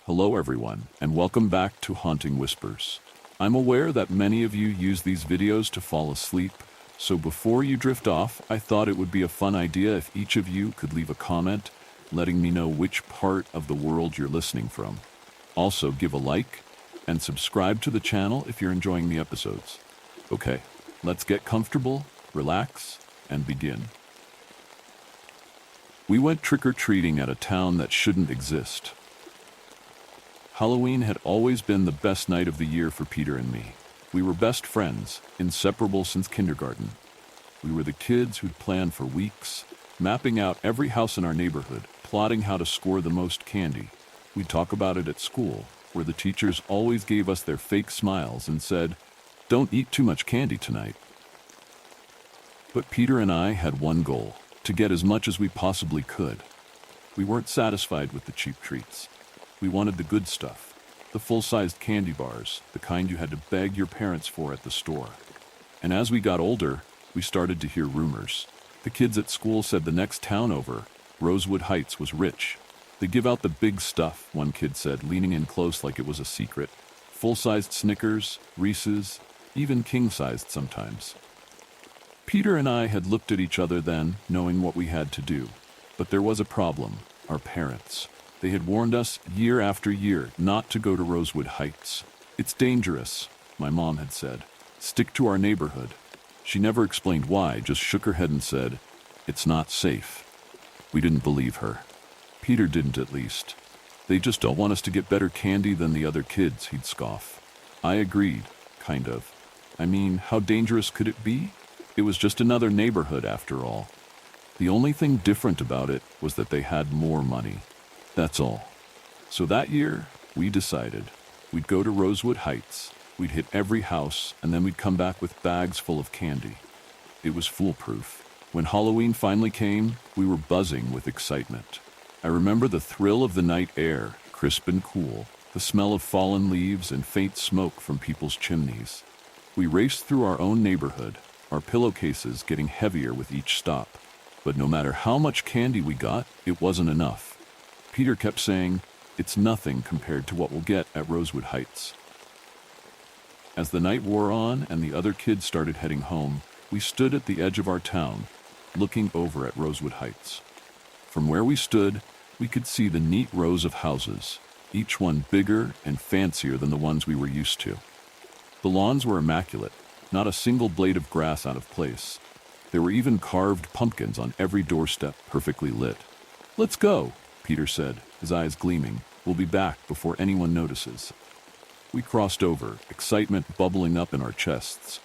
Hello everyone, and welcome back to Haunting Whispers. I'm aware that many of you use these videos to fall asleep, so before you drift off, I thought it would be a fun idea if each of you could leave a comment letting me know which part of the world you're listening from. Also, give a like and subscribe to the channel if you're enjoying the episodes. Okay, let's get comfortable, relax, and begin. We went trick-or-treating at a town that shouldn't exist. Halloween had always been the best night of the year for Peter and me. We were best friends, inseparable since kindergarten. We were the kids who'd planned for weeks, mapping out every house in our neighborhood, plotting how to score the most candy. We'd talk about it at school, where the teachers always gave us their fake smiles and said, "Don't eat too much candy tonight." But Peter and I had one goal, to get as much as we possibly could. We weren't satisfied with the cheap treats. We wanted the good stuff, the full-sized candy bars, the kind you had to beg your parents for at the store. And as we got older, we started to hear rumors. The kids at school said the next town over, Rosewood Heights, was rich. They give out the big stuff, one kid said, leaning in close like it was a secret. Full-sized Snickers, Reese's, even king-sized sometimes. Peter and I had looked at each other then, knowing what we had to do. But there was a problem, our parents. They had warned us year after year not to go to Rosewood Heights. "It's dangerous," my mom had said. "Stick to our neighborhood." She never explained why, just shook her head and said, "It's not safe." We didn't believe her. Peter didn't, at least. "They just don't want us to get better candy than the other kids," he'd scoff. I agreed, kind of. I mean, how dangerous could it be? It was just another neighborhood after all. The only thing different about it was that they had more money. That's all. So that year, we decided we'd go to Rosewood Heights, we'd hit every house, and then we'd come back with bags full of candy. It was foolproof. When Halloween finally came, we were buzzing with excitement. I remember the thrill of the night air, crisp and cool, the smell of fallen leaves and faint smoke from people's chimneys. We raced through our own neighborhood, our pillowcases getting heavier with each stop. But no matter how much candy we got, it wasn't enough. Peter kept saying, "It's nothing compared to what we'll get at Rosewood Heights." As the night wore on and the other kids started heading home, we stood at the edge of our town, looking over at Rosewood Heights. From where we stood, we could see the neat rows of houses, each one bigger and fancier than the ones we were used to. The lawns were immaculate, not a single blade of grass out of place. There were even carved pumpkins on every doorstep, perfectly lit. "Let's go," Peter said, his eyes gleaming. "We'll be back before anyone notices." We crossed over, excitement bubbling up in our chests.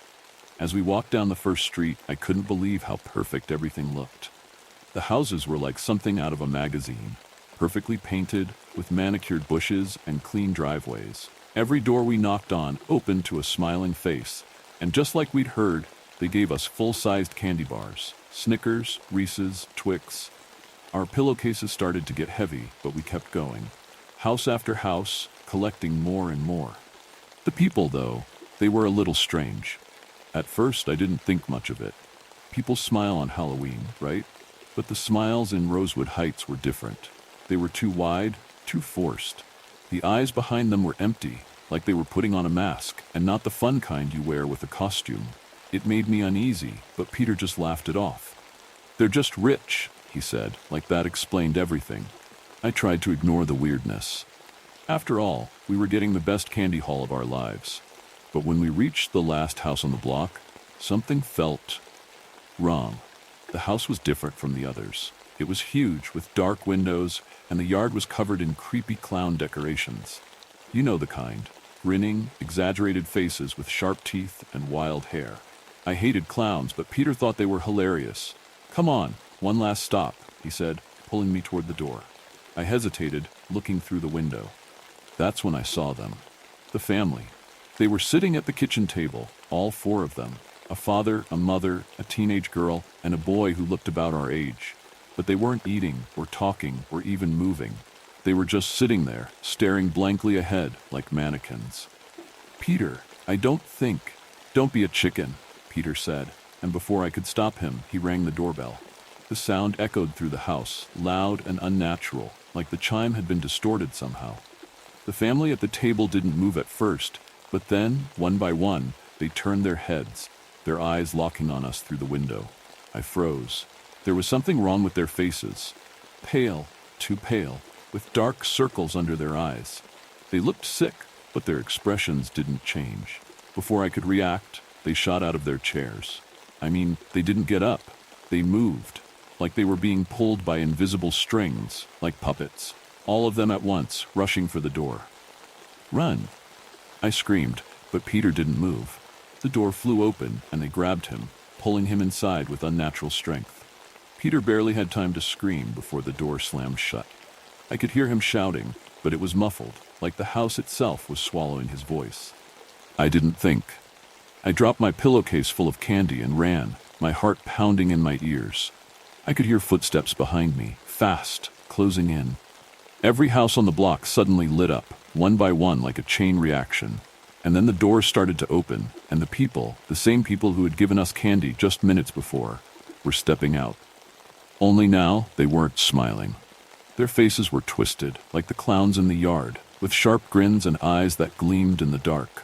As we walked down the first street, I couldn't believe how perfect everything looked. The houses were like something out of a magazine, perfectly painted, with manicured bushes and clean driveways. Every door we knocked on opened to a smiling face, and just like we'd heard, they gave us full-sized candy bars, Snickers, Reese's, Twix. Our pillowcases started to get heavy, but we kept going. House after house, collecting more and more. The people, though, they were a little strange. At first, I didn't think much of it. People smile on Halloween, right? But the smiles in Rosewood Heights were different. They were too wide, too forced. The eyes behind them were empty, like they were putting on a mask, and not the fun kind you wear with a costume. It made me uneasy, but Peter just laughed it off. "They're just rich," he said, like that explained everything. I tried to ignore the weirdness. After all, we were getting the best candy haul of our lives. But when we reached the last house on the block, something felt wrong. The house was different from the others. It was huge, with dark windows, and the yard was covered in creepy clown decorations. You know the kind. Grinning, exaggerated faces with sharp teeth and wild hair. I hated clowns, but Peter thought they were hilarious. "Come on, one last stop," he said, pulling me toward the door. I hesitated, looking through the window. That's when I saw them. The family. They were sitting at the kitchen table, all four of them. A father, a mother, a teenage girl, and a boy who looked about our age. But they weren't eating, or talking, or even moving. They were just sitting there, staring blankly ahead, like mannequins. "Peter, I don't think." "Don't be a chicken," Peter said, and before I could stop him, he rang the doorbell. The sound echoed through the house, loud and unnatural, like the chime had been distorted somehow. The family at the table didn't move at first, but then, one by one, they turned their heads, their eyes locking on us through the window. I froze. There was something wrong with their faces. Pale, too pale, with dark circles under their eyes. They looked sick, but their expressions didn't change. Before I could react, they shot out of their chairs. They didn't get up. They moved, like they were being pulled by invisible strings, like puppets. All of them at once, rushing for the door. "Run!" I screamed, but Peter didn't move. The door flew open, and they grabbed him, pulling him inside with unnatural strength. Peter barely had time to scream before the door slammed shut. I could hear him shouting, but it was muffled, like the house itself was swallowing his voice. I didn't think. I dropped my pillowcase full of candy and ran, my heart pounding in my ears. I could hear footsteps behind me, fast, closing in. Every house on the block suddenly lit up, one by one like a chain reaction. And then the doors started to open, and the same people who had given us candy just minutes before, were stepping out. Only now, they weren't smiling. Their faces were twisted, like the clowns in the yard, with sharp grins and eyes that gleamed in the dark.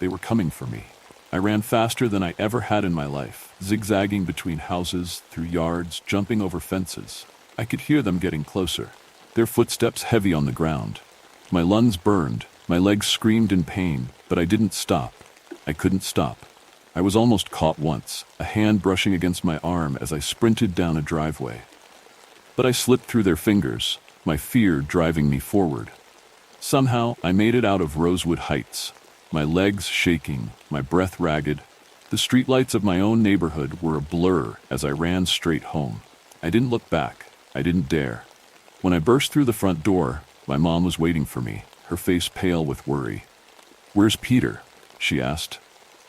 They were coming for me. I ran faster than I ever had in my life, zigzagging between houses, through yards, jumping over fences. I could hear them getting closer, their footsteps heavy on the ground. My lungs burned, my legs screamed in pain, but I didn't stop. I couldn't stop. I was almost caught once, a hand brushing against my arm as I sprinted down a driveway. But I slipped through their fingers, my fear driving me forward. Somehow, I made it out of Rosewood Heights, my legs shaking, my breath ragged. The streetlights of my own neighborhood were a blur as I ran straight home. I didn't look back. I didn't dare. When I burst through the front door, my mom was waiting for me, her face pale with worry. "Where's Peter?" she asked.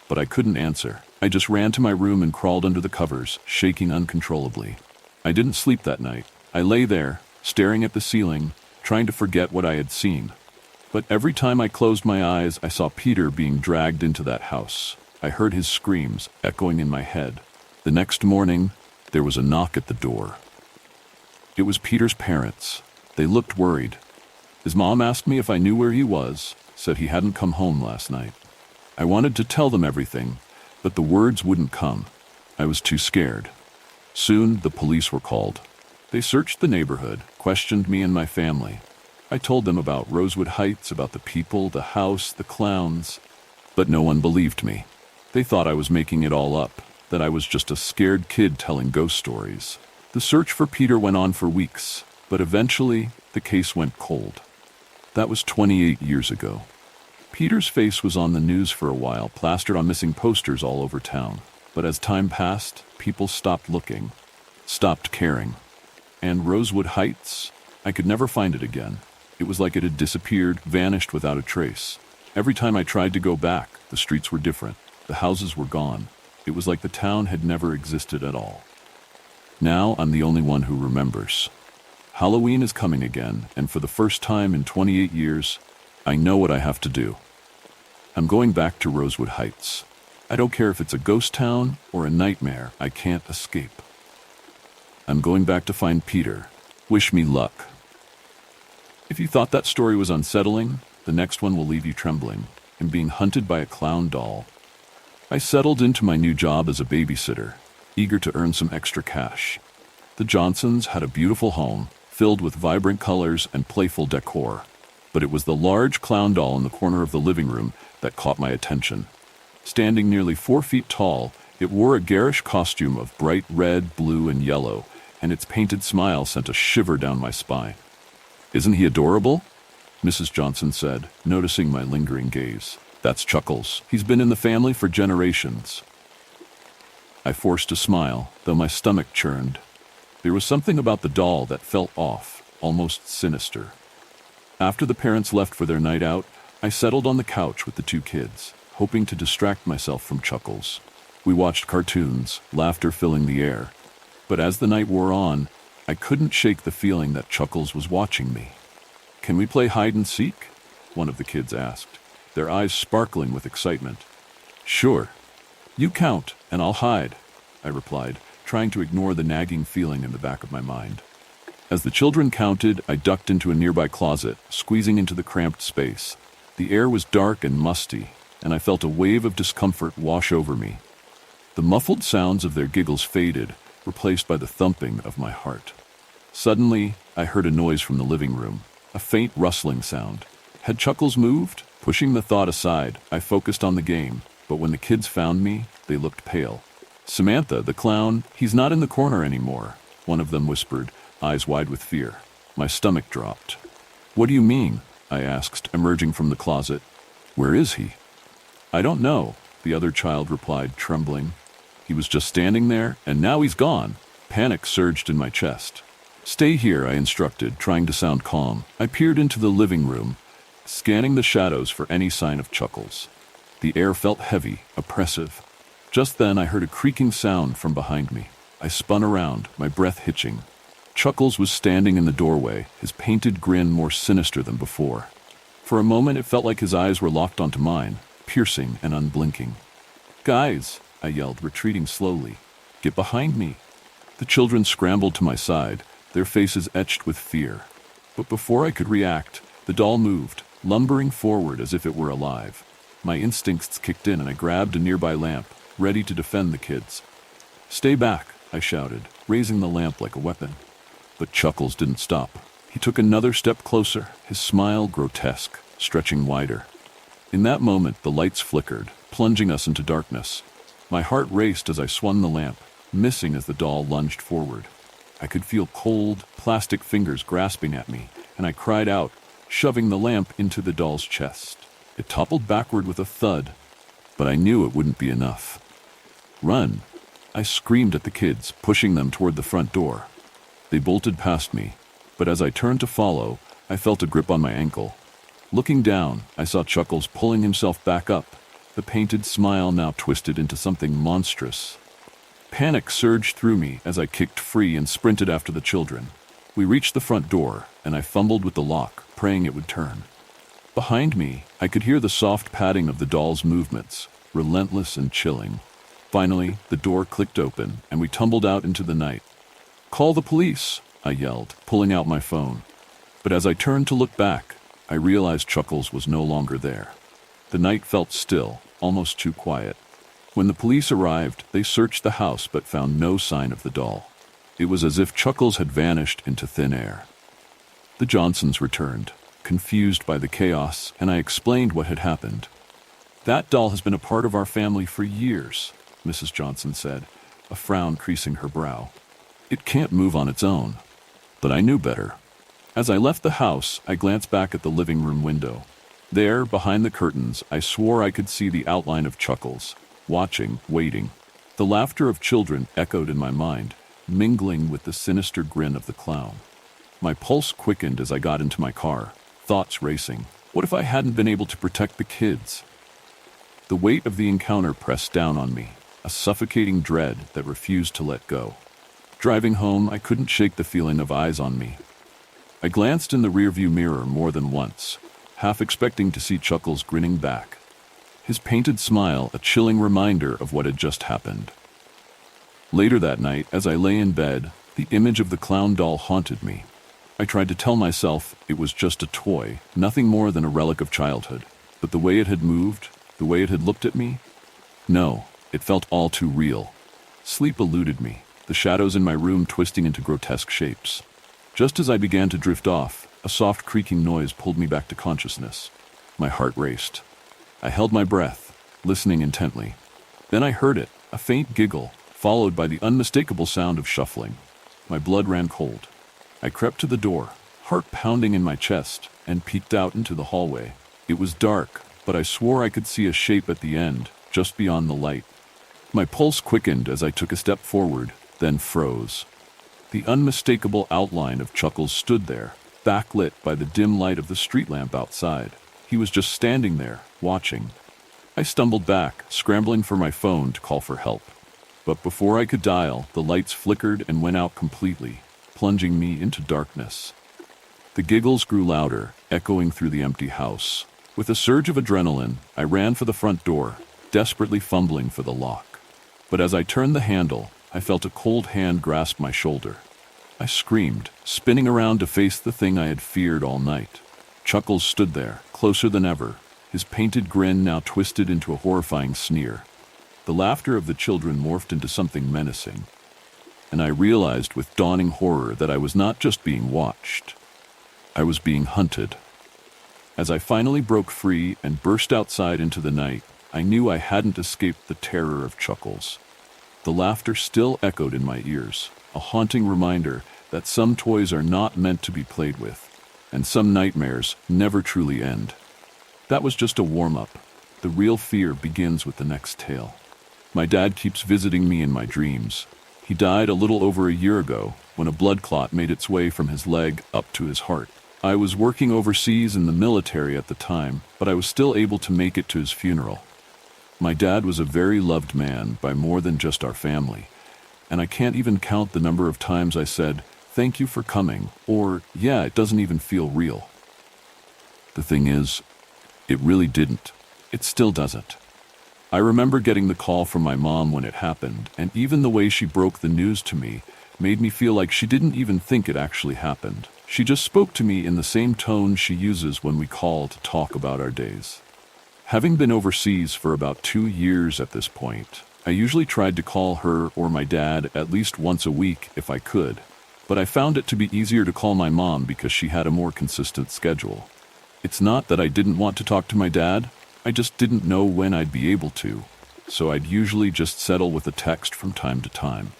But I couldn't answer. I just ran to my room and crawled under the covers, shaking uncontrollably. I didn't sleep that night. I lay there, staring at the ceiling, trying to forget what I had seen. But every time I closed my eyes, I saw Peter being dragged into that house. I heard his screams echoing in my head. The next morning, there was a knock at the door. It was Peter's parents. They looked worried. His mom asked me if I knew where he was, said he hadn't come home last night. I wanted to tell them everything, but the words wouldn't come. I was too scared. Soon, the police were called. They searched the neighborhood, questioned me and my family. I told them about Rosewood Heights, about the people, the house, the clowns. But no one believed me. They thought I was making it all up, that I was just a scared kid telling ghost stories. The search for Peter went on for weeks, but eventually, the case went cold. That was 28 years ago. Peter's face was on the news for a while, plastered on missing posters all over town. But as time passed, people stopped looking, stopped caring. And Rosewood Heights? I could never find it again. It was like it had disappeared, vanished without a trace. Every time I tried to go back, the streets were different. The houses were gone. It was like the town had never existed at all. Now I'm the only one who remembers. Halloween is coming again, and for the first time in 28 years, I know what I have to do. I'm going back to Rosewood Heights. I don't care if it's a ghost town or a nightmare, I can't escape. I'm going back to find Peter. Wish me luck. If you thought that story was unsettling, the next one will leave you trembling and being hunted by a clown doll. I settled into my new job as a babysitter, eager to earn some extra cash. The Johnsons had a beautiful home, filled with vibrant colors and playful decor. But it was the large clown doll in the corner of the living room that caught my attention. Standing nearly 4 feet tall, it wore a garish costume of bright red, blue, and yellow, and its painted smile sent a shiver down my spine. "Isn't he adorable?" Mrs. Johnson said, noticing my lingering gaze. "That's Chuckles. He's been in the family for generations." I forced a smile, though my stomach churned. There was something about the doll that felt off, almost sinister. After the parents left for their night out, I settled on the couch with the two kids, hoping to distract myself from Chuckles. We watched cartoons, laughter filling the air. But as the night wore on, I couldn't shake the feeling that Chuckles was watching me. "Can we play hide and seek?" one of the kids asked, their eyes sparkling with excitement. "Sure. You count, and I'll hide," I replied, trying to ignore the nagging feeling in the back of my mind. As the children counted, I ducked into a nearby closet, squeezing into the cramped space. The air was dark and musty, and I felt a wave of discomfort wash over me. The muffled sounds of their giggles faded, replaced by the thumping of my heart. Suddenly, I heard a noise from the living room, a faint rustling sound. Had Chuckles moved? Pushing the thought aside, I focused on the game, but when the kids found me, they looked pale. "Samantha, the clown, he's not in the corner anymore," one of them whispered, eyes wide with fear. My stomach dropped. "What do you mean?" I asked, emerging from the closet. "Where is he?" "I don't know," the other child replied, trembling. "He was just standing there, and now he's gone." Panic surged in my chest. "Stay here," I instructed, trying to sound calm. I peered into the living room, scanning the shadows for any sign of Chuckles. The air felt heavy, oppressive. Just then I heard a creaking sound from behind me. I spun around, my breath hitching. Chuckles was standing in the doorway, his painted grin more sinister than before. For a moment it felt like his eyes were locked onto mine, piercing and unblinking. "Guys," I yelled, retreating slowly. "Get behind me." The children scrambled to my side, their faces etched with fear. But before I could react, the doll moved, lumbering forward as if it were alive. My instincts kicked in and I grabbed a nearby lamp, ready to defend the kids. "Stay back," I shouted, raising the lamp like a weapon. But Chuckles didn't stop. He took another step closer, his smile grotesque, stretching wider. In that moment, the lights flickered, plunging us into darkness. My heart raced as I swung the lamp, missing as the doll lunged forward. I could feel cold, plastic fingers grasping at me, and I cried out, shoving the lamp into the doll's chest. It toppled backward with a thud, but I knew it wouldn't be enough. "Run!" I screamed at the kids, pushing them toward the front door. They bolted past me, but as I turned to follow, I felt a grip on my ankle. Looking down, I saw Chuckles pulling himself back up, the painted smile now twisted into something monstrous. Panic surged through me as I kicked free and sprinted after the children. We reached the front door, and I fumbled with the lock, praying it would turn. Behind me, I could hear the soft padding of the doll's movements, relentless and chilling. Finally, the door clicked open, and we tumbled out into the night. "Call the police!" I yelled, pulling out my phone. But as I turned to look back, I realized Chuckles was no longer there. The night felt still, almost too quiet. When the police arrived, they searched the house but found no sign of the doll. It was as if Chuckles had vanished into thin air. The Johnsons returned, confused by the chaos, and I explained what had happened. "That doll has been a part of our family for years," Mrs. Johnson said, a frown creasing her brow. "It can't move on its own." But I knew better. As I left the house, I glanced back at the living room window. There, behind the curtains, I swore I could see the outline of Chuckles, watching, waiting. The laughter of children echoed in my mind, mingling with the sinister grin of the clown. My pulse quickened as I got into my car, thoughts racing. What if I hadn't been able to protect the kids? The weight of the encounter pressed down on me, a suffocating dread that refused to let go. Driving home, I couldn't shake the feeling of eyes on me. I glanced in the rearview mirror more than once, half expecting to see Chuckles grinning back. His painted smile a chilling reminder of what had just happened. Later that night, as I lay in bed, the image of the clown doll haunted me. I tried to tell myself it was just a toy, nothing more than a relic of childhood. But the way it had moved, the way it had looked at me, no, it felt all too real. Sleep eluded me, the shadows in my room twisting into grotesque shapes. Just as I began to drift off, a soft creaking noise pulled me back to consciousness. My heart raced. I held my breath, listening intently. Then I heard it, a faint giggle, followed by the unmistakable sound of shuffling. My blood ran cold. I crept to the door, heart pounding in my chest, and peeked out into the hallway. It was dark, but I swore I could see a shape at the end, just beyond the light. My pulse quickened as I took a step forward, then froze. The unmistakable outline of Chuckles stood there, backlit by the dim light of the street lamp outside. He was just standing there, watching. I stumbled back, scrambling for my phone to call for help. But before I could dial, the lights flickered and went out completely, plunging me into darkness. The giggles grew louder, echoing through the empty house. With a surge of adrenaline, I ran for the front door, desperately fumbling for the lock. But as I turned the handle, I felt a cold hand grasp my shoulder. I screamed, spinning around to face the thing I had feared all night. Chuckles stood there, closer than ever, his painted grin now twisted into a horrifying sneer. The laughter of the children morphed into something menacing, and I realized with dawning horror that I was not just being watched. I was being hunted. As I finally broke free and burst outside into the night, I knew I hadn't escaped the terror of Chuckles. The laughter still echoed in my ears, a haunting reminder that some toys are not meant to be played with, and some nightmares never truly end. That was just a warm-up. The real fear begins with the next tale. My dad keeps visiting me in my dreams. He died a little over a year ago when a blood clot made its way from his leg up to his heart. I was working overseas in the military at the time, but I was still able to make it to his funeral. My dad was a very loved man by more than just our family, and I can't even count the number of times I said, "Thank you for coming," or, "Yeah, it doesn't even feel real." The thing is, it really didn't. It still doesn't. I remember getting the call from my mom when it happened, and even the way she broke the news to me made me feel like she didn't even think it actually happened. She just spoke to me in the same tone she uses when we call to talk about our days. Having been overseas for about 2 years at this point, I usually tried to call her or my dad at least once a week if I could, but I found it to be easier to call my mom because she had a more consistent schedule. It's not that I didn't want to talk to my dad, I just didn't know when I'd be able to, so I'd usually just settle with a text from time to time.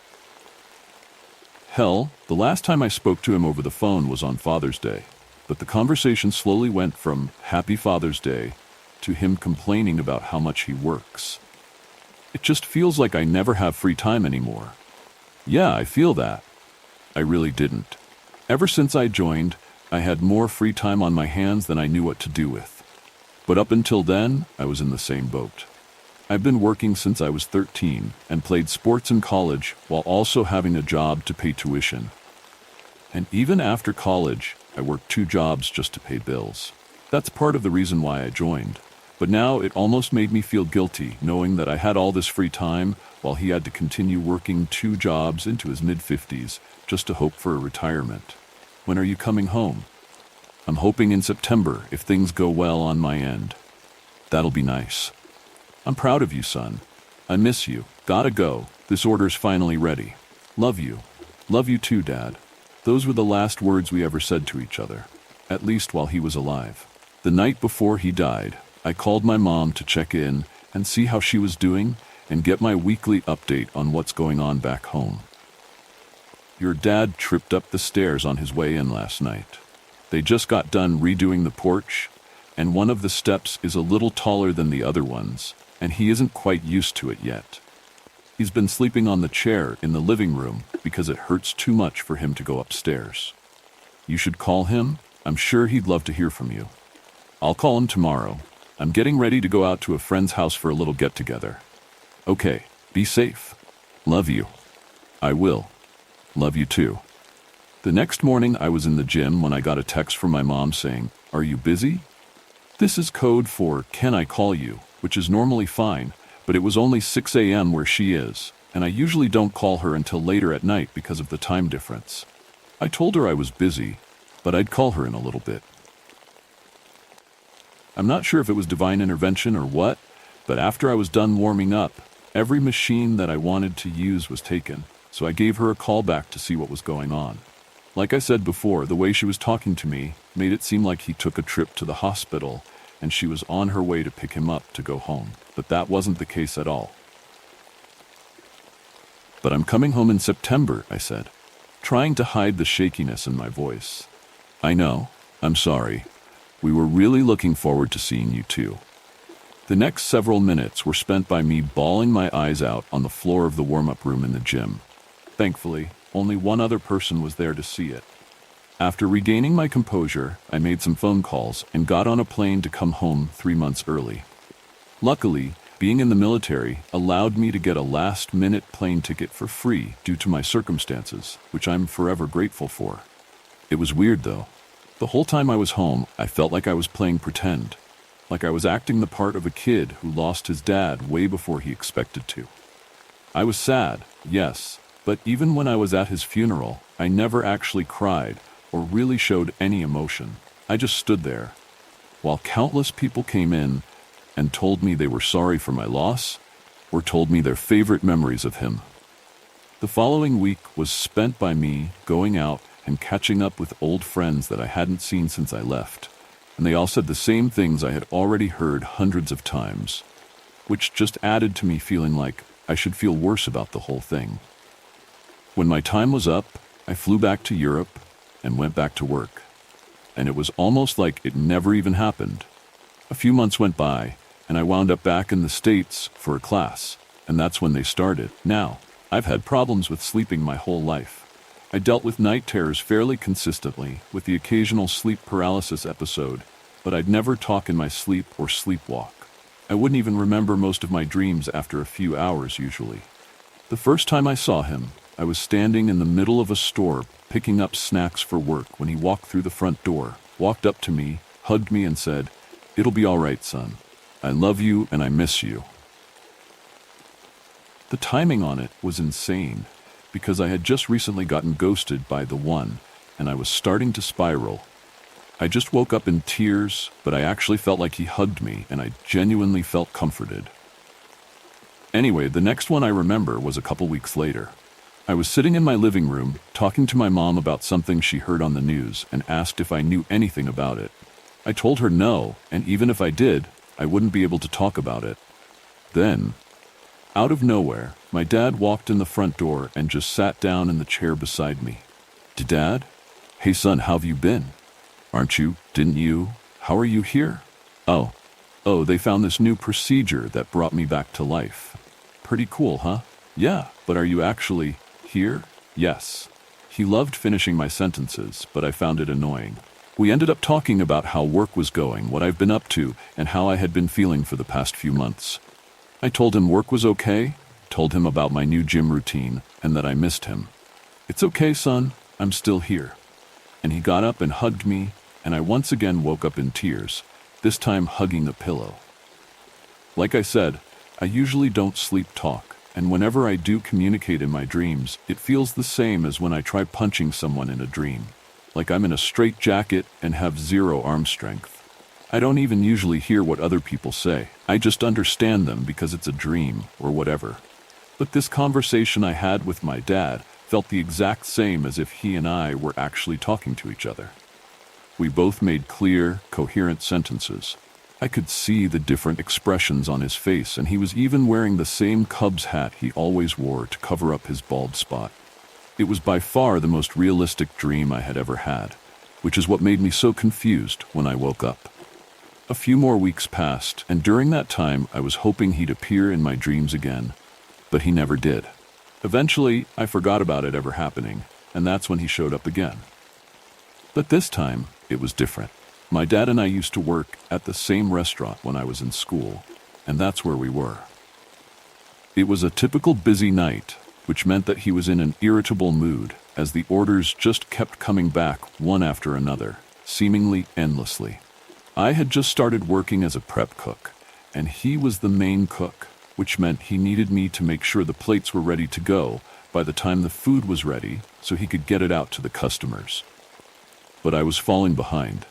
Hell, the last time I spoke to him over the phone was on Father's Day, but the conversation slowly went from "Happy Father's Day" to him complaining about how much he works. It just feels like I never have free time anymore. Yeah, I feel that. I really didn't. Ever since I joined, I had more free time on my hands than I knew what to do with. But up until then, I was in the same boat. I've been working since I was 13 and played sports in college while also having a job to pay tuition. And even after college, I worked 2 jobs just to pay bills. That's part of the reason why I joined. But now it almost made me feel guilty knowing that I had all this free time while he had to continue working 2 jobs into his mid-50s just to hope for a retirement. When are you coming home? I'm hoping in September if things go well on my end. That'll be nice. I'm proud of you, son. I miss you. Gotta go. This order's finally ready. Love you. Love you too, Dad. Those were the last words we ever said to each other, at least while he was alive. The night before he died, I called my mom to check in and see how she was doing and get my weekly update on what's going on back home. Your dad tripped up the stairs on his way in last night. They just got done redoing the porch, and one of the steps is a little taller than the other ones, and he isn't quite used to it yet. He's been sleeping on the chair in the living room because it hurts too much for him to go upstairs. You should call him. I'm sure he'd love to hear from you. I'll call him tomorrow. I'm getting ready to go out to a friend's house for a little get-together. Okay, be safe. Love you. I will. Love you too. The next morning I was in the gym when I got a text from my mom saying, "Are you busy?" This is code for "Can I call you?" which is normally fine, but it was only 6 a.m. where she is, and I usually don't call her until later at night because of the time difference. I told her I was busy, but I'd call her in a little bit. I'm not sure if it was divine intervention or what, but after I was done warming up, every machine that I wanted to use was taken, so I gave her a call back to see what was going on. Like I said before, the way she was talking to me made it seem like he took a trip to the hospital and she was on her way to pick him up to go home, but that wasn't the case at all. "But I'm coming home in September," I said, trying to hide the shakiness in my voice. "I know. I'm sorry. We were really looking forward to seeing you too." The next several minutes were spent by me bawling my eyes out on the floor of the warm-up room in the gym. Thankfully, only one other person was there to see it. After regaining my composure, I made some phone calls and got on a plane to come home 3 months early. Luckily, being in the military allowed me to get a last-minute plane ticket for free due to my circumstances, which I'm forever grateful for. It was weird, though. The whole time I was home, I felt like I was playing pretend, like I was acting the part of a kid who lost his dad way before he expected to. I was sad, yes, But even when I was at his funeral, I never actually cried or really showed any emotion. I just stood there, while countless people came in and told me they were sorry for my loss, or told me their favorite memories of him. The following week was spent by me going out and catching up with old friends that I hadn't seen since I left, and they all said the same things I had already heard hundreds of times, which just added to me feeling like I should feel worse about the whole thing. When my time was up, I flew back to Europe and went back to work, and it was almost like it never even happened. A few months went by, and I wound up back in the States for a class, and that's when they started. Now, I've had problems with sleeping my whole life. I dealt with night terrors fairly consistently, with the occasional sleep paralysis episode, but I'd never talk in my sleep or sleepwalk. I wouldn't even remember most of my dreams after a few hours usually. The first time I saw him, I was standing in the middle of a store picking up snacks for work when he walked through the front door, walked up to me, hugged me and said, "It'll be all right, son. I love you and I miss you." The timing on it was insane, because I had just recently gotten ghosted by the one, and I was starting to spiral. I just woke up in tears, but I actually felt like he hugged me, and I genuinely felt comforted. Anyway, the next one I remember was a couple weeks later. I was sitting in my living room, talking to my mom about something she heard on the news, and asked if I knew anything about it. I told her no, and even if I did, I wouldn't be able to talk about it. Then, out of nowhere, my dad walked in the front door and just sat down in the chair beside me. "Dad? Hey son, how've you been? Aren't you? Didn't you? How are you here?" Oh, they found this new procedure that brought me back to life. Pretty cool, huh? Yeah, but are you actually here? Yes. He loved finishing my sentences, but I found it annoying. We ended up talking about how work was going, what I've been up to, and how I had been feeling for the past few months. I told him work was okay, told him about my new gym routine, and that I missed him. "It's okay, son, I'm still here." And he got up and hugged me, and I once again woke up in tears, this time hugging a pillow. Like I said, I usually don't sleep talk, and whenever I do communicate in my dreams, it feels the same as when I try punching someone in a dream. Like I'm in a straitjacket and have zero arm strength. I don't even usually hear what other people say. I just understand them because it's a dream or whatever. But this conversation I had with my dad felt the exact same as if he and I were actually talking to each other. We both made clear, coherent sentences. I could see the different expressions on his face, and he was even wearing the same Cubs hat he always wore to cover up his bald spot. It was by far the most realistic dream I had ever had, which is what made me so confused when I woke up. A few more weeks passed, and during that time I was hoping he'd appear in my dreams again, but he never did. Eventually, I forgot about it ever happening, and that's when he showed up again. But this time, it was different. My dad and I used to work at the same restaurant when I was in school, and that's where we were. It was a typical busy night, which meant that he was in an irritable mood, as the orders just kept coming back one after another, seemingly endlessly. I had just started working as a prep cook, and he was the main cook, which meant he needed me to make sure the plates were ready to go by the time the food was ready so he could get it out to the customers. But I was falling behind.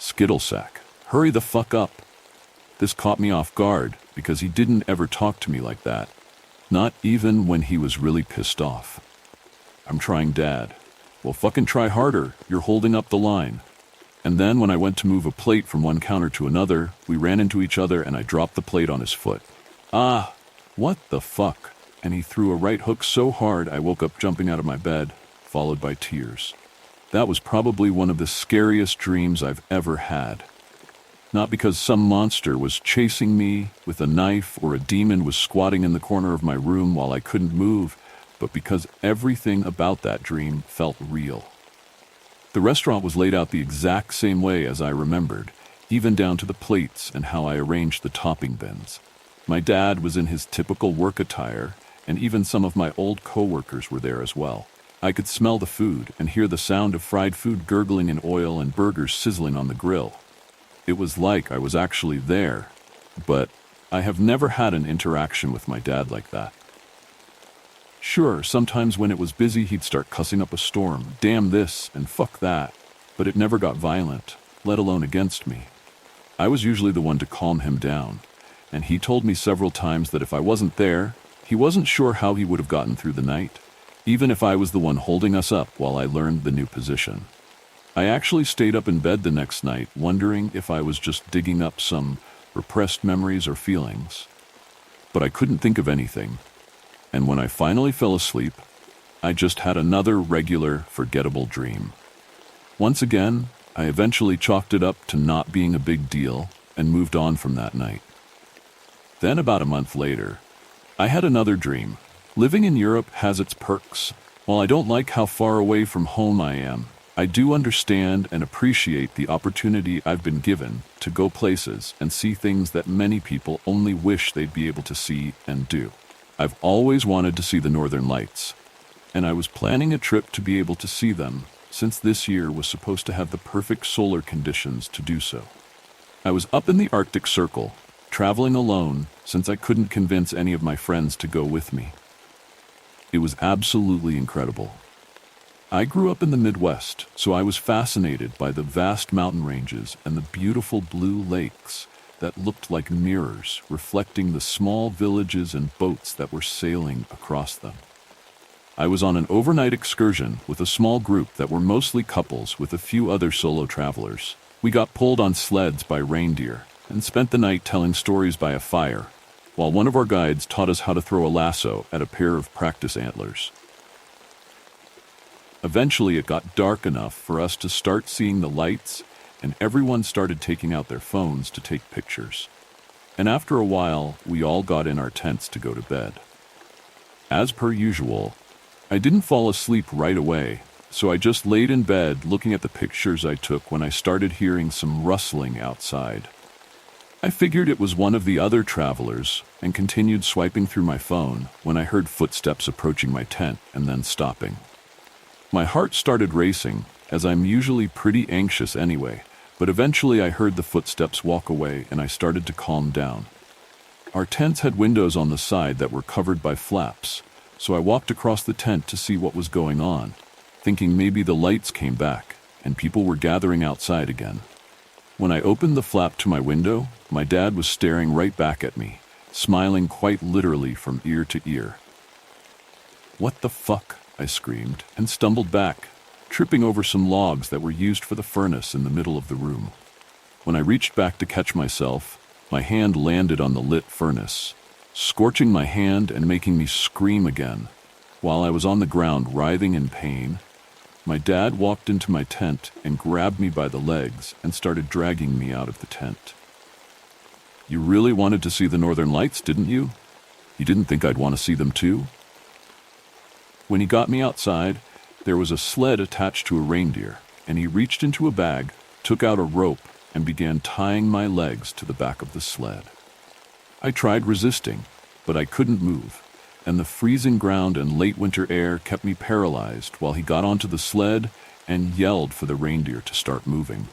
Skittlesack, hurry the fuck up. This caught me off guard because he didn't ever talk to me like that, not even when he was really pissed off. "I'm trying, Dad." "Well, fucking try harder, you're holding up the line." And then when I went to move a plate from one counter to another, we ran into each other and I dropped the plate on his foot. "Ah, what the fuck?" And he threw a right hook so hard I woke up jumping out of my bed, followed by tears. That was probably one of the scariest dreams I've ever had. Not because some monster was chasing me with a knife or a demon was squatting in the corner of my room while I couldn't move, but because everything about that dream felt real. The restaurant was laid out the exact same way as I remembered, even down to the plates and how I arranged the topping bins. My dad was in his typical work attire, and even some of my old co-workers were there as well. I could smell the food and hear the sound of fried food gurgling in oil and burgers sizzling on the grill. It was like I was actually there, but I have never had an interaction with my dad like that. Sure, sometimes when it was busy, he'd start cussing up a storm, damn this and fuck that, but it never got violent, let alone against me. I was usually the one to calm him down, and he told me several times that if I wasn't there, he wasn't sure how he would have gotten through the night, even if I was the one holding us up while I learned the new position. I actually stayed up in bed the next night, wondering if I was just digging up some repressed memories or feelings. But I couldn't think of anything, and when I finally fell asleep, I just had another regular, forgettable dream. Once again, I eventually chalked it up to not being a big deal and moved on from that night. Then about a month later, I had another dream. Living in Europe has its perks. While I don't like how far away from home I am, I do understand and appreciate the opportunity I've been given to go places and see things that many people only wish they'd be able to see and do. I've always wanted to see the Northern Lights, and I was planning a trip to be able to see them, since this year was supposed to have the perfect solar conditions to do so. I was up in the Arctic Circle, traveling alone since I couldn't convince any of my friends to go with me. It was absolutely incredible. I grew up in the Midwest, so I was fascinated by the vast mountain ranges and the beautiful blue lakes that looked like mirrors reflecting the small villages and boats that were sailing across them. I was on an overnight excursion with a small group that were mostly couples with a few other solo travelers. We got pulled on sleds by reindeer and spent the night telling stories by a fire, while one of our guides taught us how to throw a lasso at a pair of practice antlers. Eventually, it got dark enough for us to start seeing the lights, and everyone started taking out their phones to take pictures. And after a while, we all got in our tents to go to bed. As per usual, I didn't fall asleep right away, so I just laid in bed looking at the pictures I took when I started hearing some rustling outside. I figured it was one of the other travelers and continued swiping through my phone when I heard footsteps approaching my tent and then stopping. My heart started racing, as I'm usually pretty anxious anyway, but eventually I heard the footsteps walk away and I started to calm down. Our tents had windows on the side that were covered by flaps, so I walked across the tent to see what was going on, thinking maybe the lights came back and people were gathering outside again. When I opened the flap to my window, my dad was staring right back at me, smiling quite literally from ear to ear. "What the fuck?" I screamed, and stumbled back, tripping over some logs that were used for the furnace in the middle of the room. When I reached back to catch myself, my hand landed on the lit furnace, scorching my hand and making me scream again. While I was on the ground writhing in pain, my dad walked into my tent and grabbed me by the legs and started dragging me out of the tent. "You really wanted to see the Northern Lights, didn't you? You didn't think I'd want to see them too?" When he got me outside, there was a sled attached to a reindeer, and he reached into a bag, took out a rope, and began tying my legs to the back of the sled. I tried resisting, but I couldn't move, and the freezing ground and late winter air kept me paralyzed while he got onto the sled and yelled for the reindeer to start moving.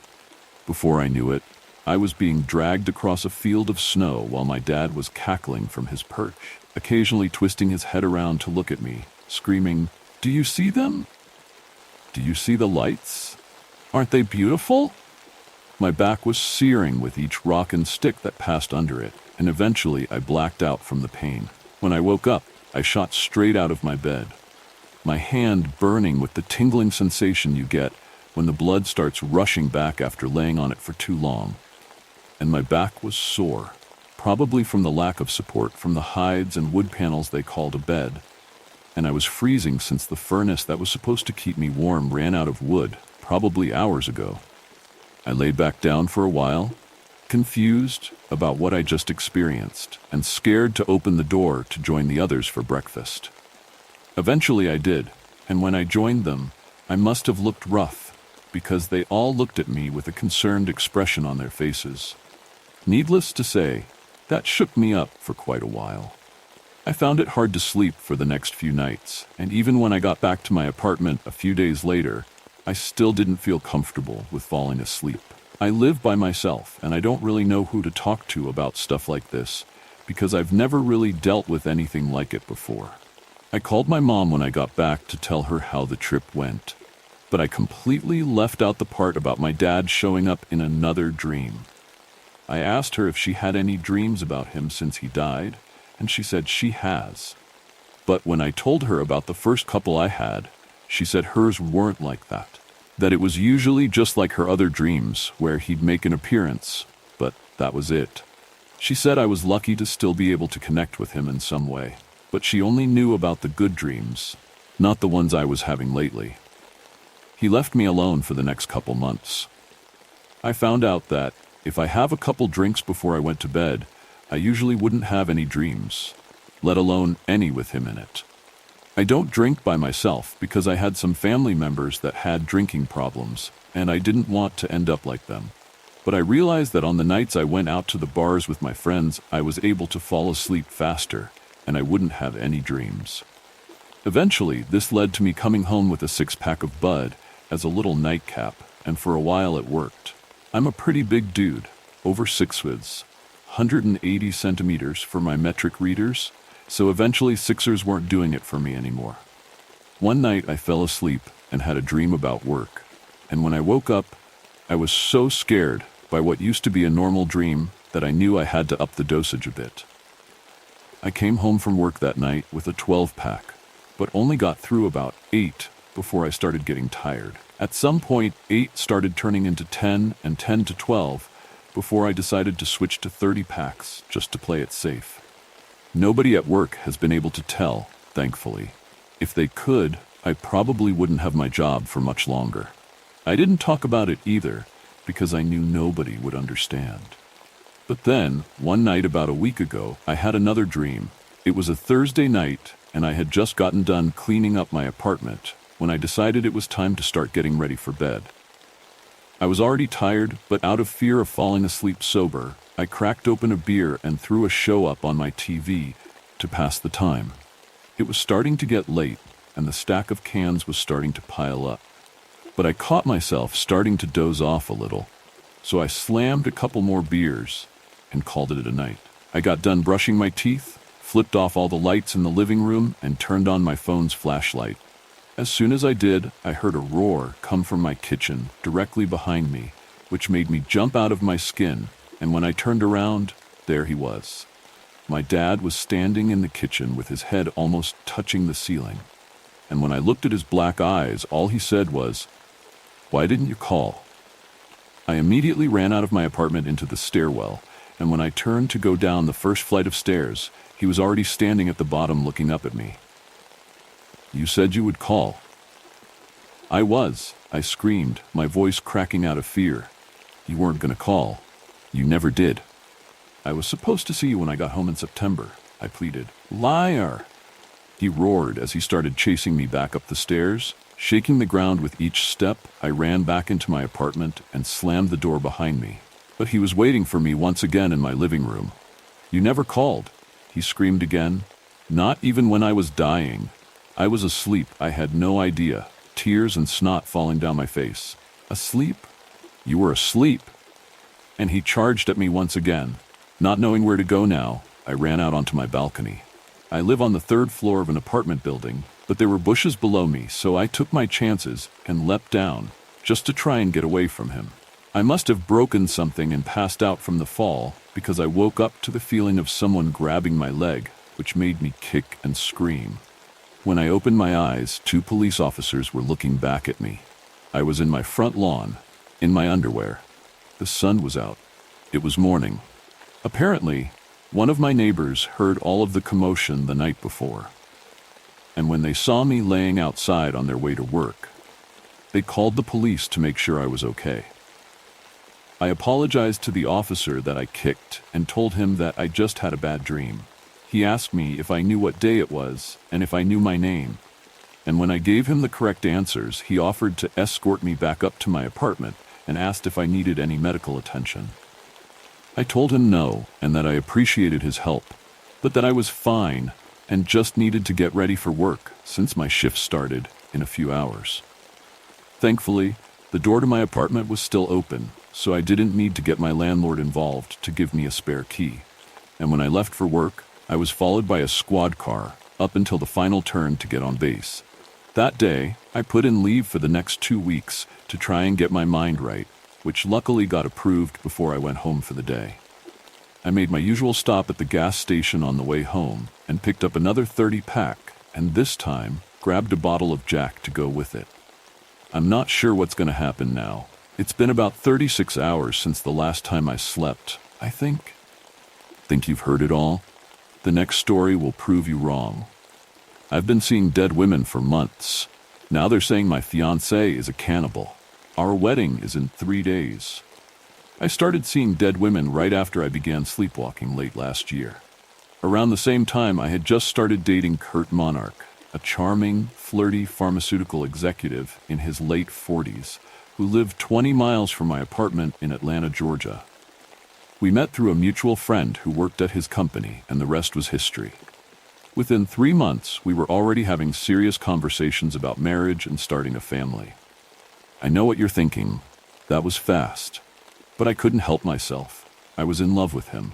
Before I knew it, I was being dragged across a field of snow while my dad was cackling from his perch, occasionally twisting his head around to look at me, screaming, "Do you see them? Do you see the lights? Aren't they beautiful?" My back was searing with each rock and stick that passed under it, and eventually I blacked out from the pain. When I woke up, I shot straight out of my bed, my hand burning with the tingling sensation you get when the blood starts rushing back after laying on it for too long. And my back was sore, probably from the lack of support from the hides and wood panels they called a bed. And I was freezing since the furnace that was supposed to keep me warm ran out of wood, probably hours ago. I laid back down for a while, confused about what I just experienced, and scared to open the door to join the others for breakfast. Eventually I did, and when I joined them, I must have looked rough, because they all looked at me with a concerned expression on their faces. Needless to say, that shook me up for quite a while. I found it hard to sleep for the next few nights, and even when I got back to my apartment a few days later, I still didn't feel comfortable with falling asleep. I live by myself, and I don't really know who to talk to about stuff like this, because I've never really dealt with anything like it before. I called my mom when I got back to tell her how the trip went, but I completely left out the part about my dad showing up in another dream. I asked her if she had any dreams about him since he died, and she said she has. But when I told her about the first couple I had, she said hers weren't like that, that it was usually just like her other dreams, where he'd make an appearance, but that was it. She said I was lucky to still be able to connect with him in some way, but she only knew about the good dreams, not the ones I was having lately. He left me alone for the next couple months. I found out that if I have a couple drinks before I went to bed, I usually wouldn't have any dreams, let alone any with him in it. I don't drink by myself because I had some family members that had drinking problems, and I didn't want to end up like them. But I realized that on the nights I went out to the bars with my friends, I was able to fall asleep faster, and I wouldn't have any dreams. Eventually, this led to me coming home with a 6-pack of Bud as a little nightcap, and for a while it worked. I'm a pretty big dude, over 6', 180 centimeters for my metric readers, so eventually sixers weren't doing it for me anymore. One night I fell asleep and had a dream about work, and when I woke up, I was so scared by what used to be a normal dream that I knew I had to up the dosage a bit. I came home from work that night with a 12-pack, but only got through about 8 before I started getting tired. At some point, 8 started turning into 10 and 10 to 12 before I decided to switch to 30 packs just to play it safe. Nobody at work has been able to tell, thankfully. If they could, I probably wouldn't have my job for much longer. I didn't talk about it either because I knew nobody would understand. But then, one night about a week ago, I had another dream. It was a Thursday night, and I had just gotten done cleaning up my apartment when I decided it was time to start getting ready for bed. I was already tired, but out of fear of falling asleep sober, I cracked open a beer and threw a show up on my TV to pass the time. It was starting to get late, and the stack of cans was starting to pile up. But I caught myself starting to doze off a little, so I slammed a couple more beers and called it a night. I got done brushing my teeth, flipped off all the lights in the living room, and turned on my phone's flashlight. As soon as I did, I heard a roar come from my kitchen directly behind me, which made me jump out of my skin, and when I turned around, there he was. My dad was standing in the kitchen with his head almost touching the ceiling, and when I looked at his black eyes, all he said was, "Why didn't you call?" I immediately ran out of my apartment into the stairwell, and when I turned to go down the first flight of stairs, he was already standing at the bottom looking up at me. "You said you would call." "I was," I screamed, my voice cracking out of fear. "You weren't going to call. You never did." "I was supposed to see you when I got home in September," I pleaded. "Liar!" He roared as he started chasing me back up the stairs. Shaking the ground with each step, I ran back into my apartment and slammed the door behind me. But he was waiting for me once again in my living room. "You never called," he screamed again. "Not even when I was dying. I was asleep. I had no idea. Tears and snot falling down my face. Asleep? You were asleep." And he charged at me once again. Not knowing where to go now, I ran out onto my balcony. I live on the 3rd floor of an apartment building, but there were bushes below me, so I took my chances and leapt down, just to try and get away from him. I must have broken something and passed out from the fall, because I woke up to the feeling of someone grabbing my leg, which made me kick and scream. When I opened my eyes, 2 police officers were looking back at me. I was in my front lawn, in my underwear. The sun was out. It was morning. Apparently, one of my neighbors heard all of the commotion the night before. And when they saw me laying outside on their way to work, they called the police to make sure I was okay. I apologized to the officer that I kicked and told him that I just had a bad dream. He asked me if I knew what day it was and if I knew my name. And when I gave him the correct answers, he offered to escort me back up to my apartment and asked if I needed any medical attention. I told him no, and that I appreciated his help, but that I was fine and just needed to get ready for work since my shift started in a few hours. Thankfully, the door to my apartment was still open, so I didn't need to get my landlord involved to give me a spare key. And when I left for work, I was followed by a squad car, up until the final turn to get on base. That day, I put in leave for the next 2 weeks to try and get my mind right, which luckily got approved before I went home for the day. I made my usual stop at the gas station on the way home and picked up another 30-pack, and this time grabbed a bottle of Jack to go with it. I'm not sure what's going to happen now. It's been about 36 hours since the last time I slept, I think. Think you've heard it all? The next story will prove you wrong. I've been seeing dead women for months. Now they're saying my fiancé is a cannibal. Our wedding is in 3 days. I started seeing dead women right after I began sleepwalking late last year. Around the same time, I had just started dating Kurt Monarch, a charming, flirty pharmaceutical executive in his late 40s, who lived 20 miles from my apartment in Atlanta, Georgia. We met through a mutual friend who worked at his company, and the rest was history. Within 3 months, we were already having serious conversations about marriage and starting a family. I know what you're thinking. That was fast. But I couldn't help myself. I was in love with him.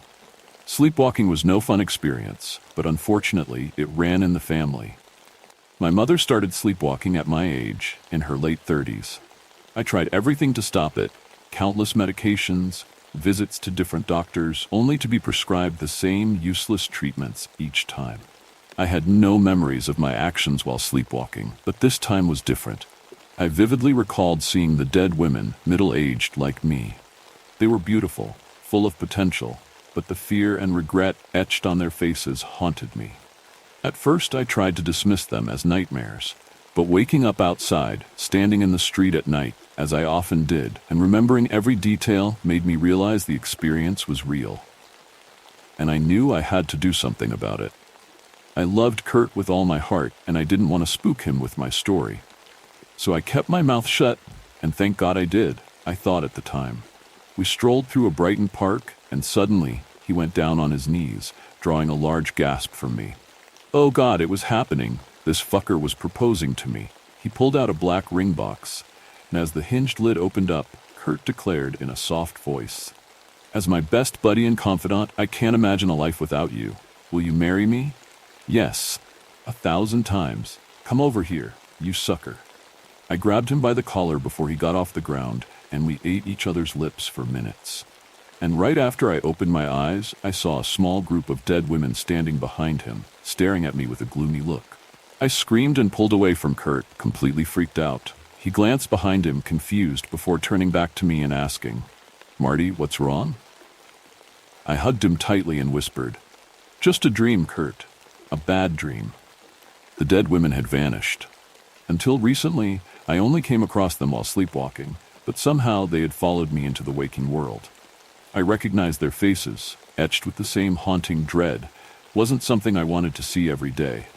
Sleepwalking was no fun experience, but unfortunately, it ran in the family. My mother started sleepwalking at my age, in her late 30s. I tried everything to stop it, countless medications, visits to different doctors, only to be prescribed the same useless treatments each time. I had no memories of my actions while sleepwalking, but this time was different. I vividly recalled seeing the dead women, middle-aged like me. They were beautiful, full of potential, but the fear and regret etched on their faces haunted me. At first, I tried to dismiss them as nightmares, but waking up outside, standing in the street at night, as I often did, and remembering every detail made me realize the experience was real. And I knew I had to do something about it. I loved Kurt with all my heart, and I didn't want to spook him with my story. So I kept my mouth shut, and thank God I did, I thought at the time. We strolled through a Brighton park, and suddenly, he went down on his knees, drawing a large gasp from me. Oh God, it was happening. This fucker was proposing to me. He pulled out a black ring box, and as the hinged lid opened up, Kurt declared in a soft voice, "As my best buddy and confidant, I can't imagine a life without you. Will you marry me?" "Yes, 1,000 times. Come over here, you sucker." I grabbed him by the collar before he got off the ground, and we ate each other's lips for minutes. And right after I opened my eyes, I saw a small group of dead women standing behind him, staring at me with a gloomy look. I screamed and pulled away from Kurt, completely freaked out. He glanced behind him, confused, before turning back to me and asking, "Marty, what's wrong?" I hugged him tightly and whispered, "Just a dream, Kurt. A bad dream." The dead women had vanished. Until recently, I only came across them while sleepwalking, but somehow they had followed me into the waking world. I recognized their faces, etched with the same haunting dread. Wasn't something I wanted to see every day.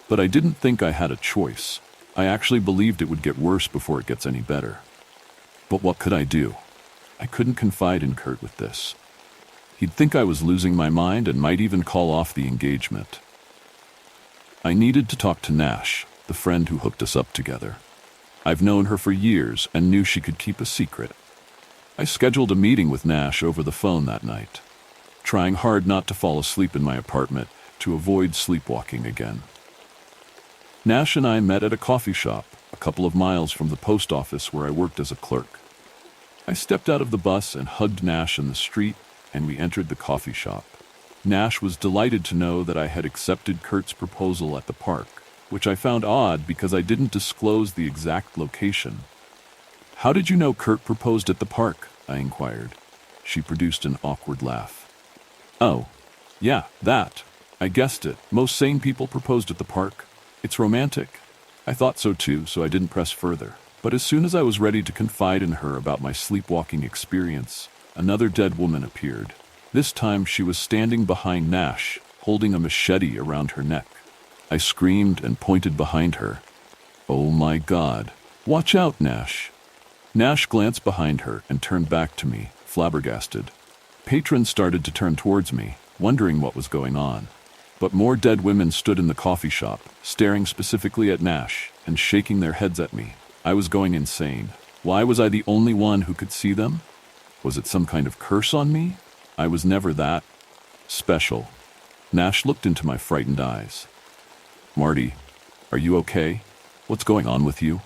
But I didn't think I had a choice. I actually believed it would get worse before it gets any better. But what could I do? I couldn't confide in Kurt with this. He'd think I was losing my mind and might even call off the engagement. I needed to talk to Nash, the friend who hooked us up together. I've known her for years and knew she could keep a secret. I scheduled a meeting with Nash over the phone that night, trying hard not to fall asleep in my apartment to avoid sleepwalking again. Nash and I met at a coffee shop a couple of miles from the post office where I worked as a clerk. I stepped out of the bus and hugged Nash in the street, and we entered the coffee shop. Nash was delighted to know that I had accepted Kurt's proposal at the park, which I found odd because I didn't disclose the exact location. "How did you know Kurt proposed at the park?" I inquired. She produced an awkward laugh. "Oh, yeah, that. I guessed it. Most sane people proposed at the park. It's romantic." I thought so too, so I didn't press further. But as soon as I was ready to confide in her about my sleepwalking experience, another dead woman appeared. This time she was standing behind Nash, holding a machete around her neck. I screamed and pointed behind her. "Oh my God. Watch out, Nash." Nash glanced behind her and turned back to me, flabbergasted. Patrons started to turn towards me, wondering what was going on. But more dead women stood in the coffee shop, staring specifically at Nash and shaking their heads at me. I was going insane. Why was I the only one who could see them? Was it some kind of curse on me? I was never that special. Nash looked into my frightened eyes. "Marty, are you okay? What's going on with you?"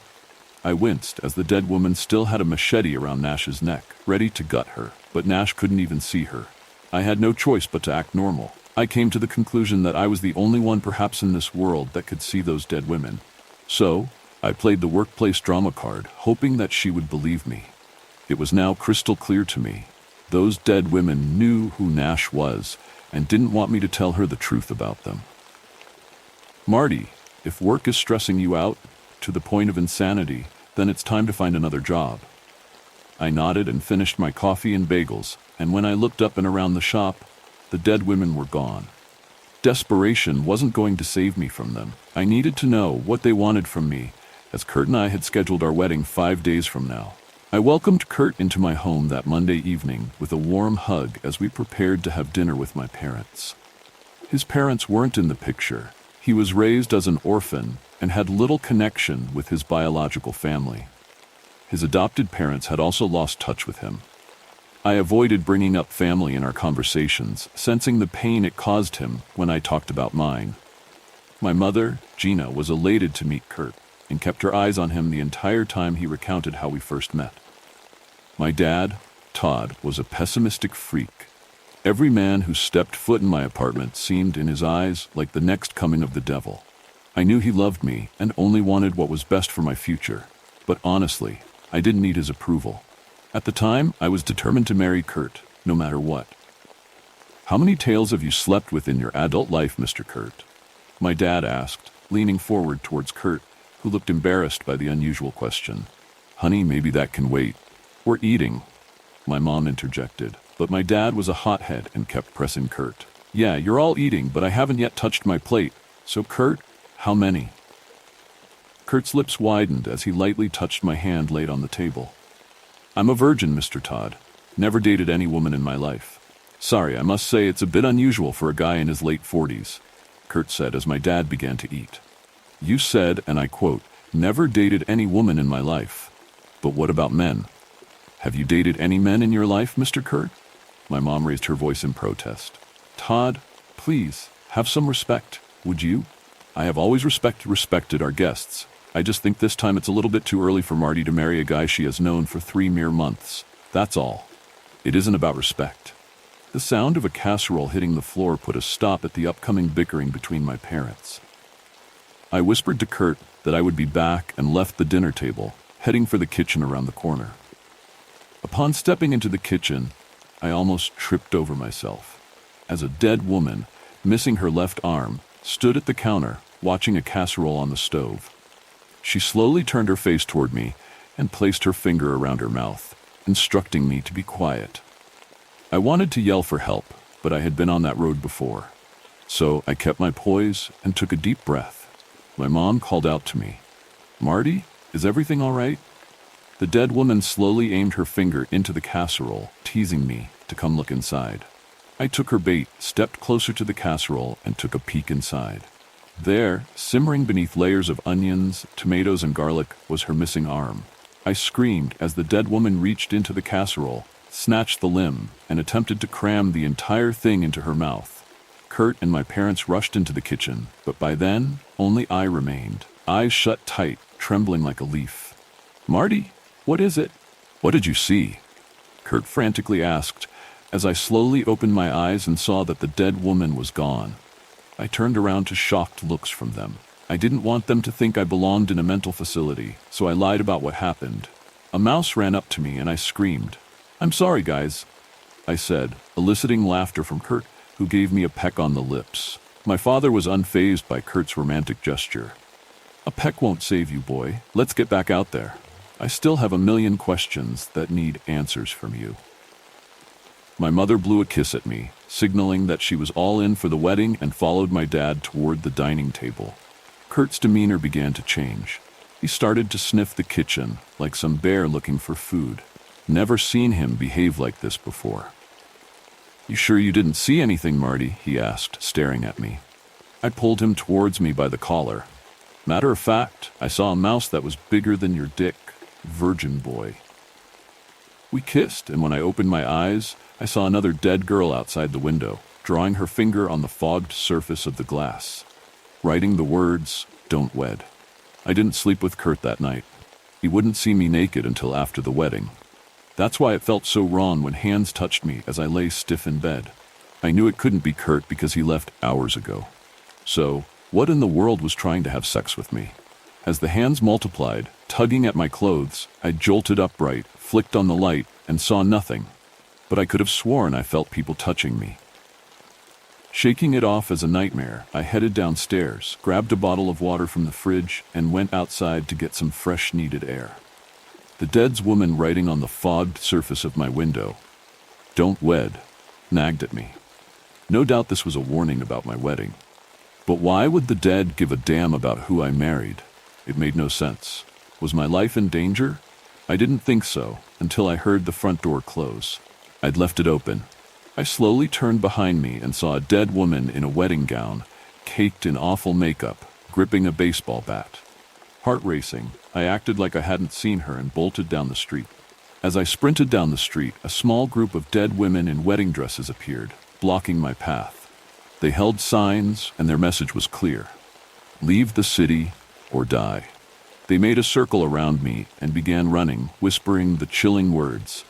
I winced as the dead woman still had a machete around Nash's neck, ready to gut her, but Nash couldn't even see her. I had no choice but to act normal. I came to the conclusion that I was the only one perhaps in this world that could see those dead women. So, I played the workplace drama card, hoping that she would believe me. It was now crystal clear to me. Those dead women knew who Nash was and didn't want me to tell her the truth about them. "Marty, if work is stressing you out to the point of insanity, then it's time to find another job." I nodded and finished my coffee and bagels, and when I looked up and around the shop, the dead women were gone. Desperation wasn't going to save me from them. I needed to know what they wanted from me, as Kurt and I had scheduled our wedding 5 days from now. I welcomed Kurt into my home that Monday evening with a warm hug as we prepared to have dinner with my parents. His parents weren't in the picture. He was raised as an orphan and had little connection with his biological family. His adopted parents had also lost touch with him. I avoided bringing up family in our conversations, sensing the pain it caused him when I talked about mine. My mother, Gina, was elated to meet Kurt and kept her eyes on him the entire time he recounted how we first met. My dad, Todd, was a pessimistic freak. Every man who stepped foot in my apartment seemed in his eyes like the next coming of the devil. I knew he loved me and only wanted what was best for my future, but honestly, I didn't need his approval. At the time, I was determined to marry Kurt, no matter what. "How many tales have you slept with in your adult life, Mr. Kurt?" my dad asked, leaning forward towards Kurt, who looked embarrassed by the unusual question. "Honey, maybe that can wait. We're eating," my mom interjected, but my dad was a hothead and kept pressing Kurt. "Yeah, you're all eating, but I haven't yet touched my plate. So Kurt, how many?" Kurt's lips widened as he lightly touched my hand laid on the table. "I'm a virgin, Mr. Todd. Never dated any woman in my life. Sorry, I must say it's a bit unusual for a guy in his late 40s, Kurt said as my dad began to eat. "You said, and I quote, 'never dated any woman in my life.' But what about men? Have you dated any men in your life, Mr. Kurt?" My mom raised her voice in protest. "Todd, please, have some respect, would you? I have always respected our guests. I just think this time it's a little bit too early for Marty to marry a guy she has known for 3 mere months. That's all. It isn't about respect." The sound of a casserole hitting the floor put a stop at the upcoming bickering between my parents. I whispered to Kurt that I would be back and left the dinner table, heading for the kitchen around the corner. Upon stepping into the kitchen, I almost tripped over myself, as a dead woman, missing her left arm, stood at the counter, watching a casserole on the stove. She slowly turned her face toward me and placed her finger around her mouth, instructing me to be quiet. I wanted to yell for help, but I had been on that road before. So I kept my poise and took a deep breath. My mom called out to me, "Marty, is everything all right?" The dead woman slowly aimed her finger into the casserole, teasing me to come look inside. I took her bait, stepped closer to the casserole, and took a peek inside. There, simmering beneath layers of onions, tomatoes, and garlic, was her missing arm. I screamed as the dead woman reached into the casserole, snatched the limb, and attempted to cram the entire thing into her mouth. Kurt and my parents rushed into the kitchen, but by then, only I remained, eyes shut tight, trembling like a leaf. "Marty, what is it?" "What did you see?" Kurt frantically asked, as I slowly opened my eyes and saw that the dead woman was gone. I turned around to shocked looks from them. I didn't want them to think I belonged in a mental facility, so I lied about what happened. A mouse ran up to me and I screamed. "I'm sorry, guys," I said, eliciting laughter from Kurt, who gave me a peck on the lips. My father was unfazed by Kurt's romantic gesture. "A peck won't save you, boy. Let's get back out there. I still have a million questions that need answers from you." My mother blew a kiss at me, signaling that she was all in for the wedding, and followed my dad toward the dining table. Kurt's demeanor began to change. He started to sniff the kitchen, like some bear looking for food. Never seen him behave like this before. "You sure you didn't see anything, Marty?" he asked, staring at me. I pulled him towards me by the collar. "Matter of fact, I saw a mouse that was bigger than your dick, virgin boy." We kissed, and when I opened my eyes, I saw another dead girl outside the window, drawing her finger on the fogged surface of the glass. writing the words, "Don't wed." I didn't sleep with Kurt that night. He wouldn't see me naked until after the wedding. That's why it felt so wrong when hands touched me as I lay stiff in bed. I knew it couldn't be Kurt because he left hours ago. So, what in the world was trying to have sex with me? As the hands multiplied, tugging at my clothes, I jolted upright, flicked on the light, and saw nothing. But I could have sworn I felt people touching me. Shaking it off as a nightmare, I headed downstairs, grabbed a bottle of water from the fridge, and went outside to get some fresh needed air. The dead woman writing on the fogged surface of my window, "Don't wed," nagged at me. No doubt this was a warning about my wedding. But why would the dead give a damn about who I married? It made no sense. Was my life in danger? I didn't think so until I heard the front door close. I'd left it open. I slowly turned behind me and saw a dead woman in a wedding gown, caked in awful makeup, gripping a baseball bat. Heart racing, I acted like I hadn't seen her and bolted down the street. As I sprinted down the street, a small group of dead women in wedding dresses appeared, blocking my path. They held signs, and their message was clear: "Leave the city or die." They made a circle around me and began running, whispering the chilling words,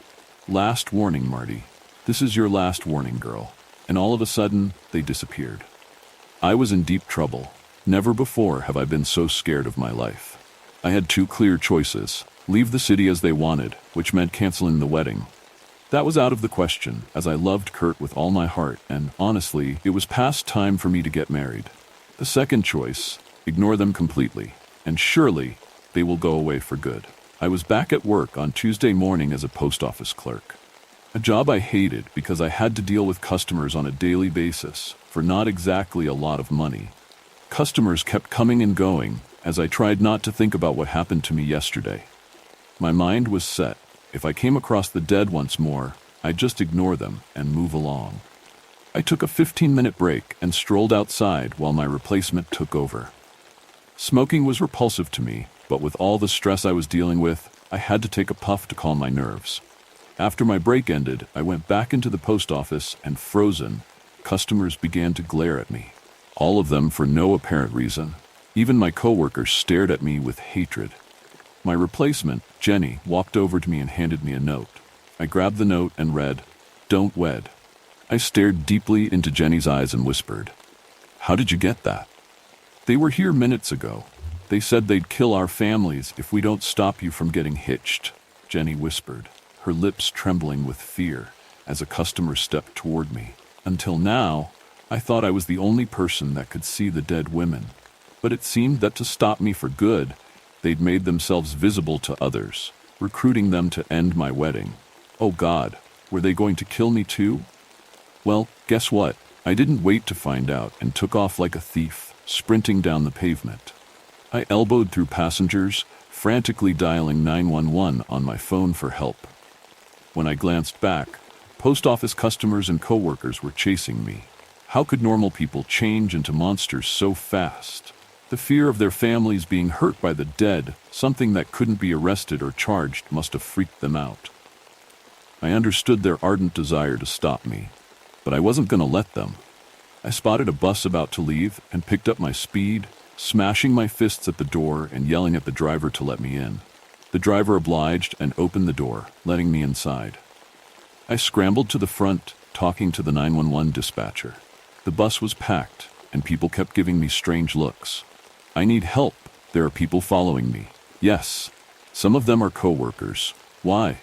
"Last warning, Marty. This is your last warning, girl." And all of a sudden, they disappeared. I was in deep trouble. Never before have I been so scared of my life. I had two clear choices: leave the city as they wanted, which meant canceling the wedding. That was out of the question, as I loved Kurt with all my heart, and honestly, it was past time for me to get married. The second choice: ignore them completely, and surely they will go away for good. I was back at work on Tuesday morning as a post office clerk. A job I hated because I had to deal with customers on a daily basis for not exactly a lot of money. Customers kept coming and going as I tried not to think about what happened to me yesterday. My mind was set. If I came across the dead once more, I'd just ignore them and move along. I took a 15-minute break and strolled outside while my replacement took over. Smoking was repulsive to me, but with all the stress I was dealing with, I had to take a puff to calm my nerves. After my break ended, I went back into the post office and, frozen, customers began to glare at me. All of them for no apparent reason. Even my coworkers stared at me with hatred. My replacement, Jenny, walked over to me and handed me a note. I grabbed the note and read, "Don't wed." I stared deeply into Jenny's eyes and whispered, "How did you get that?" "They were here minutes ago. They said they'd kill our families if we don't stop you from getting hitched," Jenny whispered, her lips trembling with fear as a customer stepped toward me. Until now, I thought I was the only person that could see the dead women. But it seemed that to stop me for good, they'd made themselves visible to others, recruiting them to end my wedding. Oh God, were they going to kill me too? Well, guess what? I didn't wait to find out and took off like a thief, sprinting down the pavement. I elbowed through passengers, frantically dialing 911 on my phone for help. When I glanced back, post office customers and coworkers were chasing me. How could normal people change into monsters so fast? The fear of their families being hurt by the dead, something that couldn't be arrested or charged, must have freaked them out. I understood their ardent desire to stop me, but I wasn't going to let them. I spotted a bus about to leave and picked up my speed, smashing my fists at the door and yelling at the driver to let me in. The driver obliged and opened the door, letting me inside. I scrambled to the front, talking to the 911 dispatcher. The bus was packed, and people kept giving me strange looks. "I need help. There are people following me." "Yes. Some of them are coworkers." "Why?"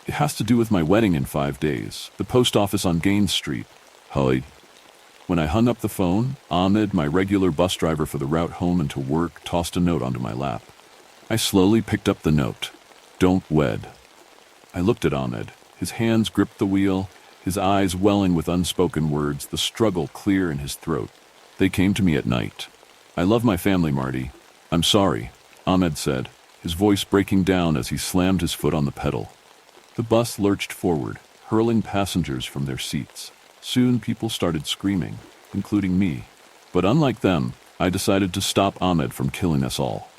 "It has to do with my wedding in 5 days. The post office on Gaines Street." "Hi." When I hung up the phone, Ahmed, my regular bus driver for the route home and to work, tossed a note onto my lap. I slowly picked up the note. "Don't wed." I looked at Ahmed. His hands gripped the wheel, his eyes welling with unspoken words, the struggle clear in his throat. "They came to me at night. I love my family, Marty. I'm sorry," Ahmed said, his voice breaking down as he slammed his foot on the pedal. The bus lurched forward, hurling passengers from their seats. Soon people started screaming, including me. But unlike them, I decided to stop Ahmed from killing us all.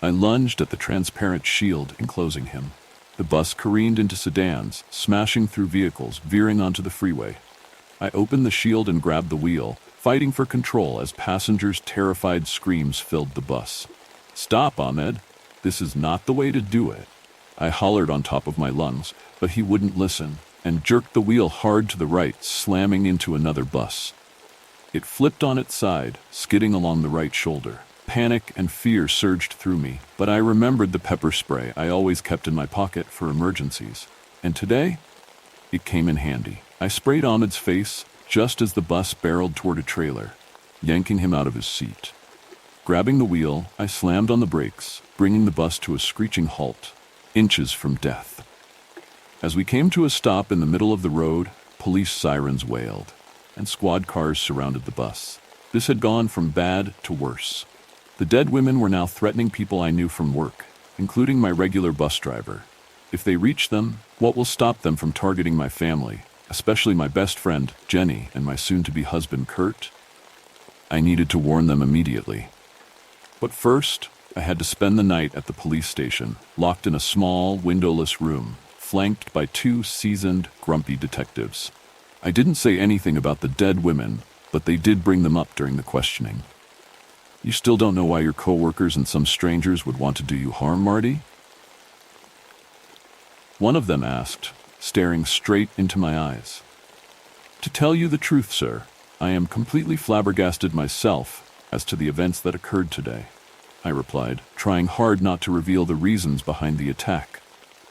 I lunged at the transparent shield enclosing him. The bus careened into sedans, smashing through vehicles, veering onto the freeway. I opened the shield and grabbed the wheel, fighting for control as passengers' terrified screams filled the bus. "Stop, Ahmed. This is not the way to do it." I hollered on top of my lungs, but he wouldn't listen and jerked the wheel hard to the right, slamming into another bus. It flipped on its side, skidding along the right shoulder. Panic and fear surged through me, but I remembered the pepper spray I always kept in my pocket for emergencies. And today, it came in handy. I sprayed Ahmed's face just as the bus barreled toward a trailer, yanking him out of his seat. Grabbing the wheel, I slammed on the brakes, bringing the bus to a screeching halt, inches from death. As we came to a stop in the middle of the road, police sirens wailed, and squad cars surrounded the bus. This had gone from bad to worse. The dead women were now threatening people I knew from work, including my regular bus driver. If they reach them, what will stop them from targeting my family, especially my best friend, Jenny, and my soon-to-be husband, Kurt? I needed to warn them immediately. But first, I had to spend the night at the police station, locked in a small, windowless room, flanked by two seasoned, grumpy detectives. I didn't say anything about the dead women, but they did bring them up during the questioning. "You still don't know why your coworkers and some strangers would want to do you harm, Marty?" One of them asked, staring straight into my eyes. "To tell you the truth, sir, I am completely flabbergasted myself as to the events that occurred today," I replied, trying hard not to reveal the reasons behind the attack.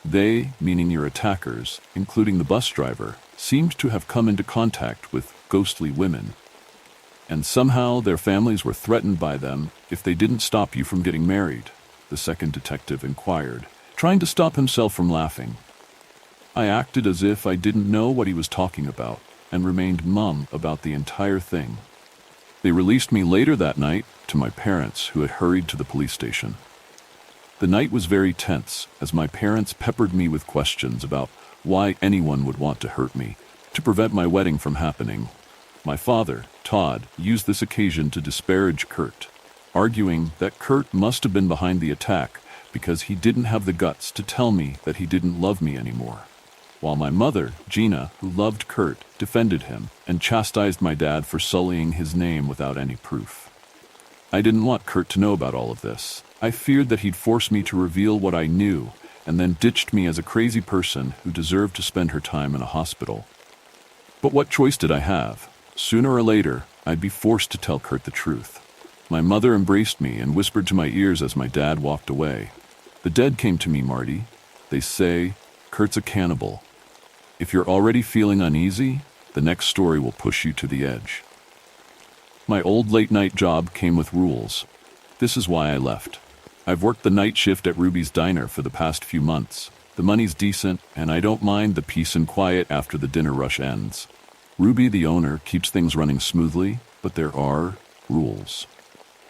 "They, meaning your attackers, including the bus driver, seemed to have come into contact with ghostly women. And somehow their families were threatened by them if they didn't stop you from getting married," the second detective inquired, trying to stop himself from laughing. I acted as if I didn't know what he was talking about and remained mum about the entire thing. They released me later that night to my parents, who had hurried to the police station. The night was very tense as my parents peppered me with questions about why anyone would want to hurt me, to prevent my wedding from happening. My father, Todd, used this occasion to disparage Kurt, arguing that Kurt must have been behind the attack because he didn't have the guts to tell me that he didn't love me anymore. While my mother, Gina, who loved Kurt, defended him and chastised my dad for sullying his name without any proof. I didn't want Kurt to know about all of this. I feared that he'd force me to reveal what I knew and then ditched me as a crazy person who deserved to spend her time in a hospital. But what choice did I have? Sooner or later, I'd be forced to tell Kurt the truth. My mother embraced me and whispered to my ears as my dad walked away. "The dead came to me, Marty. They say Kurt's a cannibal. If you're already feeling uneasy, the next story will push you to the edge." My old late-night job came with rules. This is why I left. I've worked the night shift at Ruby's Diner for the past few months. The money's decent, and I don't mind the peace and quiet after the dinner rush ends. Ruby, the owner, keeps things running smoothly, but there are rules.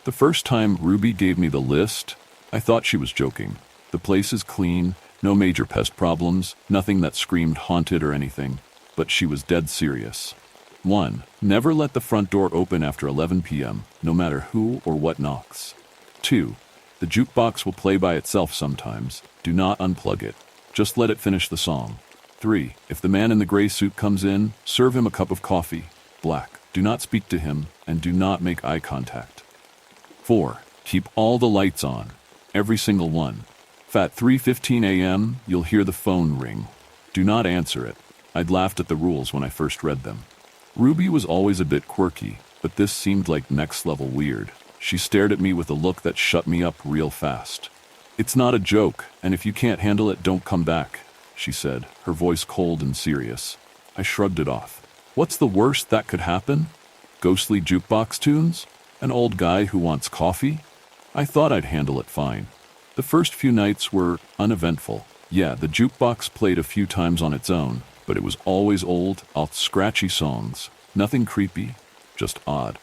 The first time Ruby gave me the list, I thought she was joking. The place is clean, no major pest problems, nothing that screamed haunted or anything, but she was dead serious. 1. Never let the front door open after 11 p.m., no matter who or what knocks. 2. The jukebox will play by itself sometimes. Do not unplug it. Just let it finish the song. 3. If the man in the gray suit comes in, serve him a cup of coffee, black. Do not speak to him, and do not make eye contact. 4. Keep all the lights on, every single one. If at 3:15 a.m. you'll hear the phone ring, do not answer it. I'd laughed at the rules when I first read them. Ruby was always a bit quirky, but this seemed like next-level weird. She stared at me with a look that shut me up real fast. "It's not a joke, and if you can't handle it, don't come back," she said, her voice cold and serious. I shrugged it off. What's the worst that could happen? Ghostly jukebox tunes? An old guy who wants coffee? I thought I'd handle it fine. The first few nights were uneventful. Yeah, the jukebox played a few times on its own, but it was always old, scratchy songs. Nothing creepy, just odd.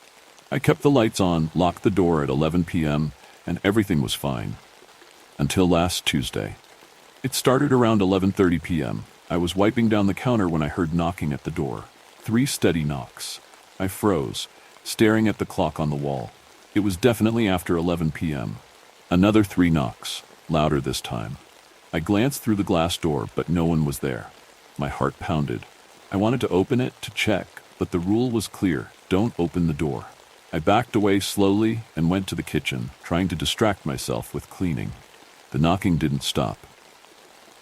I kept the lights on, locked the door at 11 p.m., and everything was fine. Until last Tuesday. It started around 11:30 p.m. I was wiping down the counter when I heard knocking at the door. 3 steady knocks. I froze, staring at the clock on the wall. It was definitely after 11 p.m. Another 3 knocks, louder this time. I glanced through the glass door, but no one was there. My heart pounded. I wanted to open it to check, but the rule was clear: don't open the door. I backed away slowly and went to the kitchen, trying to distract myself with cleaning. The knocking didn't stop.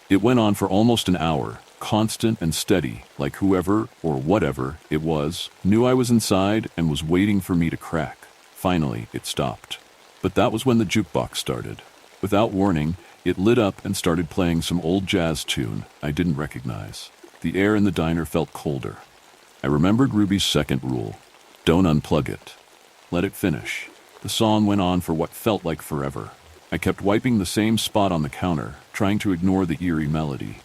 It went on for almost an hour, constant and steady, like whoever or whatever it was knew I was inside and was waiting for me to crack. Finally, it stopped. But that was when the jukebox started. Without warning, it lit up and started playing some old jazz tune I didn't recognize. The air in the diner felt colder. I remembered Ruby's second rule: don't unplug it. Let it finish. The song went on for what felt like forever. I kept wiping the same spot on the counter, trying to ignore the eerie melody.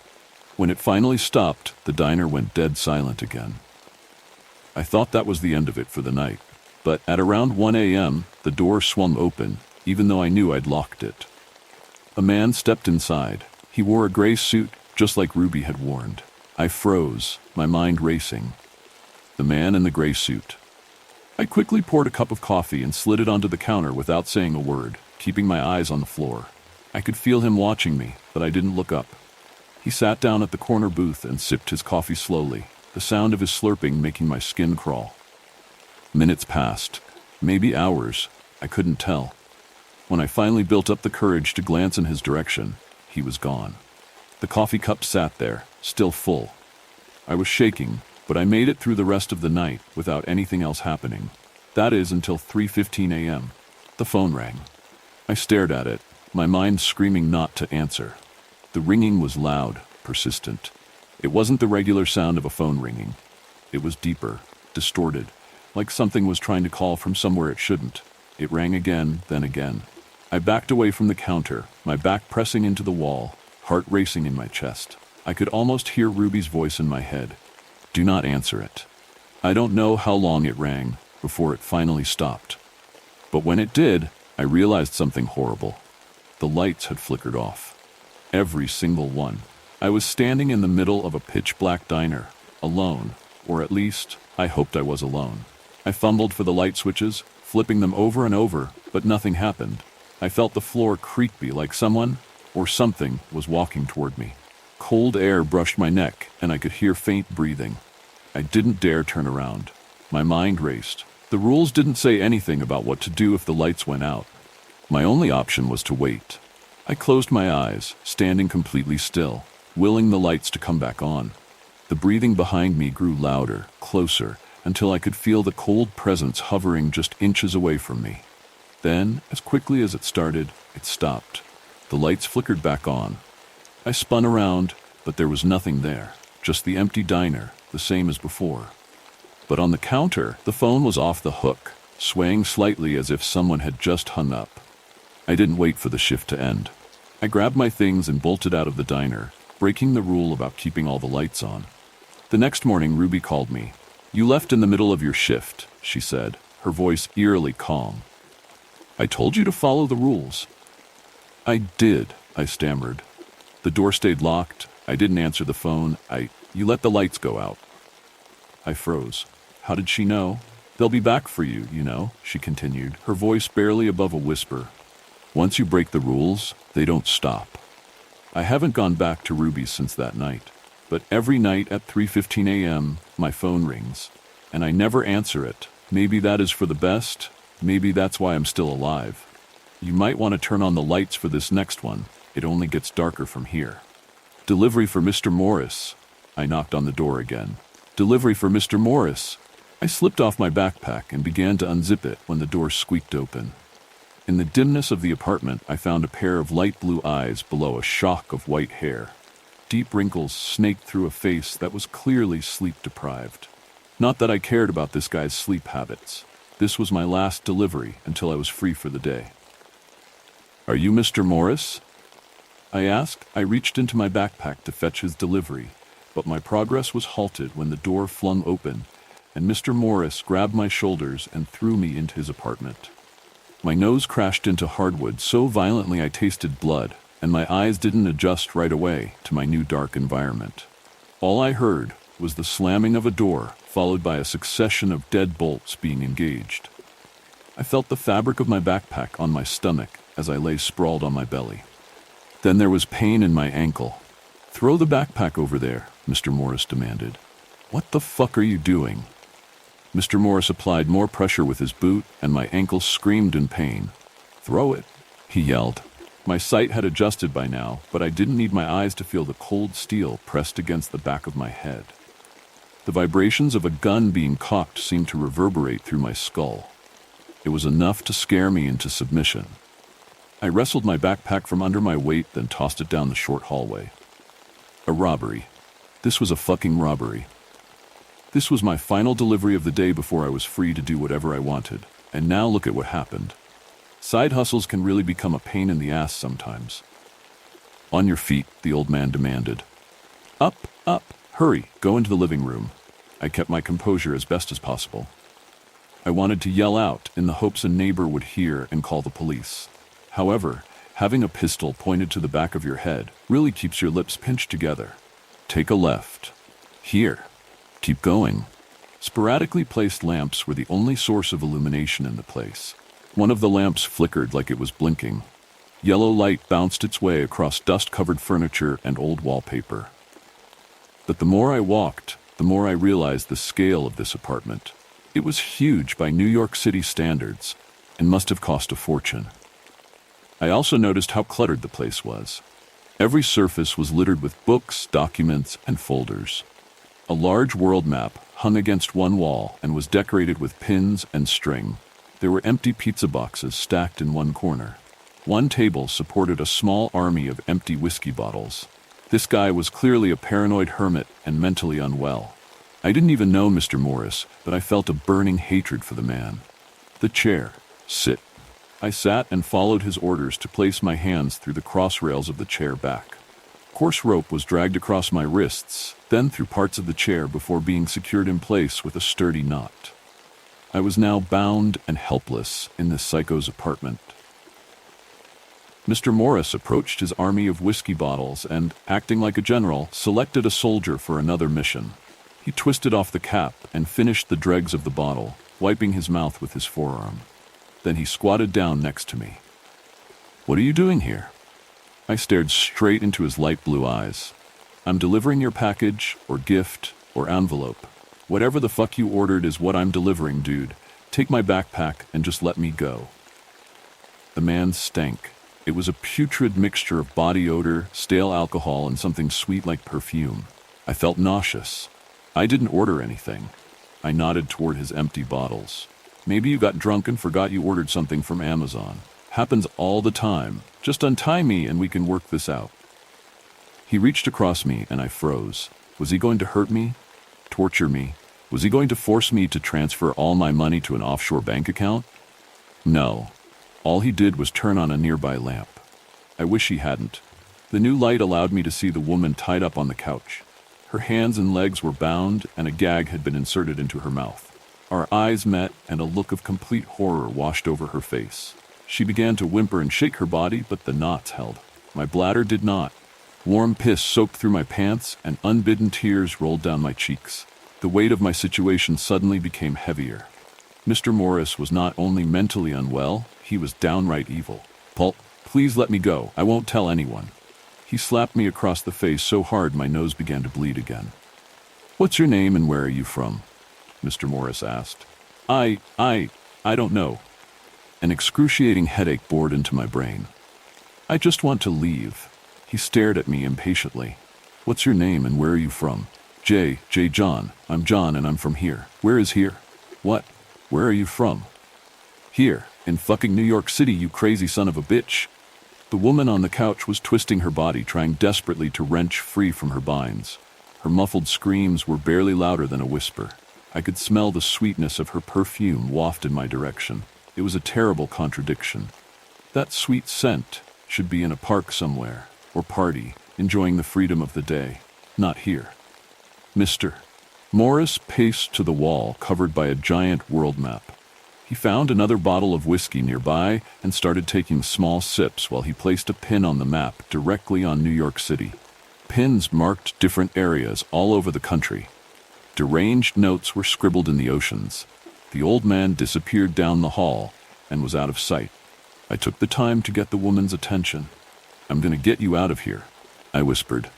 When it finally stopped, the diner went dead silent again. I thought that was the end of it for the night, but at around 1 a.m., the door swung open, even though I knew I'd locked it. A man stepped inside. He wore a gray suit, just like Ruby had warned. I froze, my mind racing. The man in the gray suit. I quickly poured a cup of coffee and slid it onto the counter without saying a word, keeping my eyes on the floor. I could feel him watching me, but I didn't look up. He sat down at the corner booth and sipped his coffee slowly, the sound of his slurping making my skin crawl. Minutes passed, maybe hours, I couldn't tell. When I finally built up the courage to glance in his direction, he was gone. The coffee cup sat there, still full. I was shaking, but I made it through the rest of the night without anything else happening. That is, until 3:15 a.m. The phone rang. I stared at it, my mind screaming not to answer. The ringing was loud, persistent. It wasn't the regular sound of a phone ringing. It was deeper, distorted, like something was trying to call from somewhere it shouldn't. It rang again, then again. I backed away from the counter, my back pressing into the wall, heart racing in my chest. I could almost hear Ruby's voice in my head. Do not answer it. I don't know how long it rang before it finally stopped. But when it did, I realized something horrible. The lights had flickered off. Every single one. I was standing in the middle of a pitch-black diner, alone, or at least, I hoped I was alone. I fumbled for the light switches, flipping them over and over, but nothing happened. I felt the floor creepy, like someone, or something, was walking toward me. Cold air brushed my neck, and I could hear faint breathing. I didn't dare turn around. My mind raced. The rules didn't say anything about what to do if the lights went out. My only option was to wait. I closed my eyes, standing completely still, willing the lights to come back on. The breathing behind me grew louder, closer, until I could feel the cold presence hovering just inches away from me. Then, as quickly as it started, it stopped. The lights flickered back on. I spun around, but there was nothing there, just the empty diner, the same as before. But on the counter, the phone was off the hook, swaying slightly as if someone had just hung up. I didn't wait for the shift to end. I grabbed my things and bolted out of the diner, breaking the rule about keeping all the lights on. The next morning, Ruby called me. You left in the middle of your shift, she said, her voice eerily calm. I told you to follow the rules. I did, I stammered. The door stayed locked. I didn't answer the phone. You let the lights go out. I froze. How did she know? They'll be back for you, you know, she continued, her voice barely above a whisper. Once you break the rules, they don't stop. I haven't gone back to Ruby since that night, but every night at 3:15 a.m., my phone rings, and I never answer it. Maybe that is for the best. Maybe that's why I'm still alive. You might want to turn on the lights for this next one. It only gets darker from here. Delivery for Mr. Morris. I knocked on the door again. Delivery for Mr. Morris. I slipped off my backpack and began to unzip it when the door squeaked open. In the dimness of the apartment, I found a pair of light blue eyes below a shock of white hair. Deep wrinkles snaked through a face that was clearly sleep-deprived. Not that I cared about this guy's sleep habits. This was my last delivery until I was free for the day. Are you Mr. Morris? I asked. I reached into my backpack to fetch his delivery, but my progress was halted when the door flung open, and Mr. Morris grabbed my shoulders and threw me into his apartment. My nose crashed into hardwood so violently I tasted blood, and my eyes didn't adjust right away to my new dark environment. All I heard was the slamming of a door, followed by a succession of dead bolts being engaged. I felt the fabric of my backpack on my stomach as I lay sprawled on my belly. Then there was pain in my ankle. Throw the backpack over there, Mr. Morris demanded. What the fuck are you doing? Mr. Morris applied more pressure with his boot, and my ankle screamed in pain. "Throw it," he yelled. My sight had adjusted by now, but I didn't need my eyes to feel the cold steel pressed against the back of my head. The vibrations of a gun being cocked seemed to reverberate through my skull. It was enough to scare me into submission. I wrestled my backpack from under my weight, then tossed it down the short hallway. A robbery. This was a fucking robbery. This was my final delivery of the day before I was free to do whatever I wanted, and now look at what happened. Side hustles can really become a pain in the ass sometimes. "On your feet," the old man demanded. Up, hurry, go into the living room." I kept my composure as best as possible. I wanted to yell out in the hopes a neighbor would hear and call the police. However, having a pistol pointed to the back of your head really keeps your lips pinched together. Take a left. Here. Keep going. Sporadically placed lamps were the only source of illumination in the place. One of the lamps flickered like it was blinking. Yellow light bounced its way across dust-covered furniture and old wallpaper. But the more I walked, the more I realized the scale of this apartment. It was huge by New York City standards, and must have cost a fortune. I also noticed how cluttered the place was. Every surface was littered with books, documents, and folders. A large world map hung against one wall and was decorated with pins and string. There were empty pizza boxes stacked in one corner. One table supported a small army of empty whiskey bottles. This guy was clearly a paranoid hermit and mentally unwell. I didn't even know Mr. Morris, but I felt a burning hatred for the man. The chair. Sit. I sat and followed his orders to place my hands through the cross rails of the chair back. Coarse rope was dragged across my wrists, then through parts of the chair before being secured in place with a sturdy knot. I was now bound and helpless in this psycho's apartment. Mr. Morris approached his army of whiskey bottles and, acting like a general, selected a soldier for another mission. He twisted off the cap and finished the dregs of the bottle, wiping his mouth with his forearm. Then he squatted down next to me. "What are you doing here?" I stared straight into his light blue eyes. "I'm delivering your package, or gift, or envelope. Whatever the fuck you ordered is what I'm delivering, dude. Take my backpack and just let me go." The man stank. It was a putrid mixture of body odor, stale alcohol, and something sweet like perfume. I felt nauseous. I didn't order anything. I nodded toward his empty bottles. "Maybe you got drunk and forgot you ordered something from Amazon. Happens all the time. Just untie me and we can work this out." He reached across me and I froze. Was he going to hurt me? Torture me? Was he going to force me to transfer all my money to an offshore bank account? No. All he did was turn on a nearby lamp. I wish he hadn't. The new light allowed me to see the woman tied up on the couch. Her hands and legs were bound, and a gag had been inserted into her mouth. Our eyes met, and a look of complete horror washed over her face. She began to whimper and shake her body, but the knots held. My bladder did not. Warm piss soaked through my pants, and unbidden tears rolled down my cheeks. The weight of my situation suddenly became heavier. Mr. Morris was not only mentally unwell, he was downright evil. "Paul, please let me go. I won't tell anyone." He slapped me across the face so hard my nose began to bleed again. "What's your name and where are you from?" Mr. Morris asked. I don't know." An excruciating headache bored into my brain. "I just want to leave." He stared at me impatiently. "What's your name and where are you from?" J. John. "I'm John and I'm from here." "Where is here?" "What? Where are you from?" "Here, in fucking New York City, you crazy son of a bitch." The woman on the couch was twisting her body, trying desperately to wrench free from her binds. Her muffled screams were barely louder than a whisper. I could smell the sweetness of her perfume waft in my direction. It was a terrible contradiction. That sweet scent should be in a park somewhere, or party, enjoying the freedom of the day. Not here. Mr. Morris paced to the wall covered by a giant world map. He found another bottle of whiskey nearby and started taking small sips while he placed a pin on the map directly on New York City. Pins marked different areas all over the country. Deranged notes were scribbled in the oceans. The old man disappeared down the hall and was out of sight. I took the time to get the woman's attention. "I'm going to get you out of here," I whispered.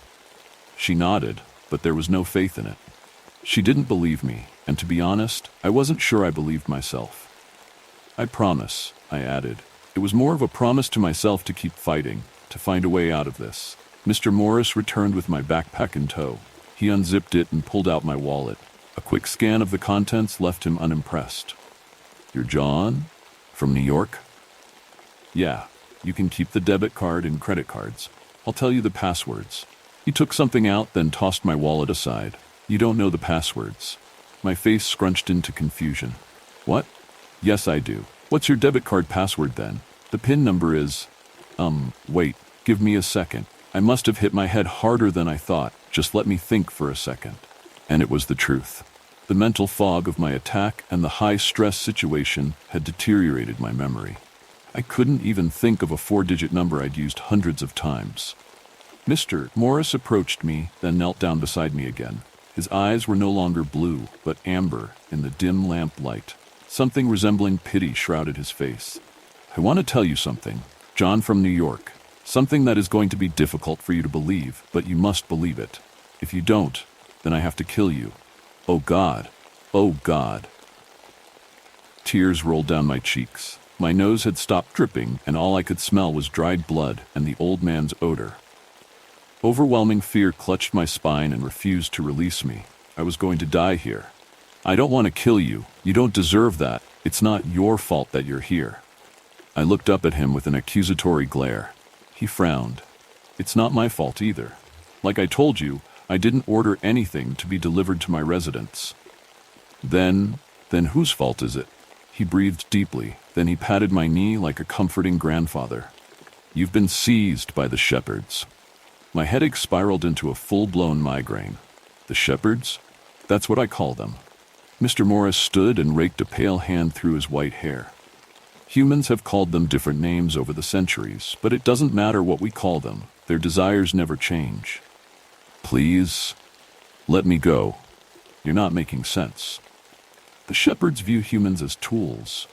She nodded, but there was no faith in it. She didn't believe me. And to be honest, I wasn't sure I believed myself. I promise, I added. It was more of a promise to myself to keep fighting, to find a way out of this. Mr. Morris returned with my backpack in tow. He unzipped it and pulled out my wallet. A quick scan of the contents left him unimpressed. "You're John? From New York?" "Yeah, you can keep the debit card and credit cards. I'll tell you the passwords." He took something out, then tossed my wallet aside. "You don't know the passwords." My face scrunched into confusion. "What?" "Yes, I do. What's your debit card password then?" "The PIN number is..." Wait, give me a second. I must have hit my head harder than I thought. Just let me think for a second. And it was the truth. The mental fog of my attack and the high-stress situation had deteriorated my memory. I couldn't even think of a 4-digit number I'd used hundreds of times. Mr. Morris approached me, then knelt down beside me again. His eyes were no longer blue, but amber in the dim lamp light. Something resembling pity shrouded his face. "I want to tell you something, John from New York. Something that is going to be difficult for you to believe, but you must believe it. If you don't, then I have to kill you. Oh God, oh God." Tears rolled down my cheeks. My nose had stopped dripping, and all I could smell was dried blood and the old man's odor. Overwhelming fear clutched my spine and refused to release me. I was going to die here. "I don't want to kill you. You don't deserve that. It's not your fault that you're here." I looked up at him with an accusatory glare. He frowned. "It's not my fault either. Like I told you, I didn't order anything to be delivered to my residence." Then whose fault is it?" He breathed deeply, then he patted my knee like a comforting grandfather. "You've been seized by the shepherds." My headache spiraled into a full-blown migraine. The shepherds? That's what I call them. Mr. Morris stood and raked a pale hand through his white hair. "Humans have called them different names over the centuries, but it doesn't matter what we call them. Their desires never change." "Please, let me go. You're not making sense." "The shepherds view humans as tools,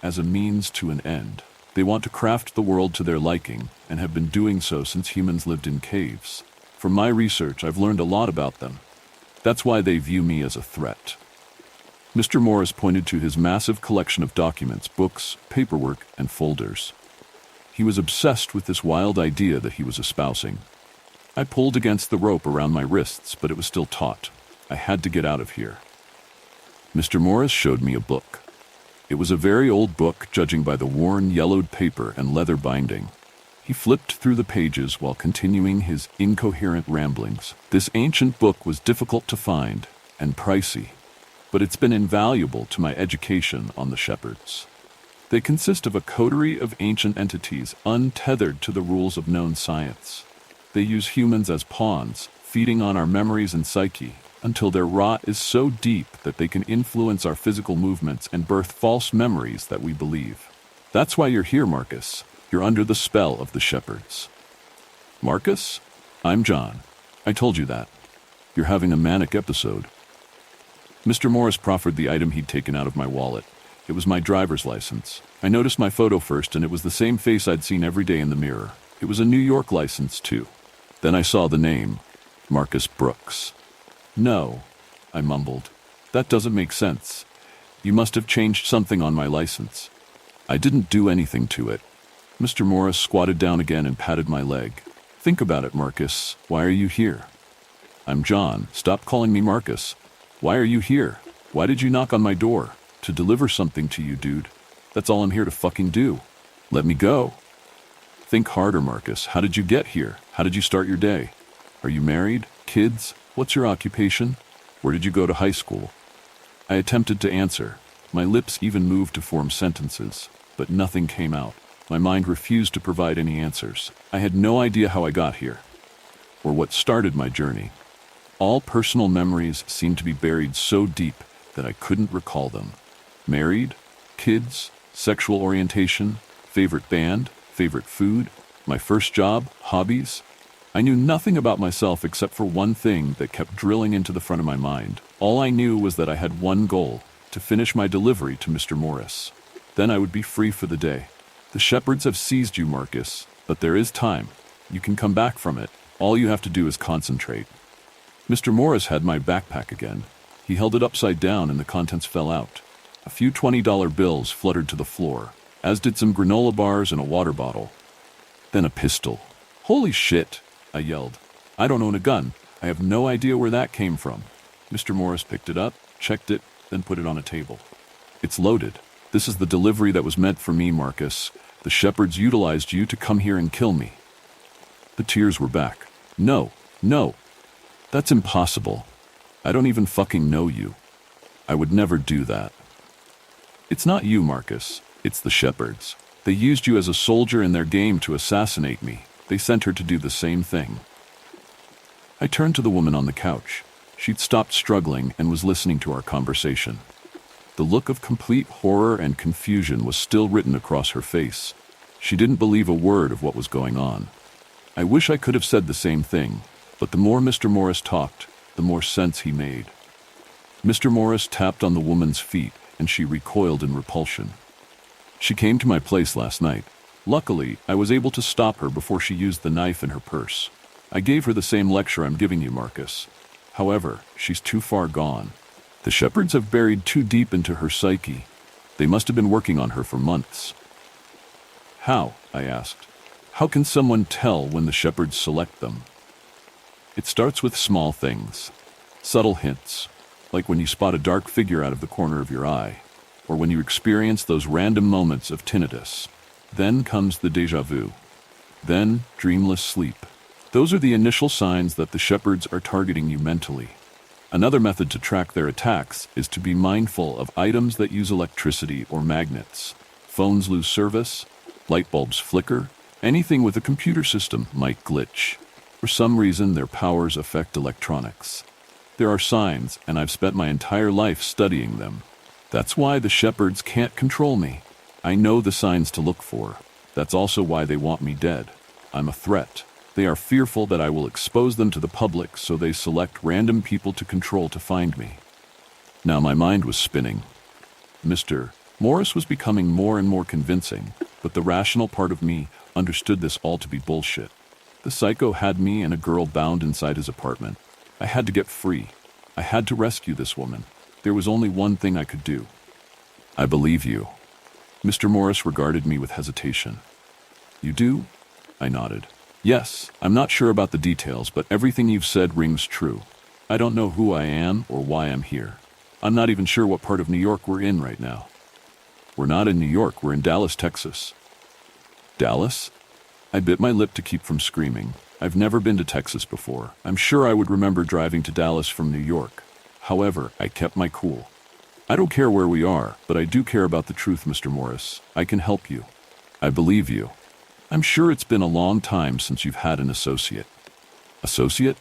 as a means to an end. They want to craft the world to their liking, and have been doing so since humans lived in caves. From my research, I've learned a lot about them. That's why they view me as a threat." Mr. Morris pointed to his massive collection of documents, books, paperwork, and folders. He was obsessed with this wild idea that he was espousing. I pulled against the rope around my wrists, but it was still taut. I had to get out of here. Mr. Morris showed me a book. It was a very old book, judging by the worn, yellowed paper and leather binding. He flipped through the pages while continuing his incoherent ramblings. This ancient book was difficult to find and pricey, but it's been invaluable to my education on the shepherds. They consist of a coterie of ancient entities untethered to the rules of known science. They use humans as pawns, feeding on our memories and psyche, until their rot is so deep that they can influence our physical movements and birth false memories that we believe. That's why you're here, Marcus. You're under the spell of the shepherds. "Marcus? I'm John. I told you that. You're having a manic episode." Mr. Morris proffered the item he'd taken out of my wallet. It was my driver's license. I noticed my photo first, and it was the same face I'd seen every day in the mirror. It was a New York license, too. Then I saw the name, Marcus Brooks. "No," I mumbled. "That doesn't make sense. You must have changed something on my license." "I didn't do anything to it." Mr. Morris squatted down again and patted my leg. "Think about it, Marcus. Why are you here?" "I'm John. Stop calling me Marcus. Why are you here? Why did you knock on my door?" "To deliver something to you, dude. That's all I'm here to fucking do. Let me go." "Think harder, Marcus. How did you get here? How did you start your day? Are you married? Kids? What's your occupation? Where did you go to high school?" I attempted to answer. My lips even moved to form sentences, but nothing came out. My mind refused to provide any answers. I had no idea how I got here, or what started my journey. All personal memories seemed to be buried so deep that I couldn't recall them. Married? Kids? Sexual orientation? Favorite band? Favorite food? My first job? Hobbies? I knew nothing about myself except for one thing that kept drilling into the front of my mind. All I knew was that I had one goal, to finish my delivery to Mr. Morris. Then I would be free for the day. "The shepherds have seized you, Marcus, but there is time. You can come back from it. All you have to do is concentrate." Mr. Morris had my backpack again. He held it upside down and the contents fell out. A few $20 bills fluttered to the floor, as did some granola bars and a water bottle. Then a pistol. "Holy shit," I yelled. "I don't own a gun. I have no idea where that came from." Mr. Morris picked it up, checked it, then put it on a table. "It's loaded. This is the delivery that was meant for me, Marcus. The shepherds utilized you to come here and kill me." The tears were back. No. That's impossible. I don't even fucking know you. I would never do that." "It's not you, Marcus. It's the shepherds. They used you as a soldier in their game to assassinate me. They sent her to do the same thing." I turned to the woman on the couch. She'd stopped struggling and was listening to our conversation. The look of complete horror and confusion was still written across her face. She didn't believe a word of what was going on. I wish I could have said the same thing, but the more Mr. Morris talked, the more sense he made. Mr. Morris tapped on the woman's feet, and she recoiled in repulsion. "She came to my place last night. Luckily, I was able to stop her before she used the knife in her purse. I gave her the same lecture I'm giving you, Marcus. However, she's too far gone. The shepherds have buried too deep into her psyche. They must have been working on her for months." "How?" I asked. "How can someone tell when the shepherds select them?" "It starts with small things. Subtle hints, like when you spot a dark figure out of the corner of your eye, or when you experience those random moments of tinnitus. Then comes the déjà vu. Then dreamless sleep. Those are the initial signs that the shepherds are targeting you mentally. Another method to track their attacks is to be mindful of items that use electricity or magnets. Phones lose service, light bulbs flicker, anything with a computer system might glitch. For some reason, their powers affect electronics. There are signs, and I've spent my entire life studying them. That's why the shepherds can't control me. I know the signs to look for. That's also why they want me dead. I'm a threat. They are fearful that I will expose them to the public, so they select random people to control to find me." Now my mind was spinning. Mr. Morris was becoming more and more convincing, but the rational part of me understood this all to be bullshit. The psycho had me and a girl bound inside his apartment. I had to get free. I had to rescue this woman. There was only one thing I could do. "I believe you." Mr. Morris regarded me with hesitation. "You do?" I nodded. "Yes, I'm not sure about the details, but everything you've said rings true. I don't know who I am or why I'm here. I'm not even sure what part of New York we're in right now." "We're not in New York, we're in Dallas, Texas." "Dallas?" I bit my lip to keep from screaming. I've never been to Texas before. I'm sure I would remember driving to Dallas from New York. However, I kept my cool. "I don't care where we are, but I do care about the truth, Mr. Morris. I can help you." "I believe you. I'm sure it's been a long time since you've had an associate." "Associate?"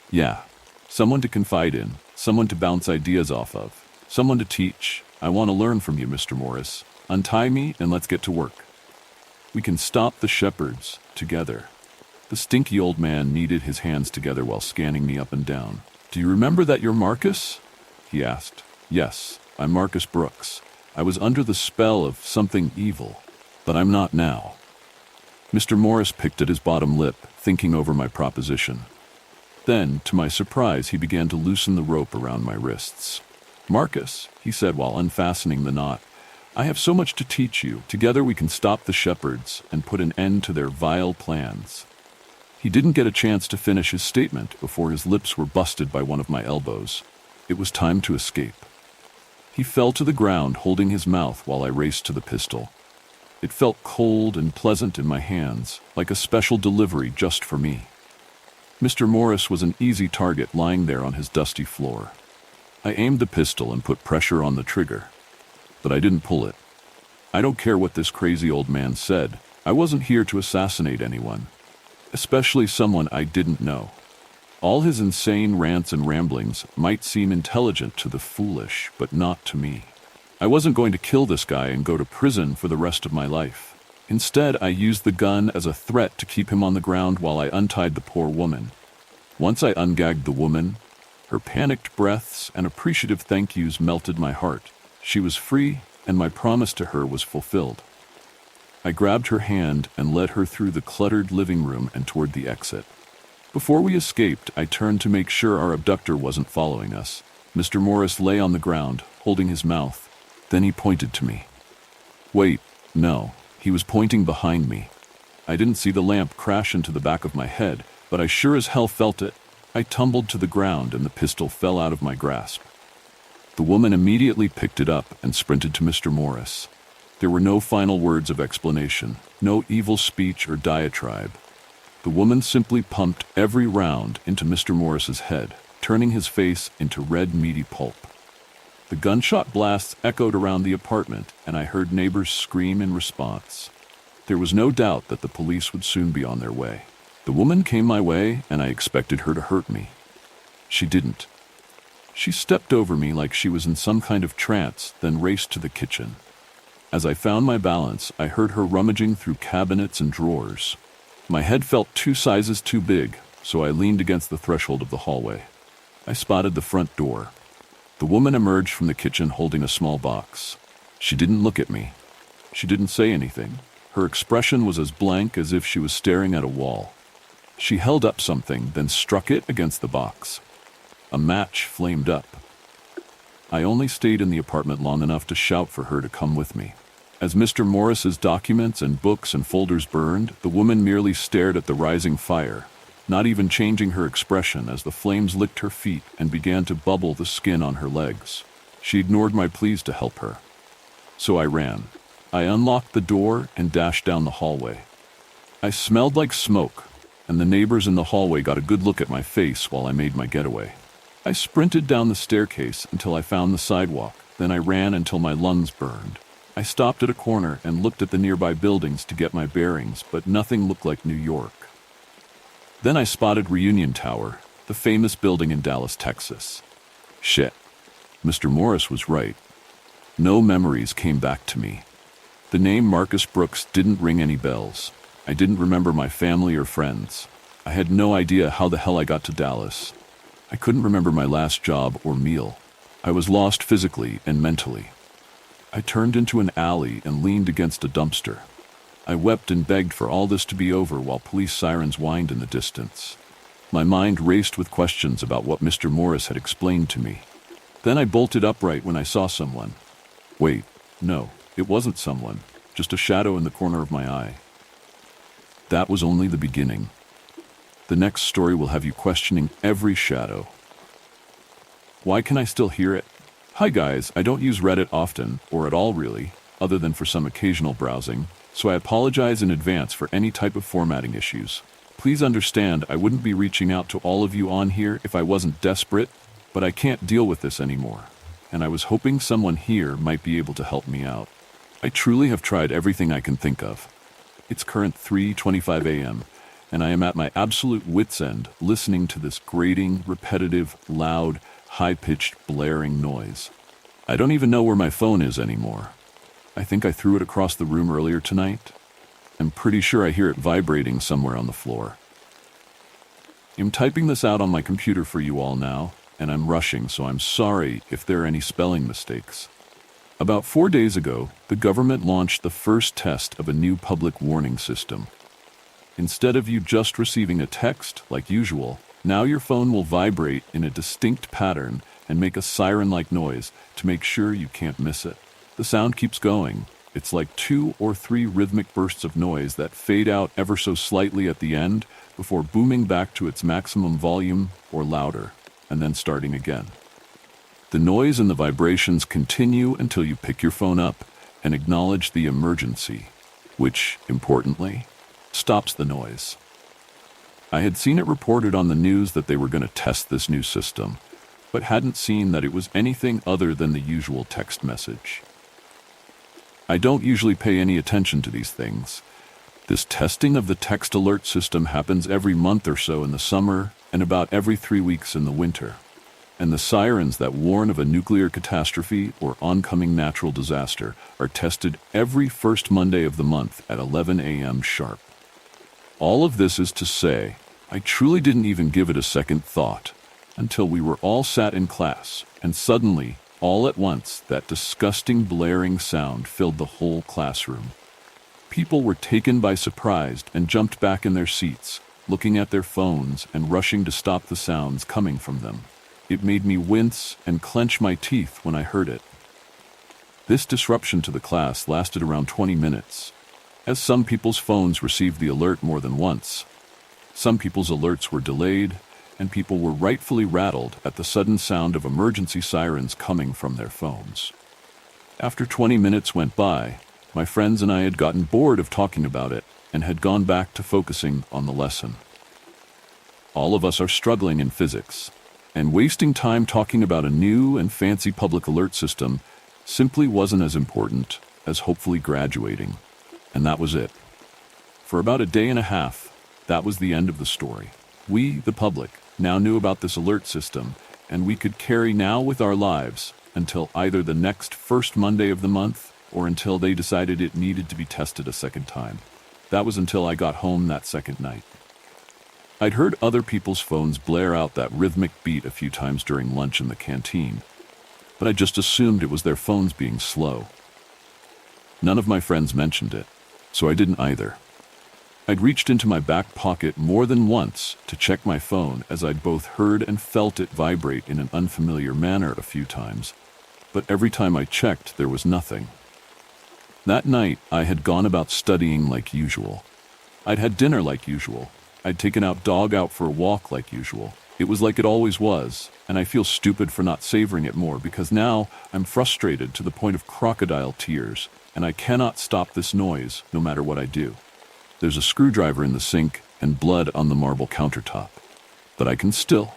"Yeah. Someone to confide in, someone to bounce ideas off of, someone to teach. I want to learn from you, Mr. Morris. Untie me and let's get to work. We can stop the shepherds together." The stinky old man kneaded his hands together while scanning me up and down. "Do you remember that you're Marcus?" he asked. "Yes, I'm Marcus Brooks. I was under the spell of something evil, but I'm not now." Mr. Morris picked at his bottom lip, thinking over my proposition. Then, to my surprise, he began to loosen the rope around my wrists. "Marcus," he said while unfastening the knot, "I have so much to teach you. Together we can stop the shepherds and put an end to their vile plans." He didn't get a chance to finish his statement before his lips were busted by one of my elbows. It was time to escape. He fell to the ground, holding his mouth while I raced to the pistol. It felt cold and pleasant in my hands, like a special delivery just for me. Mr. Morris was an easy target lying there on his dusty floor. I aimed the pistol and put pressure on the trigger, but I didn't pull it. I don't care what this crazy old man said. I wasn't here to assassinate anyone, especially someone I didn't know. All his insane rants and ramblings might seem intelligent to the foolish, but not to me. I wasn't going to kill this guy and go to prison for the rest of my life. Instead, I used the gun as a threat to keep him on the ground while I untied the poor woman. Once I ungagged the woman, her panicked breaths and appreciative thank yous melted my heart. She was free, and my promise to her was fulfilled. I grabbed her hand and led her through the cluttered living room and toward the exit. Before we escaped, I turned to make sure our abductor wasn't following us. Mr. Morris lay on the ground, holding his mouth. Then he pointed to me. Wait, no, he was pointing behind me. I didn't see the lamp crash into the back of my head, but I sure as hell felt it. I tumbled to the ground and the pistol fell out of my grasp. The woman immediately picked it up and sprinted to Mr. Morris. There were no final words of explanation, no evil speech or diatribe. The woman simply pumped every round into Mr. Morris's head, turning his face into red, meaty pulp. The gunshot blasts echoed around the apartment, and I heard neighbors scream in response. There was no doubt that the police would soon be on their way. The woman came my way, and I expected her to hurt me. She didn't. She stepped over me like she was in some kind of trance, then raced to the kitchen. As I found my balance, I heard her rummaging through cabinets and drawers. My head felt 2 sizes too big, so I leaned against the threshold of the hallway. I spotted the front door. The woman emerged from the kitchen holding a small box. She didn't look at me. She didn't say anything. Her expression was as blank as if she was staring at a wall. She held up something, then struck it against the box. A match flamed up. I only stayed in the apartment long enough to shout for her to come with me. As Mr. Morris's documents and books and folders burned, the woman merely stared at the rising fire, not even changing her expression as the flames licked her feet and began to bubble the skin on her legs. She ignored my pleas to help her. So I ran. I unlocked the door and dashed down the hallway. I smelled like smoke, and the neighbors in the hallway got a good look at my face while I made my getaway. I sprinted down the staircase until I found the sidewalk, then I ran until my lungs burned. I stopped at a corner and looked at the nearby buildings to get my bearings, but nothing looked like New York. Then I spotted Reunion Tower, the famous building in Dallas, Texas. Shit. Mr. Morris was right. No memories came back to me. The name Marcus Brooks didn't ring any bells. I didn't remember my family or friends. I had no idea how the hell I got to Dallas. I couldn't remember my last job or meal. I was lost physically and mentally. I turned into an alley and leaned against a dumpster. I wept and begged for all this to be over while police sirens whined in the distance. My mind raced with questions about what Mr. Morris had explained to me. Then I bolted upright when I saw someone. Wait, no, it wasn't someone, just a shadow in the corner of my eye. That was only the beginning. The next story will have you questioning every shadow. Why can I still hear it? Hi guys, I don't use Reddit often, or at all really, other than for some occasional browsing, so I apologize in advance for any type of formatting issues. Please understand I wouldn't be reaching out to all of you on here if I wasn't desperate, but I can't deal with this anymore, and I was hoping someone here might be able to help me out. I truly have tried everything I can think of. It's current 3:25 a.m., and I am at my absolute wit's end listening to this grating, repetitive, loud, high-pitched, blaring noise. I don't even know where my phone is anymore. I think I threw it across the room earlier tonight. I'm pretty sure I hear it vibrating somewhere on the floor. I'm typing this out on my computer for you all now, and I'm rushing, so I'm sorry if there are any spelling mistakes. About 4 days ago, the government launched the first test of a new public warning system. Instead of you just receiving a text, like usual, now your phone will vibrate in a distinct pattern and make a siren-like noise to make sure you can't miss it. The sound keeps going. It's like 2 or 3 rhythmic bursts of noise that fade out ever so slightly at the end before booming back to its maximum volume or louder, and then starting again. The noise and the vibrations continue until you pick your phone up and acknowledge the emergency, which, importantly, stops the noise. I had seen it reported on the news that they were going to test this new system, but hadn't seen that it was anything other than the usual text message. I don't usually pay any attention to these things. This testing of the text alert system happens every month or so in the summer and about every 3 weeks in the winter. And the sirens that warn of a nuclear catastrophe or oncoming natural disaster are tested every first Monday of the month at 11 a.m. sharp. All of this is to say, I truly didn't even give it a second thought until we were all sat in class, and suddenly, all at once, that disgusting blaring sound filled the whole classroom. People were taken by surprise and jumped back in their seats, looking at their phones and rushing to stop the sounds coming from them. It made me wince and clench my teeth when I heard it. This disruption to the class lasted around 20 minutes, as some people's phones received the alert more than once. Some people's alerts were delayed, and people were rightfully rattled at the sudden sound of emergency sirens coming from their phones. After 20 minutes went by, my friends and I had gotten bored of talking about it and had gone back to focusing on the lesson. All of us are struggling in physics, and wasting time talking about a new and fancy public alert system simply wasn't as important as hopefully graduating. And that was it. For about a day and a half, that was the end of the story. We, the public, now knew about this alert system, and we could carry now with our lives until either the next first Monday of the month or until they decided it needed to be tested a second time. That was until I got home that second night. I'd heard other people's phones blare out that rhythmic beat a few times during lunch in the canteen, but I just assumed it was their phones being slow. None of my friends mentioned it, so I didn't either. I'd reached into my back pocket more than once to check my phone, as I'd both heard and felt it vibrate in an unfamiliar manner a few times, but every time I checked, there was nothing. That night, I had gone about studying like usual. I'd had dinner like usual. I'd taken dog out for a walk like usual. It was like it always was, and I feel stupid for not savoring it more because now I'm frustrated to the point of crocodile tears, and I cannot stop this noise no matter what I do. There's a screwdriver in the sink and blood on the marble countertop, but I can still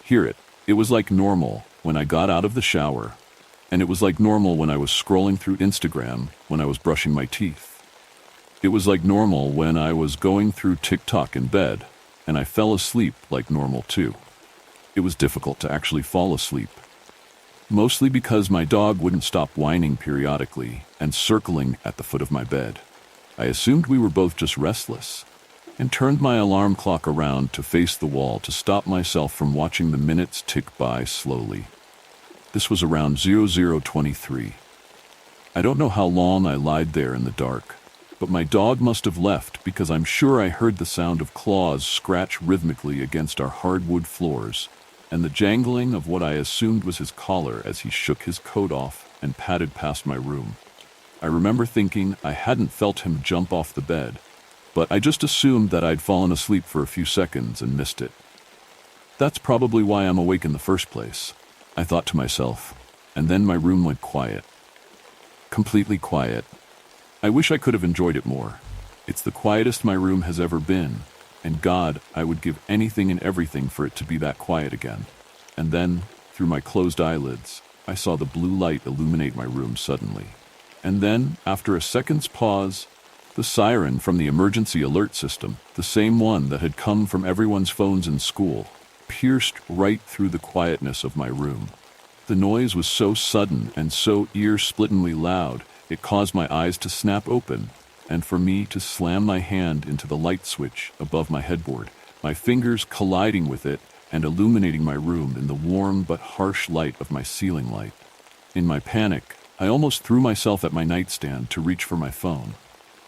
hear it. It was like normal when I got out of the shower, and it was like normal when I was scrolling through Instagram when I was brushing my teeth. It was like normal when I was going through TikTok in bed, and I fell asleep like normal too. It was difficult to actually fall asleep, mostly because my dog wouldn't stop whining periodically and circling at the foot of my bed. I assumed we were both just restless, and turned my alarm clock around to face the wall to stop myself from watching the minutes tick by slowly. This was around 00:23. I don't know how long I lied there in the dark, but my dog must have left because I'm sure I heard the sound of claws scratch rhythmically against our hardwood floors, and the jangling of what I assumed was his collar as he shook his coat off and padded past my room. I remember thinking I hadn't felt him jump off the bed, but I just assumed that I'd fallen asleep for a few seconds and missed it. That's probably why I'm awake in the first place, I thought to myself, and then my room went quiet. Completely quiet. I wish I could have enjoyed it more. It's the quietest my room has ever been, and God, I would give anything and everything for it to be that quiet again. And then, through my closed eyelids, I saw the blue light illuminate my room suddenly. And then, after a second's pause, the siren from the emergency alert system, the same one that had come from everyone's phones in school, pierced right through the quietness of my room. The noise was so sudden and so ear-splittingly loud, it caused my eyes to snap open, and for me to slam my hand into the light switch above my headboard, my fingers colliding with it and illuminating my room in the warm but harsh light of my ceiling light. In my panic, I almost threw myself at my nightstand to reach for my phone,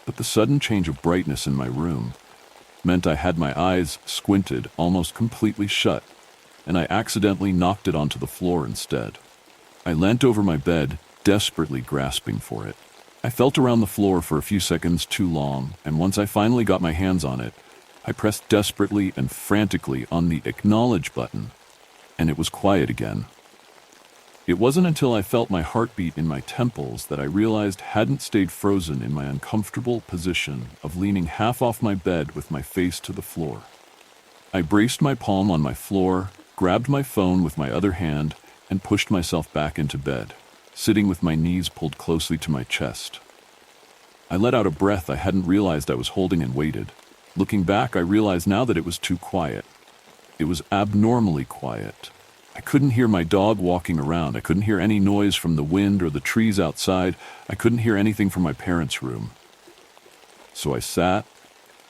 but the sudden change of brightness in my room meant I had my eyes squinted almost completely shut, and I accidentally knocked it onto the floor instead. I leant over my bed, desperately grasping for it. I felt around the floor for a few seconds too long, and once I finally got my hands on it, I pressed desperately and frantically on the acknowledge button, and it was quiet again. It wasn't until I felt my heartbeat in my temples that I realized hadn't stayed frozen in my uncomfortable position of leaning half off my bed with my face to the floor. I braced my palm on my floor, grabbed my phone with my other hand, and pushed myself back into bed, sitting with my knees pulled closely to my chest. I let out a breath I hadn't realized I was holding and waited. Looking back, I realized now that it was too quiet. It was abnormally quiet. I couldn't hear my dog walking around. I couldn't hear any noise from the wind or the trees outside. I couldn't hear anything from my parents' room. So I sat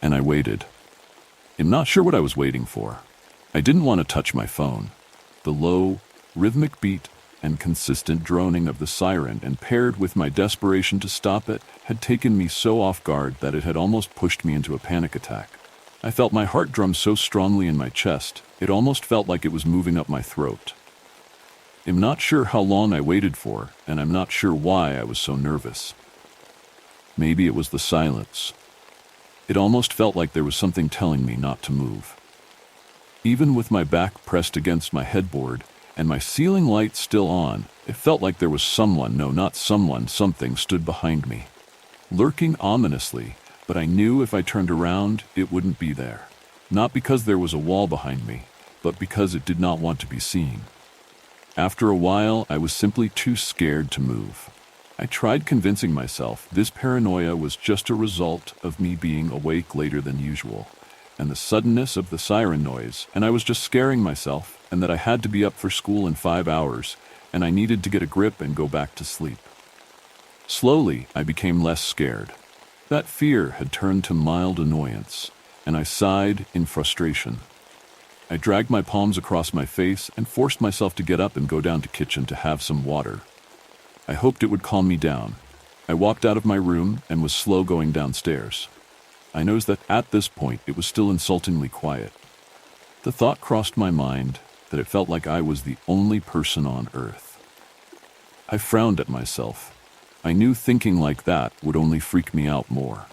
and I waited. I'm not sure what I was waiting for. I didn't want to touch my phone. The low, rhythmic beat and consistent droning of the siren, and paired with my desperation to stop it, had taken me so off guard that it had almost pushed me into a panic attack. I felt my heart drum so strongly in my chest, it almost felt like it was moving up my throat. I'm not sure how long I waited for, and I'm not sure why I was so nervous. Maybe it was the silence. It almost felt like there was something telling me not to move. Even with my back pressed against my headboard and my ceiling light still on, it felt like there was someone, no, not someone, something stood behind me, lurking ominously, but I knew if I turned around, it wouldn't be there. Not because there was a wall behind me, but because it did not want to be seen. After a while, I was simply too scared to move. I tried convincing myself this paranoia was just a result of me being awake later than usual, and the suddenness of the siren noise, and I was just scaring myself, and that I had to be up for school in 5 hours, and I needed to get a grip and go back to sleep. Slowly, I became less scared. That fear had turned to mild annoyance, and I sighed in frustration. I dragged my palms across my face and forced myself to get up and go down to the kitchen to have some water. I hoped it would calm me down. I walked out of my room and was slow going downstairs. I noticed that at this point it was still insultingly quiet. The thought crossed my mind that it felt like I was the only person on earth. I frowned at myself. I knew thinking like that would only freak me out more.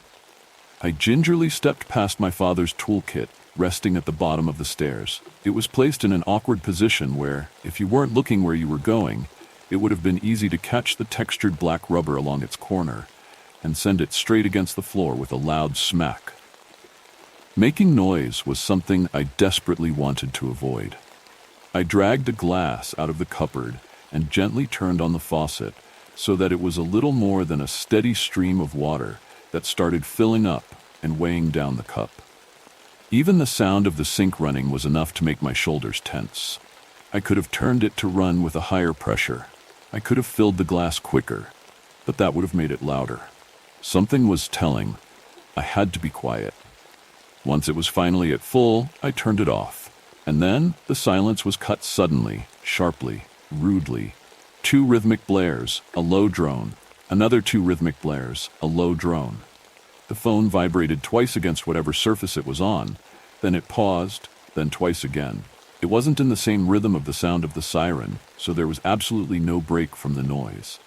I gingerly stepped past my father's toolkit, resting at the bottom of the stairs. It was placed in an awkward position where, if you weren't looking where you were going, it would have been easy to catch the textured black rubber along its corner and send it straight against the floor with a loud smack. Making noise was something I desperately wanted to avoid. I dragged a glass out of the cupboard and gently turned on the faucet so that it was a little more than a steady stream of water that started filling up and weighing down the cup. Even the sound of the sink running was enough to make my shoulders tense. I could have turned it to run with a higher pressure. I could have filled the glass quicker, but that would have made it louder. Something was telling I had to be quiet. Once it was finally at full, I turned it off. And then the silence was cut suddenly, sharply, rudely. 2 rhythmic blares, a low drone. Another 2 rhythmic blares, a low drone. The phone vibrated twice against whatever surface it was on, then it paused, then twice again. It wasn't in the same rhythm of the sound of the siren, so there was absolutely no break from the noise.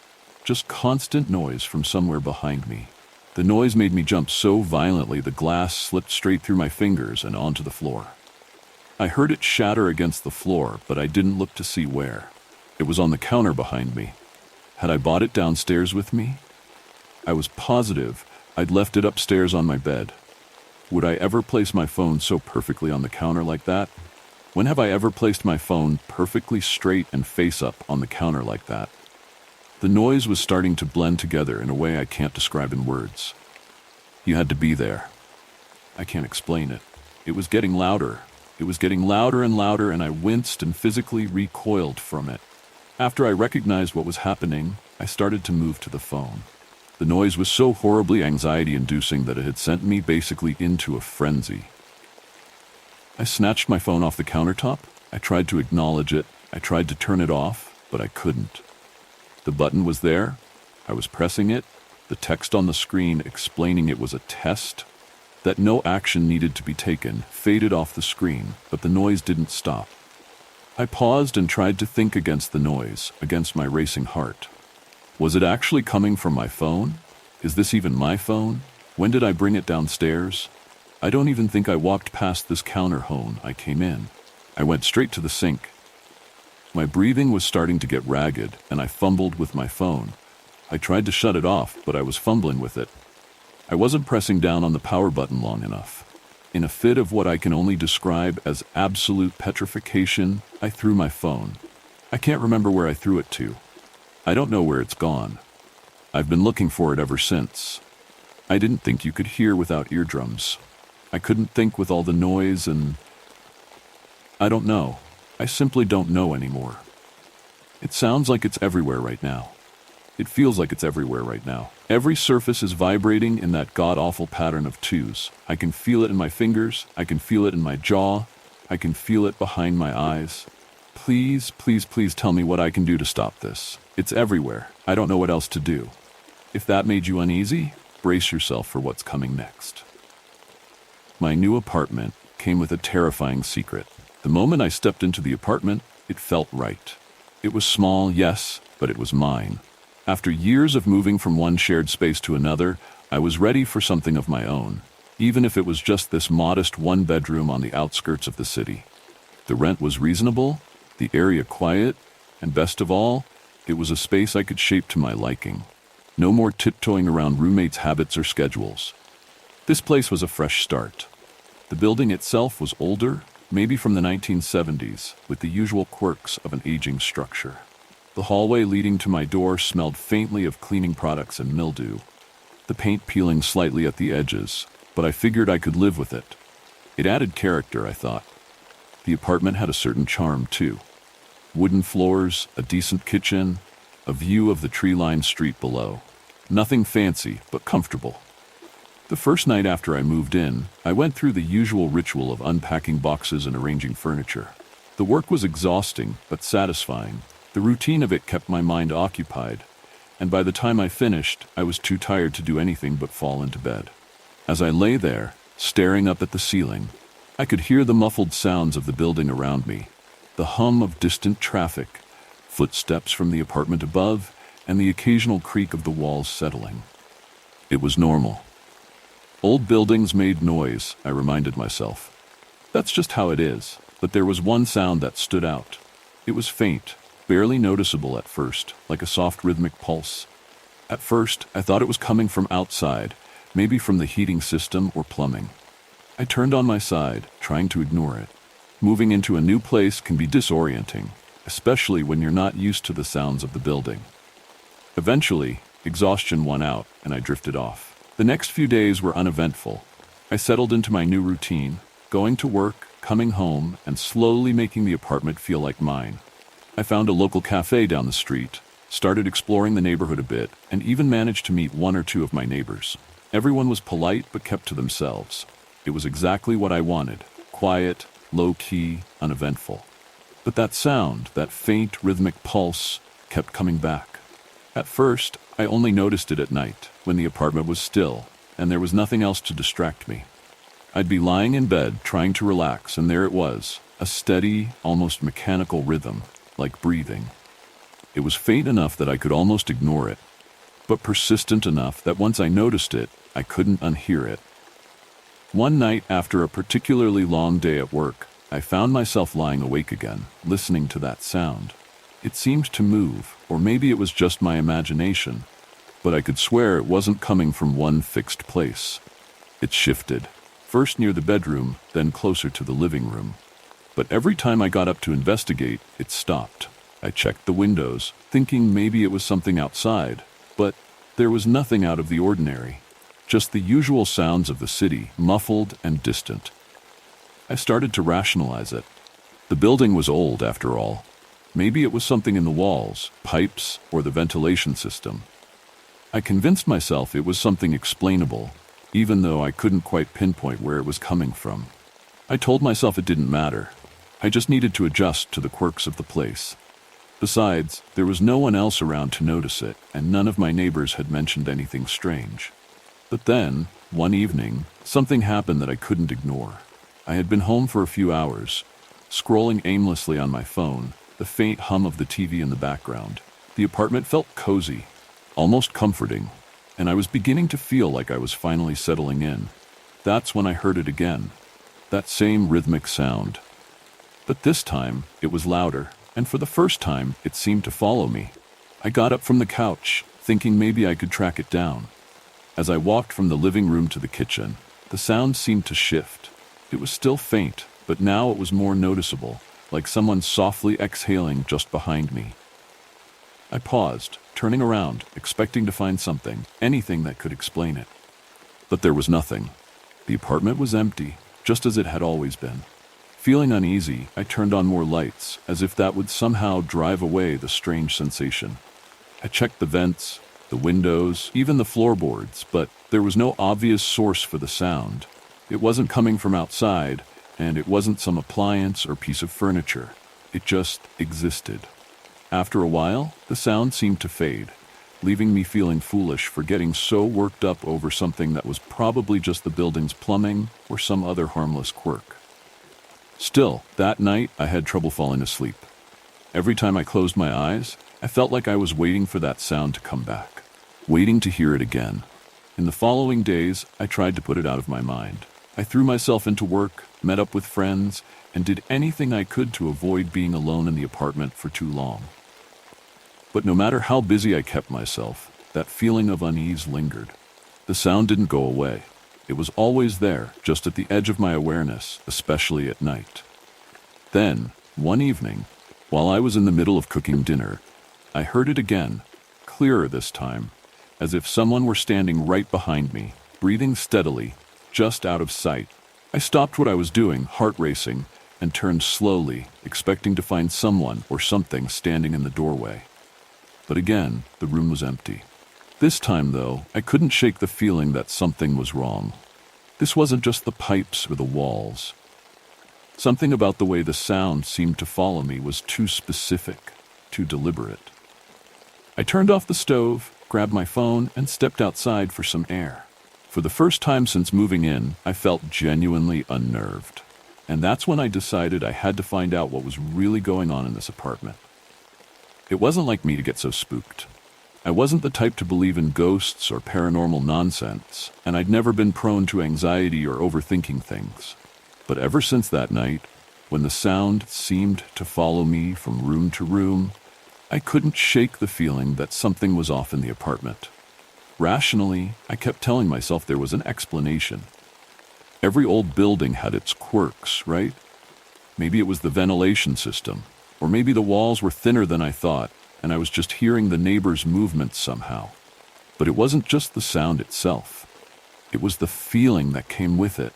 Just constant noise from somewhere behind me. The noise made me jump so violently the glass slipped straight through my fingers and onto the floor. I heard it shatter against the floor, but I didn't look to see where. It was on the counter behind me. Had I brought it downstairs with me? I was positive I'd left it upstairs on my bed. Would I ever place my phone so perfectly on the counter like that? When have I ever placed my phone perfectly straight and face up on the counter like that? The noise was starting to blend together in a way I can't describe in words. You had to be there. I can't explain it. It was getting louder. It was getting louder and louder, and I winced and physically recoiled from it. After I recognized what was happening, I started to move to the phone. The noise was so horribly anxiety-inducing that it had sent me basically into a frenzy. I snatched my phone off the countertop. I tried to acknowledge it. I tried to turn it off, but I couldn't. The button was there. I was pressing it. The text on the screen explaining it was a test, that no action needed to be taken, faded off the screen, but the noise didn't stop. I paused and tried to think against the noise, against my racing heart. Was it actually coming from my phone? Is this even my phone? When did I bring it downstairs? I don't even think I walked past this counter when I came in. I went straight to the sink. My breathing was starting to get ragged, and I fumbled with my phone. I tried to shut it off, but I was fumbling with it. I wasn't pressing down on the power button long enough. In a fit of what I can only describe as absolute petrification, I threw my phone. I can't remember where I threw it to. I don't know where it's gone. I've been looking for it ever since. I didn't think you could hear without eardrums. I couldn't think with all the noise and... I don't know. I simply don't know anymore. It sounds like it's everywhere right now. It feels like it's everywhere right now. Every surface is vibrating in that god-awful pattern of 2s. I can feel it in my fingers. I can feel it in my jaw. I can feel it behind my eyes. Please, please, please tell me what I can do to stop this. It's everywhere. I don't know what else to do. If that made you uneasy, brace yourself for what's coming next. My new apartment came with a terrifying secret. The moment I stepped into the apartment, it felt right. It was small, yes, but it was mine. After years of moving from one shared space to another, I was ready for something of my own, even if it was just this modest one-bedroom on the outskirts of the city. The rent was reasonable, the area quiet, and best of all, it was a space I could shape to my liking. No more tiptoeing around roommates' habits or schedules. This place was a fresh start. The building itself was older, maybe from the 1970s, with the usual quirks of an aging structure. The hallway leading to my door smelled faintly of cleaning products and mildew, the paint peeling slightly at the edges, but I figured I could live with it. It added character, I thought. The apartment had a certain charm, too. Wooden floors, a decent kitchen, a view of the tree-lined street below. Nothing fancy, but comfortable. The first night after I moved in, I went through the usual ritual of unpacking boxes and arranging furniture. The work was exhausting, but satisfying. The routine of it kept my mind occupied, and by the time I finished, I was too tired to do anything but fall into bed. As I lay there, staring up at the ceiling, I could hear the muffled sounds of the building around me, the hum of distant traffic, footsteps from the apartment above, and the occasional creak of the walls settling. It was normal. Old buildings made noise, I reminded myself. That's just how it is, but there was one sound that stood out. It was faint, barely noticeable at first, like a soft rhythmic pulse. At first, I thought it was coming from outside, maybe from the heating system or plumbing. I turned on my side, trying to ignore it. Moving into a new place can be disorienting, especially when you're not used to the sounds of the building. Eventually, exhaustion won out, and I drifted off. The next few days were uneventful. I settled into my new routine, going to work, coming home, and slowly making the apartment feel like mine. I found a local cafe down the street, started exploring the neighborhood a bit, and even managed to meet one or two of my neighbors. Everyone was polite but kept to themselves. It was exactly what I wanted: quiet, low-key, uneventful. But that sound, that faint rhythmic pulse, kept coming back. At first, I only noticed it at night, when the apartment was still, and there was nothing else to distract me. I'd be lying in bed, trying to relax, and there it was, a steady, almost mechanical rhythm, like breathing. It was faint enough that I could almost ignore it, but persistent enough that once I noticed it, I couldn't unhear it. One night, after a particularly long day at work, I found myself lying awake again, listening to that sound. It seemed to move, or maybe it was just my imagination, but I could swear it wasn't coming from one fixed place. It shifted, first near the bedroom, then closer to the living room. But every time I got up to investigate, it stopped. I checked the windows, thinking maybe it was something outside, but there was nothing out of the ordinary. Just the usual sounds of the city, muffled and distant. I started to rationalize it. The building was old, after all. Maybe it was something in the walls, pipes, or the ventilation system. I convinced myself it was something explainable, even though I couldn't quite pinpoint where it was coming from. I told myself it didn't matter. I just needed to adjust to the quirks of the place. Besides, there was no one else around to notice it, and none of my neighbors had mentioned anything strange. But then, one evening, something happened that I couldn't ignore. I had been home for a few hours, scrolling aimlessly on my phone, the faint hum of the TV in the background. The apartment felt cozy, almost comforting, and I was beginning to feel like I was finally settling in. That's when I heard it again, that same rhythmic sound. But this time, it was louder, and for the first time, it seemed to follow me. I got up from the couch, thinking maybe I could track it down. As I walked from the living room to the kitchen, the sound seemed to shift. It was still faint, but now it was more noticeable, like someone softly exhaling just behind me. I paused, turning around, expecting to find something, anything that could explain it. But there was nothing. The apartment was empty, just as it had always been. Feeling uneasy, I turned on more lights, as if that would somehow drive away the strange sensation. I checked the vents, the windows, even the floorboards, but there was no obvious source for the sound. It wasn't coming from outside, and it wasn't some appliance or piece of furniture. It just existed. After a while, the sound seemed to fade, leaving me feeling foolish for getting so worked up over something that was probably just the building's plumbing or some other harmless quirk. Still, that night I had trouble falling asleep. Every time I closed my eyes, I felt like I was waiting for that sound to come back, waiting to hear it again. In the following days, I tried to put it out of my mind. I threw myself into work, met up with friends, and did anything I could to avoid being alone in the apartment for too long. But no matter how busy I kept myself, that feeling of unease lingered. The sound didn't go away. It was always there, just at the edge of my awareness, especially at night. Then, one evening, while I was in the middle of cooking dinner, I heard it again, clearer this time, as if someone were standing right behind me, breathing steadily, just out of sight. I stopped what I was doing, heart racing, and turned slowly, expecting to find someone or something standing in the doorway. But again, the room was empty. This time, though, I couldn't shake the feeling that something was wrong. This wasn't just the pipes or the walls. Something about the way the sound seemed to follow me was too specific, too deliberate. I turned off the stove, grabbed my phone, and stepped outside for some air. For the first time since moving in, I felt genuinely unnerved. And that's when I decided I had to find out what was really going on in this apartment. It wasn't like me to get so spooked. I wasn't the type to believe in ghosts or paranormal nonsense, and I'd never been prone to anxiety or overthinking things. But ever since that night, when the sound seemed to follow me from room to room, I couldn't shake the feeling that something was off in the apartment. Rationally, I kept telling myself there was an explanation. Every old building had its quirks, right? Maybe it was the ventilation system, or maybe the walls were thinner than I thought, and I was just hearing the neighbors' movements somehow. But it wasn't just the sound itself. It was the feeling that came with it.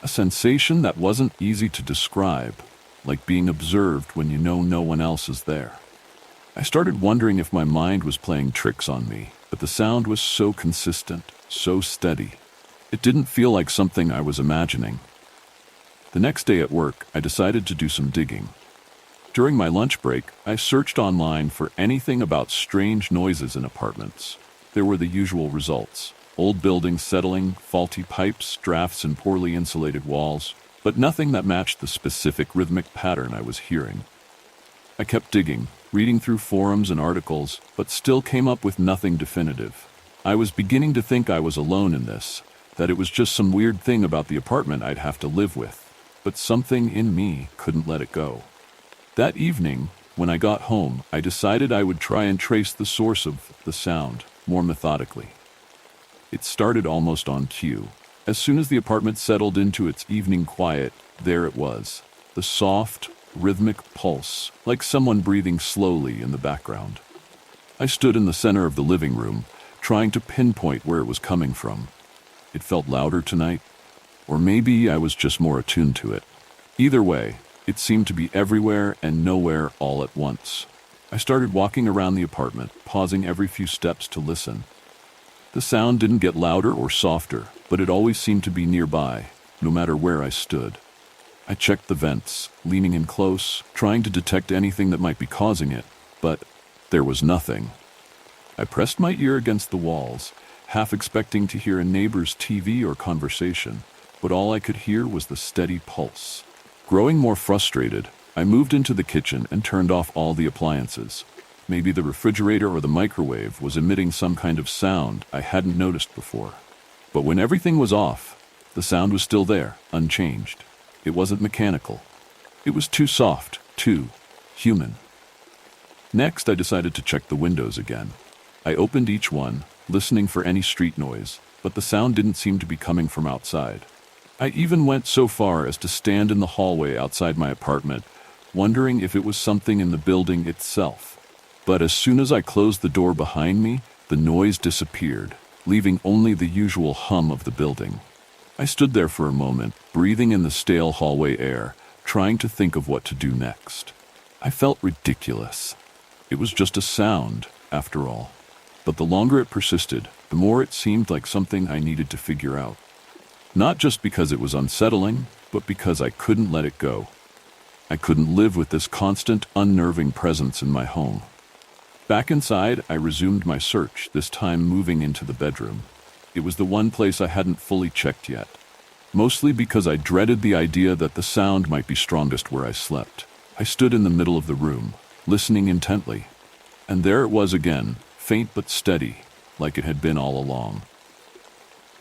A sensation that wasn't easy to describe, like being observed when you know no one else is there. I started wondering if my mind was playing tricks on me, but the sound was so consistent, so steady. It didn't feel like something I was imagining. The next day at work, I decided to do some digging. During my lunch break, I searched online for anything about strange noises in apartments. There were the usual results: old buildings settling, faulty pipes, drafts in poorly insulated walls, but nothing that matched the specific rhythmic pattern I was hearing. I kept digging, reading through forums and articles, but still came up with nothing definitive. I was beginning to think I was alone in this, that it was just some weird thing about the apartment I'd have to live with, but something in me couldn't let it go. That evening, when I got home, I decided I would try and trace the source of the sound more methodically. It started almost on cue. As soon as the apartment settled into its evening quiet, there it was, the soft, rhythmic pulse, like someone breathing slowly in the background. I stood in the center of the living room, trying to pinpoint where it was coming from. It felt louder tonight, or maybe I was just more attuned to it. Either way, it seemed to be everywhere and nowhere all at once. I started walking around the apartment, pausing every few steps to listen. The sound didn't get louder or softer, but it always seemed to be nearby, no matter where I stood. I checked the vents, leaning in close, trying to detect anything that might be causing it, but there was nothing. I pressed my ear against the walls, half expecting to hear a neighbor's TV or conversation, but all I could hear was the steady pulse. Growing more frustrated, I moved into the kitchen and turned off all the appliances. Maybe the refrigerator or the microwave was emitting some kind of sound I hadn't noticed before. But when everything was off, the sound was still there, unchanged. It wasn't mechanical. It was too soft, too human. Next, I decided to check the windows again. I opened each one, listening for any street noise, but the sound didn't seem to be coming from outside. I even went so far as to stand in the hallway outside my apartment, wondering if it was something in the building itself. But as soon as I closed the door behind me, the noise disappeared, leaving only the usual hum of the building. I stood there for a moment, breathing in the stale hallway air, trying to think of what to do next. I felt ridiculous. It was just a sound, after all. But the longer it persisted, the more it seemed like something I needed to figure out. Not just because it was unsettling, but because I couldn't let it go. I couldn't live with this constant, unnerving presence in my home. Back inside, I resumed my search, this time moving into the bedroom. It was the one place I hadn't fully checked yet, mostly because I dreaded the idea that the sound might be strongest where I slept. I stood in the middle of the room, listening intently, and there it was again, faint but steady, like it had been all along.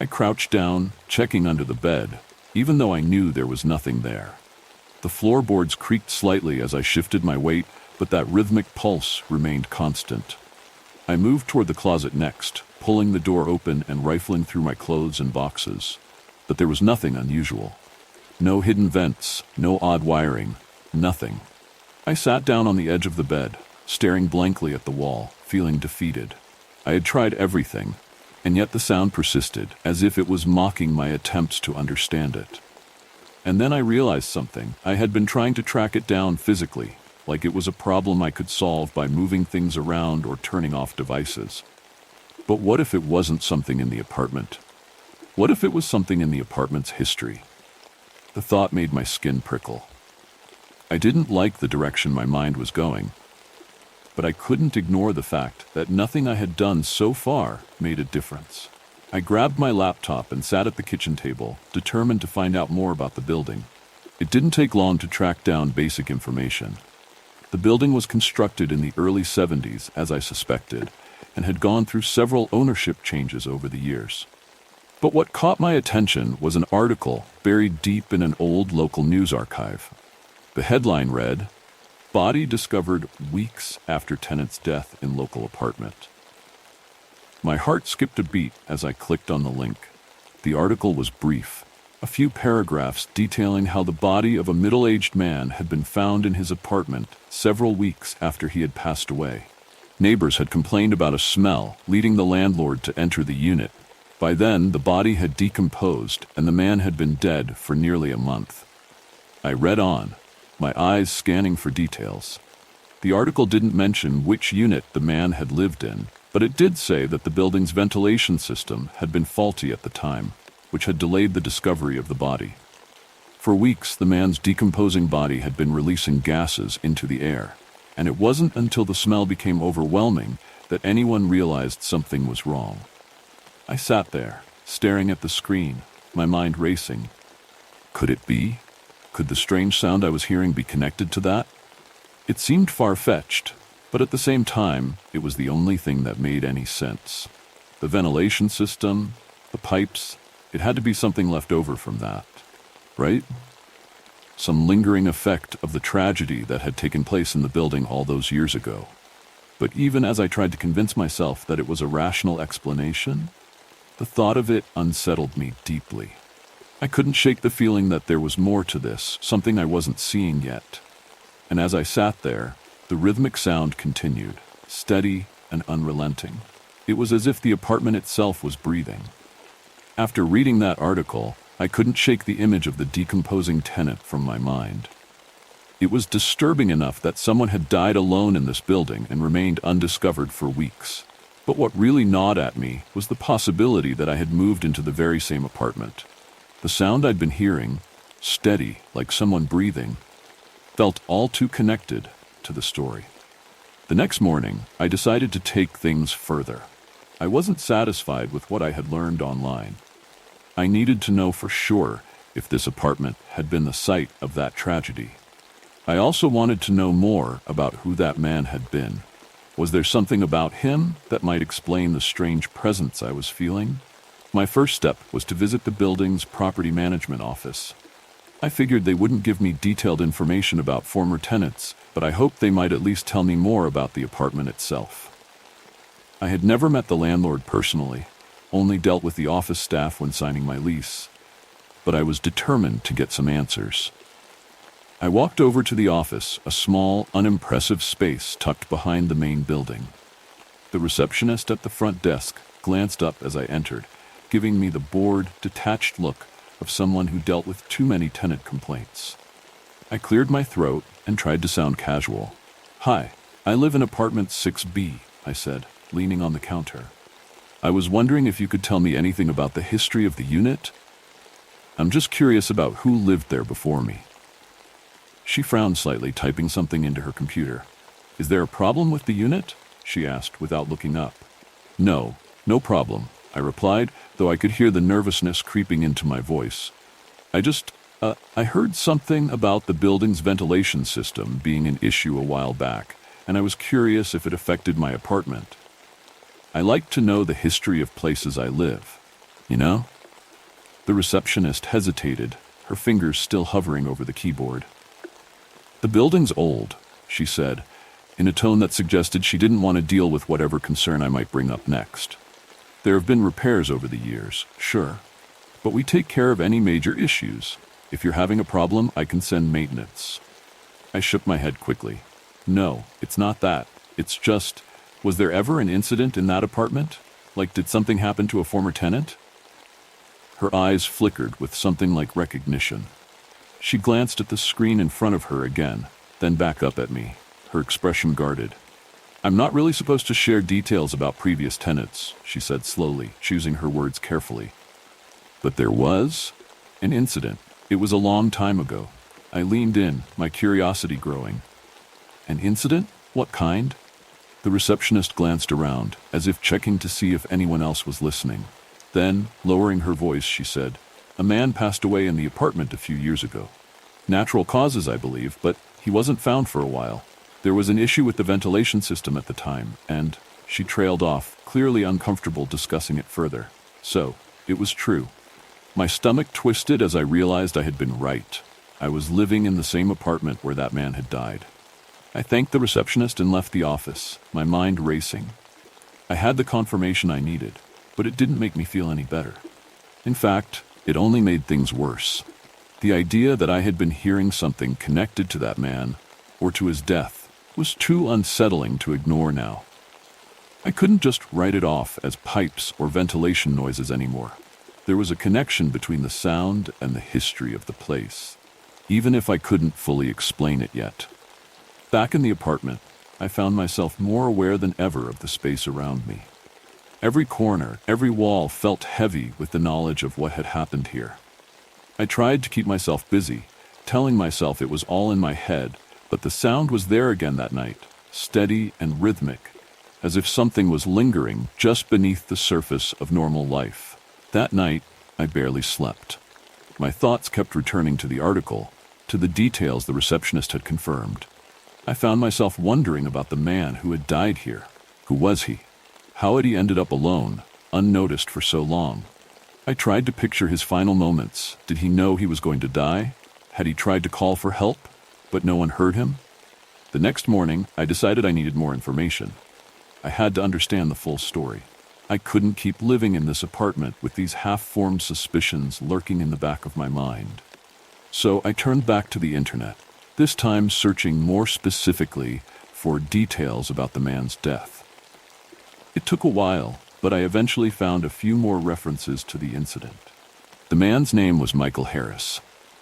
I crouched down, checking under the bed, even though I knew there was nothing there. The floorboards creaked slightly as I shifted my weight, but that rhythmic pulse remained constant. I moved toward the closet next, pulling the door open and rifling through my clothes and boxes. But there was nothing unusual. No hidden vents, no odd wiring, nothing. I sat down on the edge of the bed, staring blankly at the wall, feeling defeated. I had tried everything, and yet the sound persisted, as if it was mocking my attempts to understand it. And then I realized something. I had been trying to track it down physically, like it was a problem I could solve by moving things around or turning off devices. But what if it wasn't something in the apartment? What if it was something in the apartment's history? The thought made my skin prickle. I didn't like the direction my mind was going, but I couldn't ignore the fact that nothing I had done so far made a difference. I grabbed my laptop and sat at the kitchen table, determined to find out more about the building. It didn't take long to track down basic information. The building was constructed in the early 70s, as I suspected, and had gone through several ownership changes over the years. But what caught my attention was an article buried deep in an old local news archive. The headline read, "Body discovered weeks after tenant's death in local apartment." My heart skipped a beat as I clicked on the link. The article was brief, a few paragraphs detailing how the body of a middle-aged man had been found in his apartment several weeks after he had passed away. Neighbors had complained about a smell, leading the landlord to enter the unit. By then, the body had decomposed, and the man had been dead for nearly a month. I read on, my eyes scanning for details. The article didn't mention which unit the man had lived in, but it did say that the building's ventilation system had been faulty at the time, which had delayed the discovery of the body. For weeks, the man's decomposing body had been releasing gases into the air, and it wasn't until the smell became overwhelming that anyone realized something was wrong. I sat there, staring at the screen, my mind racing. Could it be? Could the strange sound I was hearing be connected to that? It seemed far-fetched, but at the same time, it was the only thing that made any sense. The ventilation system, the pipes, it had to be something left over from that, right? Some lingering effect of the tragedy that had taken place in the building all those years ago. But even as I tried to convince myself that it was a rational explanation, the thought of it unsettled me deeply. I couldn't shake the feeling that there was more to this, something I wasn't seeing yet. And as I sat there, the rhythmic sound continued, steady and unrelenting. It was as if the apartment itself was breathing. After reading that article, I couldn't shake the image of the decomposing tenant from my mind. It was disturbing enough that someone had died alone in this building and remained undiscovered for weeks. But what really gnawed at me was the possibility that I had moved into the very same apartment. The sound I'd been hearing, steady, like someone breathing, felt all too connected to the story. The next morning, I decided to take things further. I wasn't satisfied with what I had learned online. I needed to know for sure if this apartment had been the site of that tragedy. I also wanted to know more about who that man had been. Was there something about him that might explain the strange presence I was feeling? My first step was to visit the building's property management office. I figured they wouldn't give me detailed information about former tenants, but I hoped they might at least tell me more about the apartment itself. I had never met the landlord personally, only dealt with the office staff when signing my lease, but I was determined to get some answers. I walked over to the office, a small, unimpressive space tucked behind the main building. The receptionist at the front desk glanced up as I entered, giving me the bored, detached look of someone who dealt with too many tenant complaints. I cleared my throat and tried to sound casual. "Hi, I live in apartment 6B, I said, leaning on the counter. "I was wondering if you could tell me anything about the history of the unit. I'm just curious about who lived there before me." She frowned slightly, typing something into her computer. "Is there a problem with the unit?" she asked without looking up. No, no problem, I replied, though I could hear the nervousness creeping into my voice. I heard something about the building's ventilation system being an issue a while back, and I was curious if it affected my apartment. I like to know the history of places I live, you know? The receptionist hesitated, her fingers still hovering over the keyboard. The building's old, she said, in a tone that suggested she didn't want to deal with whatever concern I might bring up next. There have been repairs over the years, sure, but we take care of any major issues. If you're having a problem, I can send maintenance. I shook my head quickly. No, it's not that. It's just, was there ever an incident in that apartment? Like, did something happen to a former tenant? Her eyes flickered with something like recognition. She glanced at the screen in front of her again, then back up at me, her expression guarded. I'm not really supposed to share details about previous tenants, she said slowly, choosing her words carefully. But there was an incident. It was a long time ago. I leaned in, my curiosity growing. An incident? What kind? The receptionist glanced around, as if checking to see if anyone else was listening. Then, lowering her voice, she said, "A man passed away in the apartment a few years ago. Natural causes, I believe, but he wasn't found for a while. There was an issue with the ventilation system at the time, and..." She trailed off, clearly uncomfortable discussing it further. So, it was true. My stomach twisted as I realized I had been right. I was living in the same apartment where that man had died. I thanked the receptionist and left the office, my mind racing. I had the confirmation I needed, but it didn't make me feel any better. In fact, it only made things worse. The idea that I had been hearing something connected to that man, or to his death, was too unsettling to ignore now. I couldn't just write it off as pipes or ventilation noises anymore. There was a connection between the sound and the history of the place, even if I couldn't fully explain it yet. Back in the apartment, I found myself more aware than ever of the space around me. Every corner, every wall felt heavy with the knowledge of what had happened here. I tried to keep myself busy, telling myself it was all in my head, but the sound was there again that night, steady and rhythmic, as if something was lingering just beneath the surface of normal life. That night, I barely slept. My thoughts kept returning to the article, to the details the receptionist had confirmed. I found myself wondering about the man who had died here. Who was he? How had he ended up alone, unnoticed for so long? I tried to picture his final moments. Did he know he was going to die? Had he tried to call for help, but no one heard him? The next morning, I decided I needed more information. I had to understand the full story. I couldn't keep living in this apartment with these half-formed suspicions lurking in the back of my mind. So I turned back to the internet, this time searching more specifically for details about the man's death. It took a while, but I eventually found a few more references to the incident. The man's name was Michael Harris.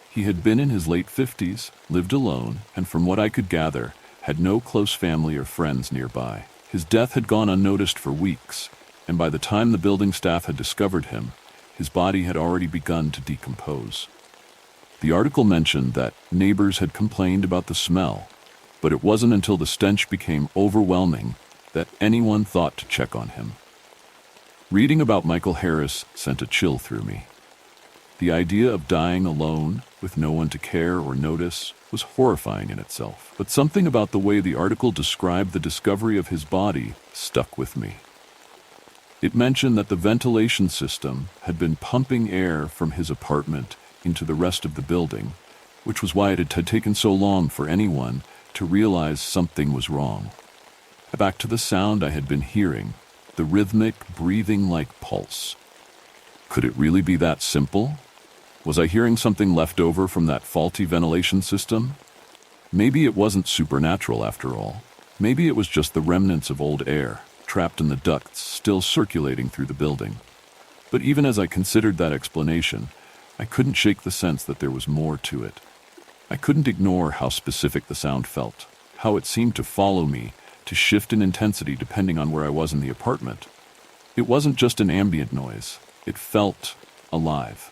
He had been in his late 50s, lived alone, and from what I could gather, had no close family or friends nearby. His death had gone unnoticed for weeks, and by the time the building staff had discovered him, his body had already begun to decompose. The article mentioned that neighbors had complained about the smell, but it wasn't until the stench became overwhelming that anyone thought to check on him. Reading about Michael Harris sent a chill through me. The idea of dying alone, with no one to care or notice, was horrifying in itself, but something about the way the article described the discovery of his body stuck with me. It mentioned that the ventilation system had been pumping air from his apartment into the rest of the building, which was why it had taken so long for anyone to realize something was wrong. Back to the sound I had been hearing, the rhythmic, breathing-like pulse. Could it really be that simple? Was I hearing something left over from that faulty ventilation system? Maybe it wasn't supernatural after all. Maybe it was just the remnants of old air, trapped in the ducts, still circulating through the building. But even as I considered that explanation, I couldn't shake the sense that there was more to it. I couldn't ignore how specific the sound felt, how it seemed to follow me, to shift in intensity depending on where I was in the apartment. It wasn't just an ambient noise. It felt alive.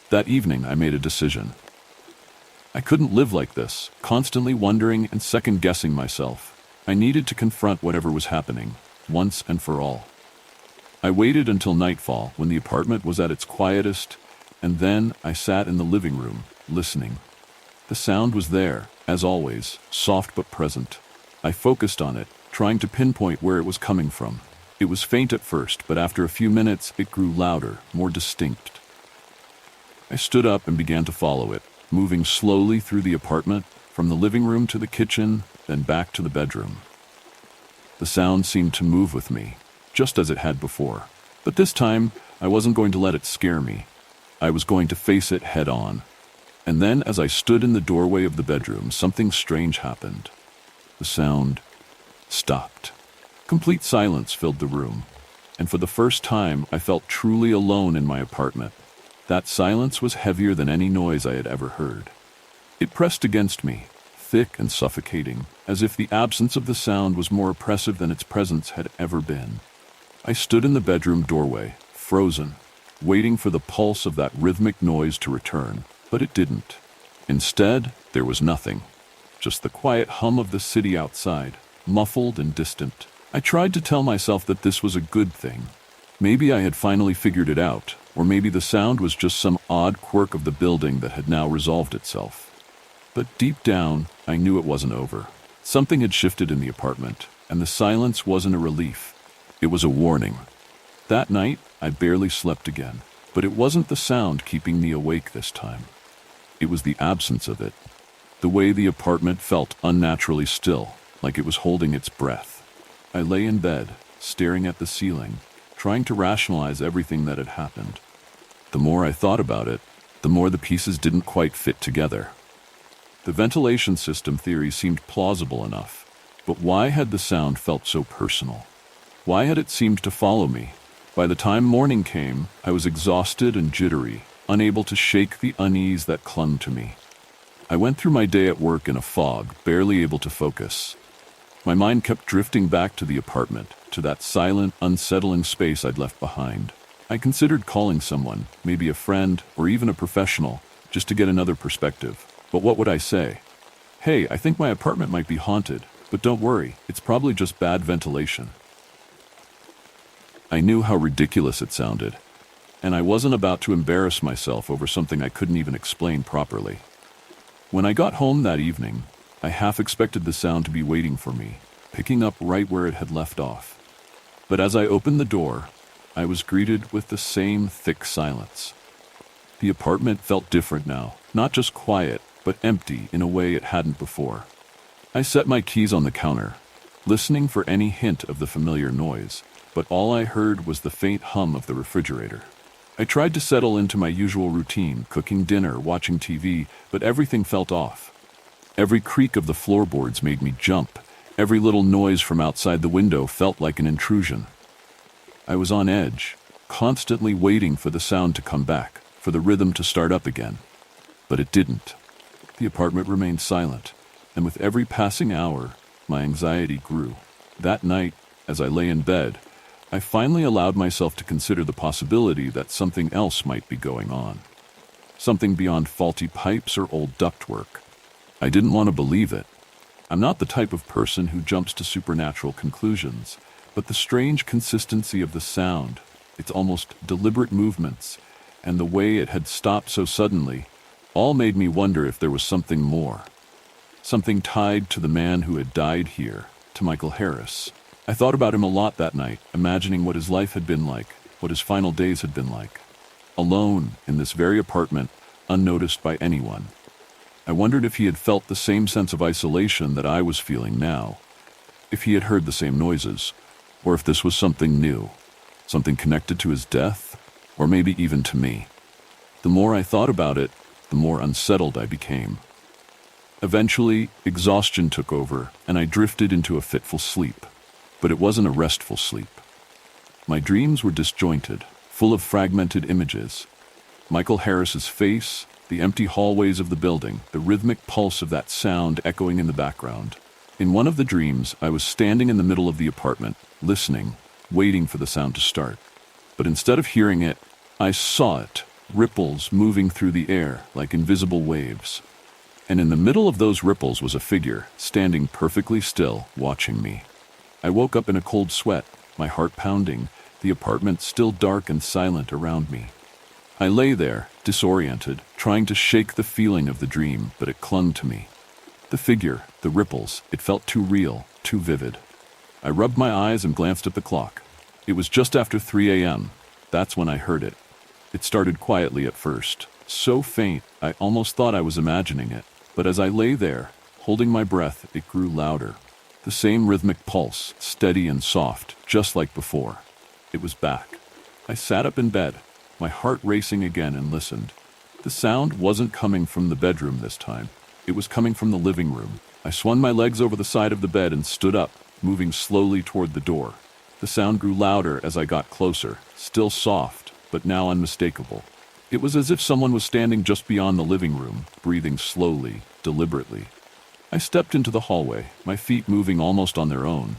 That evening, I made a decision. I couldn't live like this, constantly wondering and second-guessing myself. I needed to confront whatever was happening, once and for all. I waited until nightfall, when the apartment was at its quietest, and then I sat in the living room, listening. The sound was there, as always, soft but present. I focused on it, trying to pinpoint where it was coming from. It was faint at first, but after a few minutes, it grew louder, more distinct. I stood up and began to follow it, moving slowly through the apartment, from the living room to the kitchen, then back to the bedroom. The sound seemed to move with me, just as it had before. But this time, I wasn't going to let it scare me. I was going to face it head on. And then, as I stood in the doorway of the bedroom, something strange happened. The sound stopped. Complete silence filled the room, and for the first time, I felt truly alone in my apartment. That silence was heavier than any noise I had ever heard. It pressed against me, thick and suffocating, as if the absence of the sound was more oppressive than its presence had ever been. I stood in the bedroom doorway, frozen, waiting for the pulse of that rhythmic noise to return, but it didn't. Instead, there was nothing, just the quiet hum of the city outside, muffled and distant. I tried to tell myself that this was a good thing. Maybe I had finally figured it out, or maybe the sound was just some odd quirk of the building that had now resolved itself. But deep down, I knew it wasn't over. Something had shifted in the apartment, and the silence wasn't a relief. It was a warning. That night, I barely slept again, but it wasn't the sound keeping me awake this time. It was the absence of it. The way the apartment felt unnaturally still, like it was holding its breath. I lay in bed, staring at the ceiling, trying to rationalize everything that had happened. The more I thought about it, the more the pieces didn't quite fit together. The ventilation system theory seemed plausible enough, but why had the sound felt so personal? Why had it seemed to follow me? By the time morning came, I was exhausted and jittery, unable to shake the unease that clung to me. I went through my day at work in a fog, barely able to focus. My mind kept drifting back to the apartment, to that silent, unsettling space I'd left behind. I considered calling someone, maybe a friend or even a professional, just to get another perspective. But what would I say? Hey, I think my apartment might be haunted, but don't worry, it's probably just bad ventilation. I knew how ridiculous it sounded, and I wasn't about to embarrass myself over something I couldn't even explain properly. When I got home that evening, I half expected the sound to be waiting for me, picking up right where it had left off. But as I opened the door, I was greeted with the same thick silence. The apartment felt different now, not just quiet, but empty in a way it hadn't before. I set my keys on the counter, listening for any hint of the familiar noise, but all I heard was the faint hum of the refrigerator. I tried to settle into my usual routine, cooking dinner, watching TV, but everything felt off. Every creak of the floorboards made me jump. Every little noise from outside the window felt like an intrusion. I was on edge, constantly waiting for the sound to come back, for the rhythm to start up again. But it didn't. The apartment remained silent, and with every passing hour, my anxiety grew. That night, as I lay in bed, I finally allowed myself to consider the possibility that something else might be going on. Something beyond faulty pipes or old ductwork. I didn't want to believe it. I'm not the type of person who jumps to supernatural conclusions, but the strange consistency of the sound, its almost deliberate movements, and the way it had stopped so suddenly, all made me wonder if there was something more. Something tied to the man who had died here, to Michael Harris. I thought about him a lot that night, imagining what his life had been like, what his final days had been like. Alone, in this very apartment, unnoticed by anyone. I wondered if he had felt the same sense of isolation that I was feeling now, if he had heard the same noises, or if this was something new, something connected to his death, or maybe even to me. The more I thought about it, the more unsettled I became. Eventually, exhaustion took over, and I drifted into a fitful sleep. But it wasn't a restful sleep. My dreams were disjointed, full of fragmented images. Michael Harris's face, the empty hallways of the building, the rhythmic pulse of that sound echoing in the background. In one of the dreams, I was standing in the middle of the apartment, listening, waiting for the sound to start. But instead of hearing it, I saw it, ripples moving through the air like invisible waves. And in the middle of those ripples was a figure, standing perfectly still, watching me. I woke up in a cold sweat, my heart pounding, the apartment still dark and silent around me. I lay there, disoriented, trying to shake the feeling of the dream, but it clung to me. The figure, the ripples, it felt too real, too vivid. I rubbed my eyes and glanced at the clock. It was just after 3 a.m. That's when I heard it. It started quietly at first, so faint I almost thought I was imagining it. But as I lay there, holding my breath, it grew louder. The same rhythmic pulse, steady and soft, just like before. It was back. I sat up in bed, my heart racing again, and listened. The sound wasn't coming from the bedroom this time. It was coming from the living room. I swung my legs over the side of the bed and stood up, moving slowly toward the door. The sound grew louder as I got closer, still soft, but now unmistakable. It was as if someone was standing just beyond the living room, breathing slowly, deliberately. I stepped into the hallway, my feet moving almost on their own.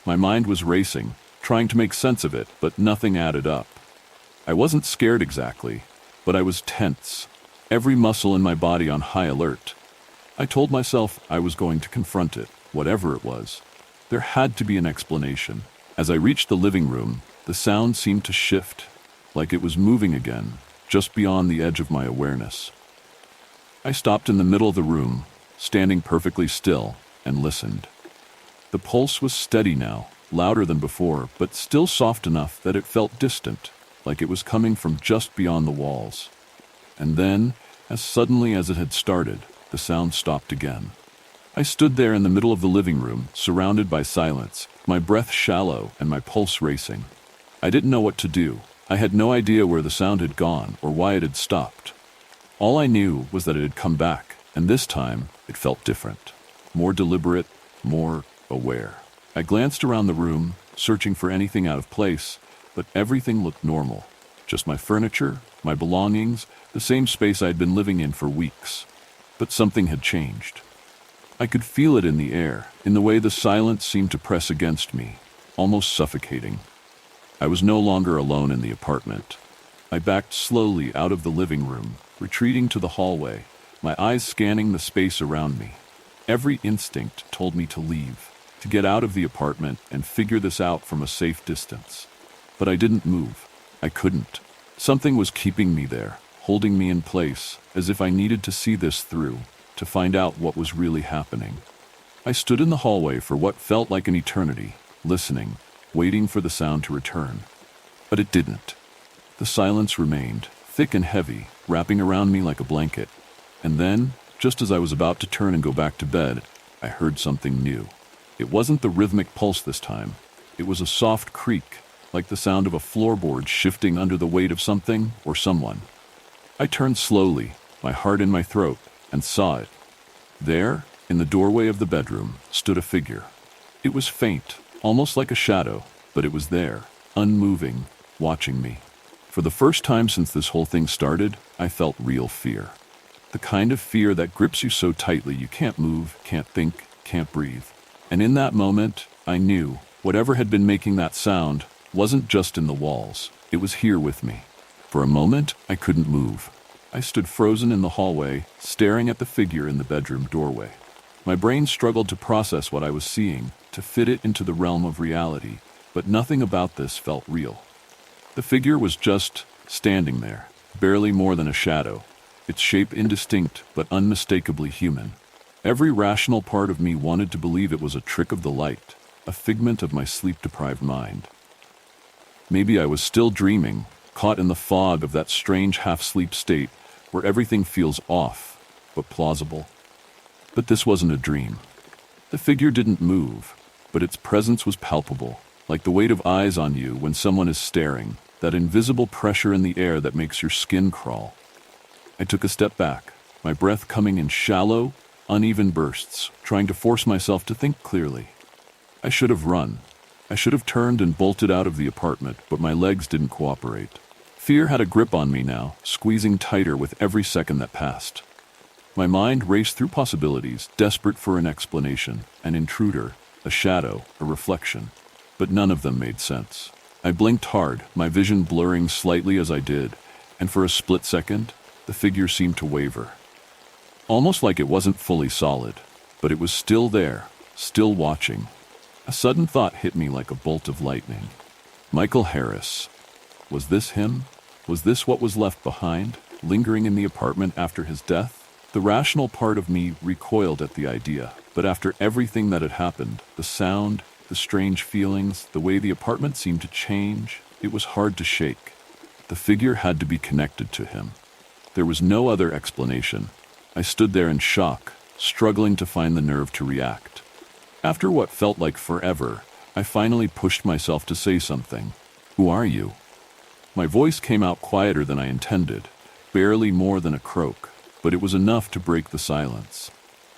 My mind was racing, trying to make sense of it, but nothing added up. I wasn't scared exactly, but I was tense, every muscle in my body on high alert. I told myself I was going to confront it, whatever it was. There had to be an explanation. As I reached the living room, the sound seemed to shift, like it was moving again, just beyond the edge of my awareness. I stopped in the middle of the room, standing perfectly still, and listened. The pulse was steady now, louder than before, but still soft enough that it felt distant, like it was coming from just beyond the walls. And then, as suddenly as it had started, the sound stopped again. I stood there in the middle of the living room, surrounded by silence, my breath shallow and my pulse racing. I didn't know what to do. I had no idea where the sound had gone or why it had stopped. All I knew was that it had come back, and this time it felt different, more deliberate, more aware. I glanced around the room, searching for anything out of place, but everything looked normal. Just my furniture, my belongings, the same space I had been living in for weeks. But something had changed. I could feel it in the air, in the way the silence seemed to press against me, almost suffocating. I was no longer alone in the apartment. I backed slowly out of the living room, retreating to the hallway, my eyes scanning the space around me. Every instinct told me to leave, to get out of the apartment and figure this out from a safe distance. But I didn't move. I couldn't. Something was keeping me there, holding me in place, as if I needed to see this through, to find out what was really happening. I stood in the hallway for what felt like an eternity, listening, waiting for the sound to return. But it didn't. The silence remained, thick and heavy, wrapping around me like a blanket. And then, just as I was about to turn and go back to bed, I heard something new. It wasn't the rhythmic pulse this time. It was a soft creak, like the sound of a floorboard shifting under the weight of something or someone. I turned slowly, my heart in my throat, and saw it. There, in the doorway of the bedroom, stood a figure. It was faint, almost like a shadow, but it was there, unmoving, watching me. For the first time since this whole thing started, I felt real fear. The kind of fear that grips you so tightly you can't move, can't think, can't breathe. And in that moment, I knew whatever had been making that sound wasn't just in the walls. It was here with me. For a moment, I couldn't move. I stood frozen in the hallway, staring at the figure in the bedroom doorway. My brain struggled to process what I was seeing, to fit it into the realm of reality, but nothing about this felt real. The figure was just standing there, barely more than a shadow, its shape indistinct but unmistakably human. Every rational part of me wanted to believe it was a trick of the light, a figment of my sleep-deprived mind. Maybe I was still dreaming, caught in the fog of that strange half-sleep state where everything feels off, but plausible. But this wasn't a dream. The figure didn't move, but its presence was palpable, like the weight of eyes on you when someone is staring, that invisible pressure in the air that makes your skin crawl. I took a step back, my breath coming in shallow, uneven bursts, trying to force myself to think clearly. I should have run. I should have turned and bolted out of the apartment, but my legs didn't cooperate. Fear had a grip on me now, squeezing tighter with every second that passed. My mind raced through possibilities, desperate for an explanation, an intruder, a shadow, a reflection. But none of them made sense. I blinked hard, my vision blurring slightly as I did, and for a split second, the figure seemed to waver. almost like it wasn't fully solid, but it was still there, still watching. A sudden thought hit me like a bolt of lightning. Michael Harris. Was this him? Was this what was left behind, lingering in the apartment after his death? The rational part of me recoiled at the idea, but after everything that had happened, the sound, the strange feelings, the way the apartment seemed to change, it was hard to shake. The figure had to be connected to him. There was no other explanation. I stood there in shock, struggling to find the nerve to react. After what felt like forever, I finally pushed myself to say something. "Who are you?" My voice came out quieter than I intended, barely more than a croak, but it was enough to break the silence.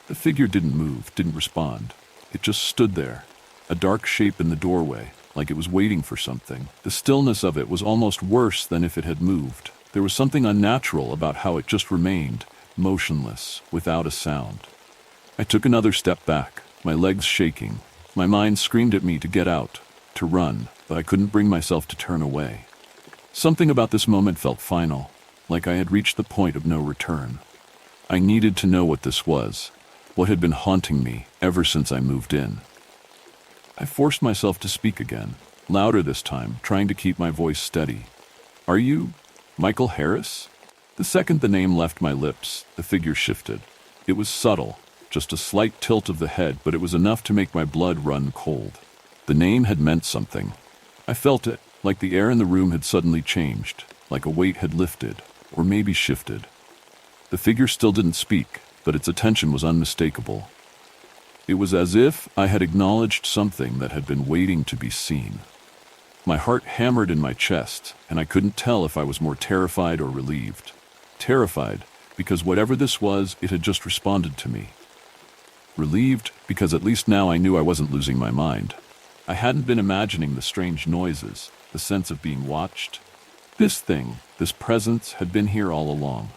The figure didn't move, didn't respond. It just stood there, a dark shape in the doorway, like it was waiting for something. The stillness of it was almost worse than if it had moved. There was something unnatural about how it just remained, motionless, without a sound. I took another step back, my legs shaking. My mind screamed at me to get out, to run, but I couldn't bring myself to turn away. Something about this moment felt final, like I had reached the point of no return. I needed to know what this was, what had been haunting me ever since I moved in. I forced myself to speak again, louder this time, trying to keep my voice steady. "Are you Michael Harris?" The second the name left my lips, the figure shifted. It was subtle, just a slight tilt of the head, but it was enough to make my blood run cold. The name had meant something. I felt it, like the air in the room had suddenly changed, like a weight had lifted, or maybe shifted. The figure still didn't speak, but its attention was unmistakable. It was as if I had acknowledged something that had been waiting to be seen. My heart hammered in my chest, and I couldn't tell if I was more terrified or relieved. Terrified, because whatever this was, it had just responded to me. Relieved, because at least now I knew I wasn't losing my mind. I hadn't been imagining the strange noises, the sense of being watched. This thing, this presence, had been here all along.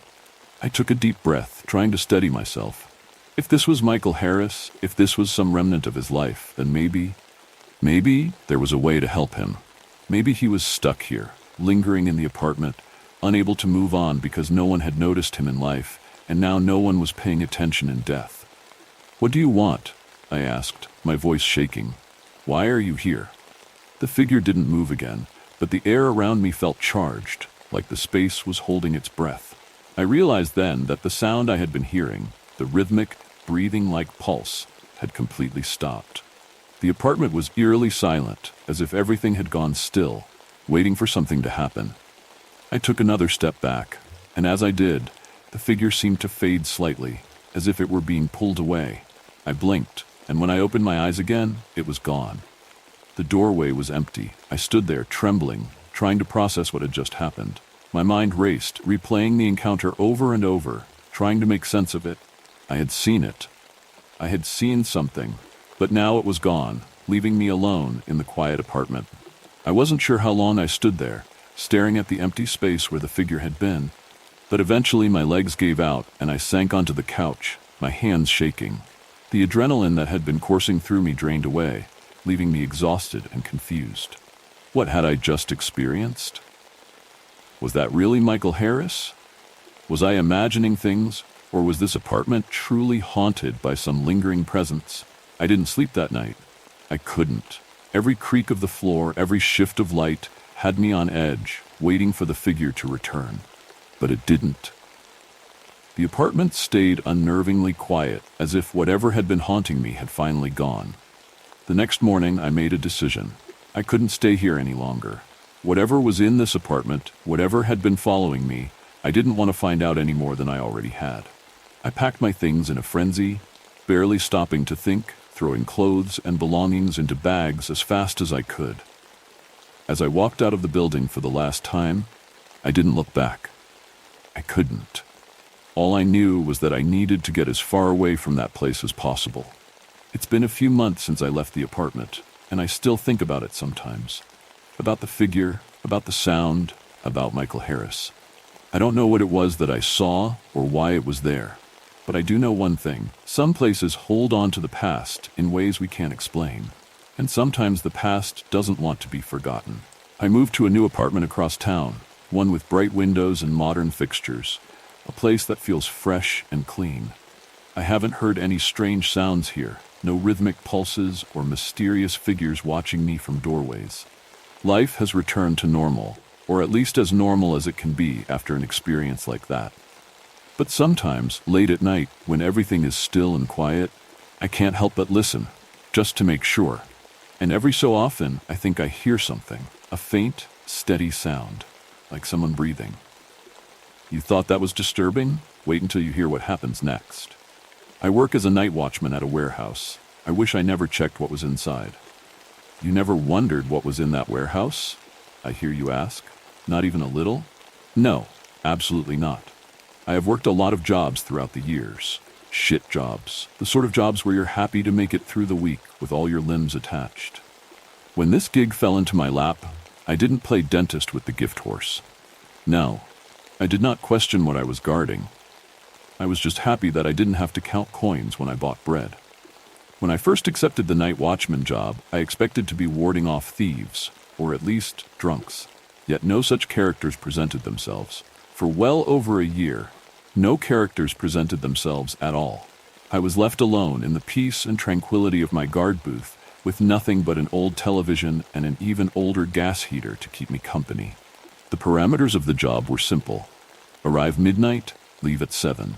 I took a deep breath, trying to steady myself. If this was Michael Harris, if this was some remnant of his life, then maybe there was a way to help him. Maybe he was stuck here, lingering in the apartment, unable to move on because no one had noticed him in life, and now no one was paying attention in death. "What do you want?" I asked, my voice shaking. "Why are you here?" The figure didn't move again, but the air around me felt charged, like the space was holding its breath. I realized then that the sound I had been hearing, the rhythmic, breathing-like pulse, had completely stopped. The apartment was eerily silent, as if everything had gone still, waiting for something to happen. I took another step back, and as I did, the figure seemed to fade slightly, as if it were being pulled away. I blinked, and when I opened my eyes again, it was gone. The doorway was empty. I stood there, trembling, trying to process what had just happened. My mind raced, replaying the encounter over and over, trying to make sense of it. I had seen it. I had seen something, but now it was gone, leaving me alone in the quiet apartment. I wasn't sure how long I stood there, staring at the empty space where the figure had been, but eventually my legs gave out and I sank onto the couch, my hands shaking. The adrenaline that had been coursing through me drained away, leaving me exhausted and confused. What had I just experienced? Was that really Michael Harris? Was I imagining things, or was this apartment truly haunted by some lingering presence? I didn't sleep that night. I couldn't. Every creak of the floor, every shift of light had me on edge, waiting for the figure to return. But it didn't. The apartment stayed unnervingly quiet, as if whatever had been haunting me had finally gone. The next morning, I made a decision. I couldn't stay here any longer. Whatever was in this apartment, whatever had been following me, I didn't want to find out any more than I already had. I packed my things in a frenzy, barely stopping to think, throwing clothes and belongings into bags as fast as I could. As I walked out of the building for the last time, I didn't look back. I couldn't. All I knew was that I needed to get as far away from that place as possible. It's been a few months since I left the apartment, and I still think about it sometimes. About the figure, about the sound, about Michael Harris. I don't know what it was that I saw or why it was there. But I do know one thing. Some places hold on to the past in ways we can't explain. And sometimes the past doesn't want to be forgotten. I moved to a new apartment across town, one with bright windows and modern fixtures. A place that feels fresh and clean. I haven't heard any strange sounds here, no rhythmic pulses or mysterious figures watching me from doorways. Life has returned to normal, or at least as normal as it can be after an experience like that. But sometimes, late at night, when everything is still and quiet, I can't help but listen, just to make sure. And every so often, I think I hear something, a faint, steady sound, like someone breathing. You thought that was disturbing? Wait until you hear what happens next. I work as a night watchman at a warehouse. I wish I never checked what was inside. You never wondered what was in that warehouse? I hear you ask. Not even a little? No, absolutely not. I have worked a lot of jobs throughout the years. Shit jobs. The sort of jobs where you're happy to make it through the week with all your limbs attached. When this gig fell into my lap, I didn't play dentist with the gift horse. No, I did not question what I was guarding. I was just happy that I didn't have to count coins when I bought bread. When I first accepted the night watchman job, I expected to be warding off thieves, or at least drunks. Yet no such characters presented themselves. For well over a year, no characters presented themselves at all. I was left alone in the peace and tranquility of my guard booth, with nothing but an old television and an even older gas heater to keep me company. The parameters of the job were simple. Arrive midnight, leave at 7.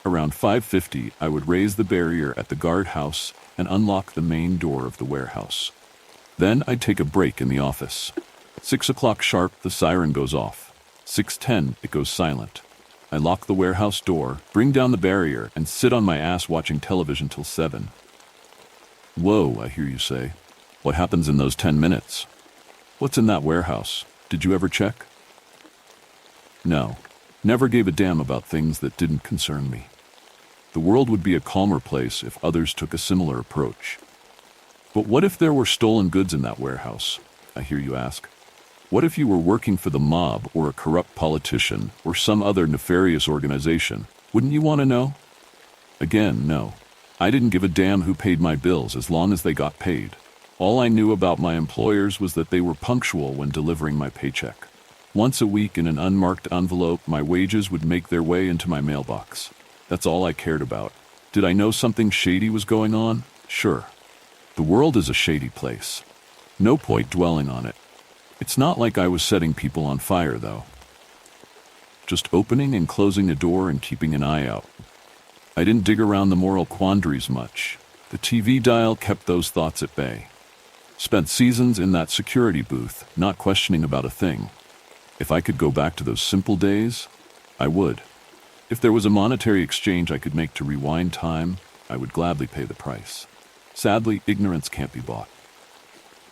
Around 5:50, I would raise the barrier at the guardhouse and unlock the main door of the warehouse. Then I'd take a break in the office. 6 o'clock sharp, the siren goes off. 6:10, it goes silent. I lock the warehouse door, bring down the barrier, and sit on my ass watching television till 7. Whoa, I hear you say. What happens in those 10 minutes? What's in that warehouse? Did you ever check? No, never gave a damn about things that didn't concern me. The world would be a calmer place if others took a similar approach. But what if there were stolen goods in that warehouse? I hear you ask. What if you were working for the mob or a corrupt politician or some other nefarious organization? Wouldn't you want to know? Again, no. I didn't give a damn who paid my bills as long as they got paid. All I knew about my employers was that they were punctual when delivering my paycheck. Once a week in an unmarked envelope, my wages would make their way into my mailbox. That's all I cared about. Did I know something shady was going on? Sure. The world is a shady place. No point dwelling on it. It's not like I was setting people on fire, though. Just opening and closing a door and keeping an eye out. I didn't dig around the moral quandaries much. The TV dial kept those thoughts at bay. Spent seasons in that security booth, not questioning about a thing. If I could go back to those simple days, I would. If there was a monetary exchange I could make to rewind time, I would gladly pay the price. Sadly, ignorance can't be bought.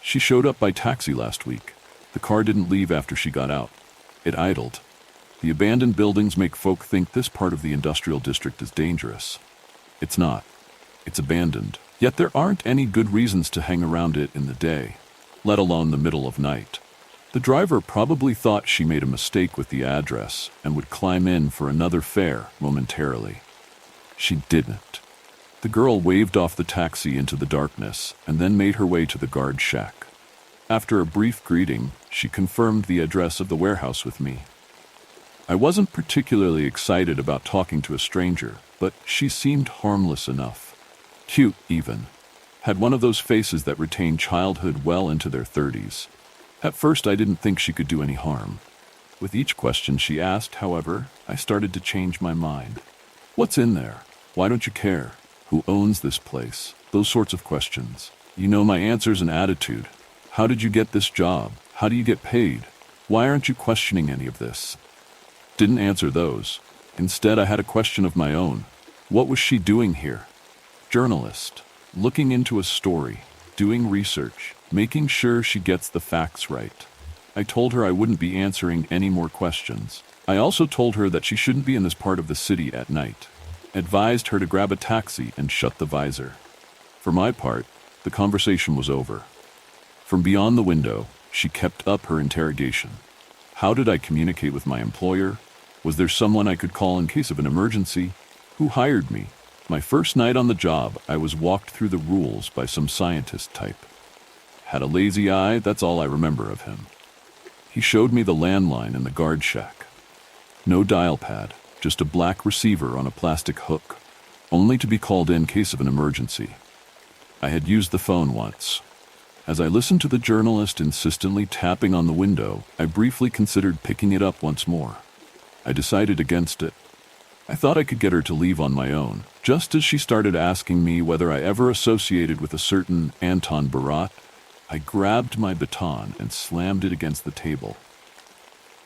She showed up by taxi last week. The car didn't leave after she got out. It idled. The abandoned buildings make folk think this part of the industrial district is dangerous. It's not. It's abandoned. Yet there aren't any good reasons to hang around it in the day, let alone the middle of night. The driver probably thought she made a mistake with the address and would climb in for another fare momentarily. She didn't. The girl waved off the taxi into the darkness and then made her way to the guard shack. After a brief greeting, she confirmed the address of the warehouse with me. I wasn't particularly excited about talking to a stranger, but she seemed harmless enough. Cute, even. Had one of those faces that retain childhood well into their 30s. At first, I didn't think she could do any harm. With each question she asked, however, I started to change my mind. What's in there? Why don't you care? Who owns this place? Those sorts of questions. You know my answers and attitude. How did you get this job? How do you get paid? Why aren't you questioning any of this? Didn't answer those. Instead, I had a question of my own. What was she doing here? Journalist. Looking into a story. Doing research. Making sure she gets the facts right. I told her I wouldn't be answering any more questions. I also told her that she shouldn't be in this part of the city at night. Advised her to grab a taxi and shut the visor. For my part, the conversation was over. From beyond the window, she kept up her interrogation. How did I communicate with my employer? Was there someone I could call in case of an emergency? Who hired me? My first night on the job, I was walked through the rules by some scientist type. Had a lazy eye, that's all I remember of him. He showed me the landline in the guard shack. No dial pad, just a black receiver on a plastic hook. only to be called in case of an emergency. I had used the phone once. As I listened to the journalist insistently tapping on the window, I briefly considered picking it up once more. I decided against it. I thought I could get her to leave on my own, just as she started asking me whether I ever associated with a certain Anton Barat. I grabbed my baton and slammed it against the table.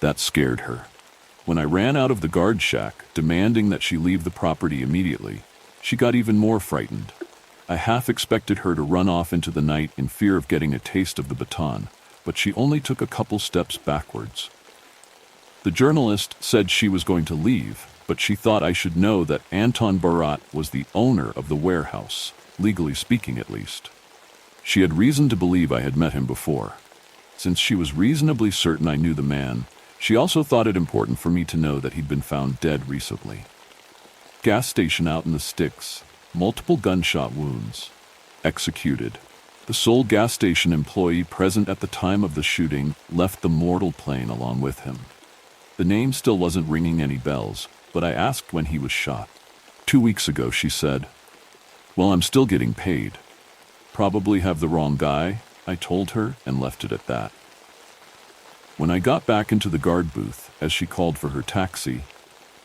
That scared her. When I ran out of the guard shack, demanding that she leave the property immediately, she got even more frightened. I half expected her to run off into the night in fear of getting a taste of the baton, but she only took a couple steps backwards. The journalist said she was going to leave, but she thought I should know that Anton Barat was the owner of the warehouse, legally speaking at least. She had reason to believe I had met him before. Since she was reasonably certain I knew the man, she also thought it important for me to know that he'd been found dead recently. Gas station out in the sticks, multiple gunshot wounds. Executed. The sole gas station employee present at the time of the shooting left the mortal plane along with him. The name still wasn't ringing any bells, but I asked when he was shot. 2 weeks ago, she said. Well, I'm still getting paid. Probably have the wrong guy, I told her, and left it at that. When I got back into the guard booth, as she called for her taxi,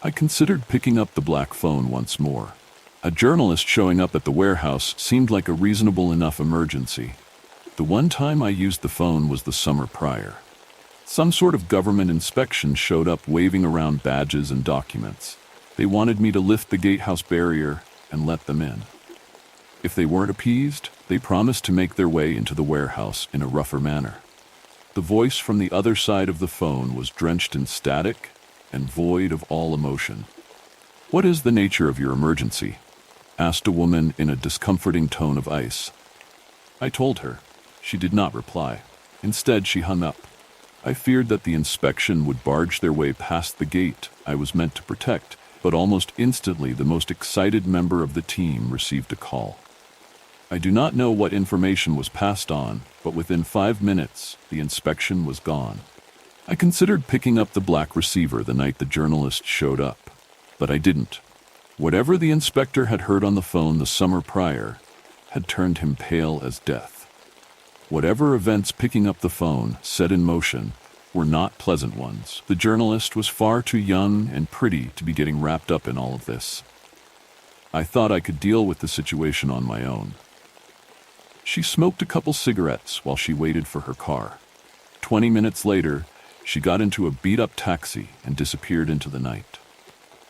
I considered picking up the black phone once more. A journalist showing up at the warehouse seemed like a reasonable enough emergency. The one time I used the phone was the summer prior. Some sort of government inspection showed up waving around badges and documents. They wanted me to lift the gatehouse barrier and let them in. If they weren't appeased, they promised to make their way into the warehouse in a rougher manner. The voice from the other side of the phone was drenched in static and void of all emotion. "What is the nature of your emergency?" asked a woman in a discomforting tone of ice. I told her. She did not reply. Instead, she hung up. I feared that the inspection would barge their way past the gate I was meant to protect, but almost instantly the most excited member of the team received a call. I do not know what information was passed on, but within 5 minutes, the inspection was gone. I considered picking up the black receiver the night the journalist showed up, but I didn't. Whatever the inspector had heard on the phone the summer prior had turned him pale as death. Whatever events picking up the phone set in motion were not pleasant ones. The journalist was far too young and pretty to be getting wrapped up in all of this. I thought I could deal with the situation on my own. She smoked a couple cigarettes while she waited for her car. 20 minutes later, she got into a beat-up taxi and disappeared into the night.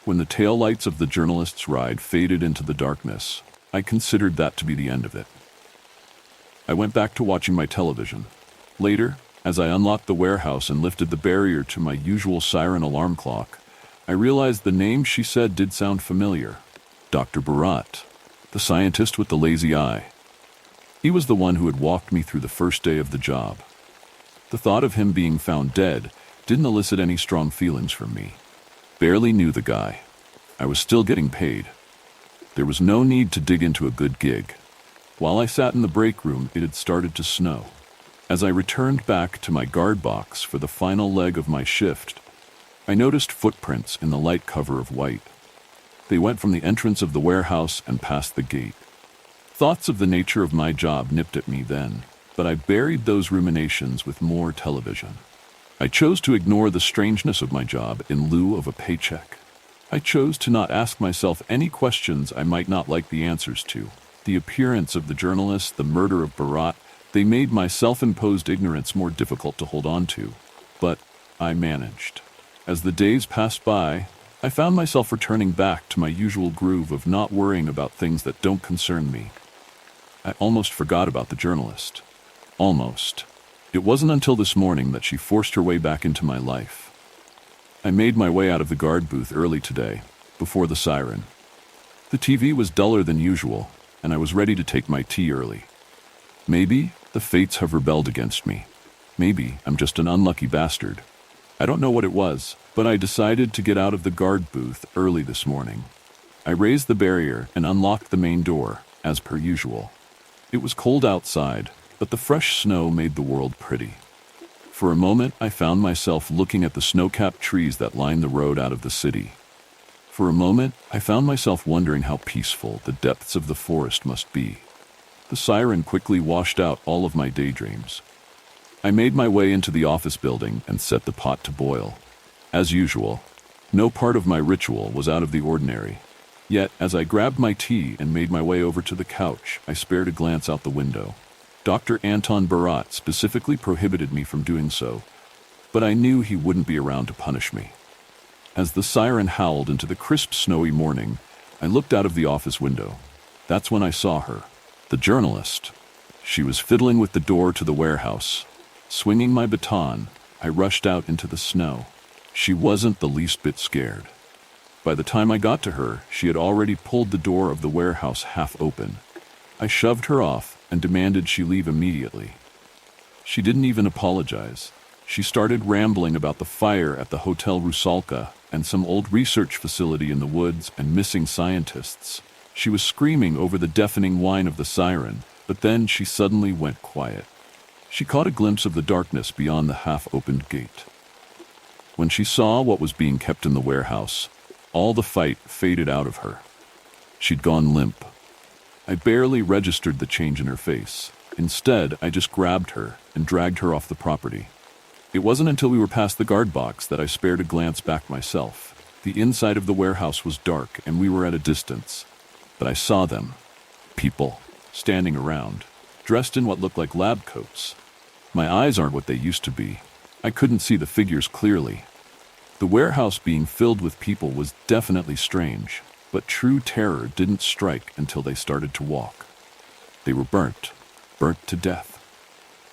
When the taillights of the journalist's ride faded into the darkness, I considered that to be the end of it. I went back to watching my television. Later, as I unlocked the warehouse and lifted the barrier to my usual siren alarm clock, I realized the name she said did sound familiar. Dr. Barat, the scientist with the lazy eye. He was the one who had walked me through the first day of the job. The thought of him being found dead didn't elicit any strong feelings from me. Barely knew the guy. I was still getting paid. There was no need to dig into a good gig. While I sat in the break room, it had started to snow. As I returned back to my guard box for the final leg of my shift, I noticed footprints in the light cover of white. They went from the entrance of the warehouse and past the gate. Thoughts of the nature of my job nipped at me then, but I buried those ruminations with more television. I chose to ignore the strangeness of my job in lieu of a paycheck. I chose to not ask myself any questions I might not like the answers to. The appearance of the journalist, the murder of Barat, they made my self-imposed ignorance more difficult to hold on to. But I managed. As the days passed by, I found myself returning back to my usual groove of not worrying about things that don't concern me. I almost forgot about the journalist. Almost. It wasn't until this morning that she forced her way back into my life. I made my way out of the guard booth early today, before the siren. The TV was duller than usual, and I was ready to take my tea early. Maybe the fates have rebelled against me. Maybe I'm just an unlucky bastard. I don't know what it was, but I decided to get out of the guard booth early this morning. I raised the barrier and unlocked the main door, as per usual. It was cold outside, but the fresh snow made the world pretty. For a moment, I found myself looking at the snow-capped trees that lined the road out of the city. For a moment, I found myself wondering how peaceful the depths of the forest must be. The siren quickly washed out all of my daydreams. I made my way into the office building and set the pot to boil. As usual, no part of my ritual was out of the ordinary. Yet, as I grabbed my tea and made my way over to the couch, I spared a glance out the window. Dr. Anton Barat specifically prohibited me from doing so, but I knew he wouldn't be around to punish me. As the siren howled into the crisp, snowy morning, I looked out of the office window. That's when I saw her, the journalist. She was fiddling with the door to the warehouse. Swinging my baton, I rushed out into the snow. She wasn't the least bit scared. By the time I got to her, she had already pulled the door of the warehouse half open. I shoved her off and demanded she leave immediately. She didn't even apologize. She started rambling about the fire at the Hotel Rusalka and some old research facility in the woods and missing scientists. She was screaming over the deafening whine of the siren, but then she suddenly went quiet. She caught a glimpse of the darkness beyond the half-opened gate. When she saw what was being kept in the warehouse, all the fight faded out of her. She'd gone limp. I barely registered the change in her face. Instead, I just grabbed her and dragged her off the property. It wasn't until we were past the guard box that I spared a glance back myself. The inside of the warehouse was dark and we were at a distance. But I saw them. People. Standing around. Dressed in what looked like lab coats. My eyes aren't what they used to be. I couldn't see the figures clearly. The warehouse being filled with people was definitely strange, but true terror didn't strike until they started to walk. They were burnt to death.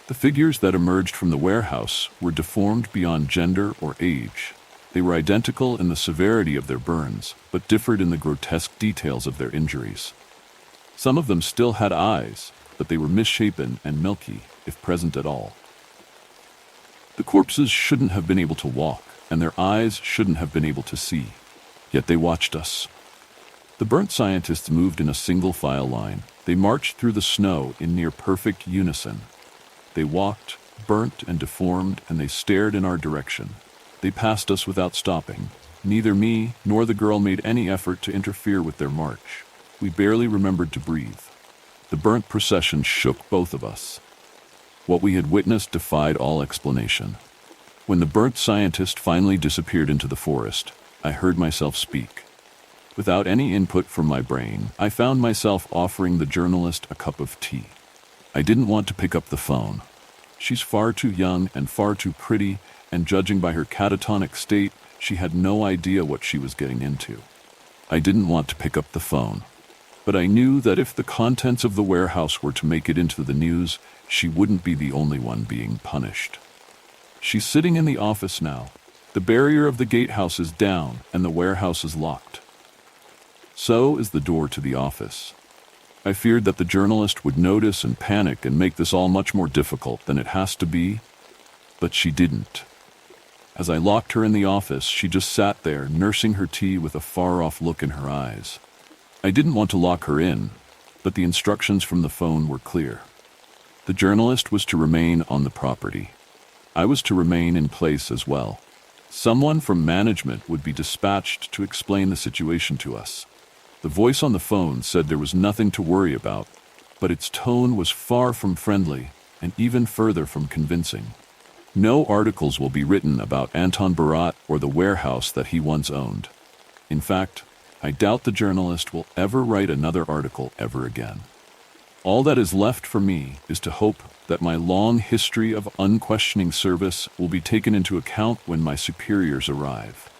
The figures that emerged from the warehouse were deformed beyond gender or age. They were identical in the severity of their burns, but differed in the grotesque details of their injuries. Some of them still had eyes, but they were misshapen and milky, if present at all. The corpses shouldn't have been able to walk, and their eyes shouldn't have been able to see. Yet they watched us. The burnt scientists moved in a single file line. They marched through the snow in near perfect unison. They walked, burnt and deformed, and they stared in our direction. They passed us without stopping. Neither me nor the girl made any effort to interfere with their march. We barely remembered to breathe. The burnt procession shook both of us. What we had witnessed defied all explanation. When the burnt scientist finally disappeared into the forest, I heard myself speak. Without any input from my brain, I found myself offering the journalist a cup of tea. I didn't want to pick up the phone. She's far too young and far too pretty, and judging by her catatonic state, she had no idea what she was getting into. I didn't want to pick up the phone. But I knew that if the contents of the warehouse were to make it into the news, she wouldn't be the only one being punished. She's sitting in the office now. The barrier of the gatehouse is down, and the warehouse is locked. So is the door to the office. I feared that the journalist would notice and panic and make this all much more difficult than it has to be, but she didn't. As I locked her in the office, she just sat there, nursing her tea with a far-off look in her eyes. I didn't want to lock her in, but the instructions from the phone were clear. The journalist was to remain on the property. I was to remain in place as well. Someone from management would be dispatched to explain the situation to us. The voice on the phone said there was nothing to worry about, but its tone was far from friendly and even further from convincing. No articles will be written about Anton Barat or the warehouse that he once owned. In fact, I doubt the journalist will ever write another article ever again. All that is left for me is to hope that my long history of unquestioning service will be taken into account when my superiors arrive.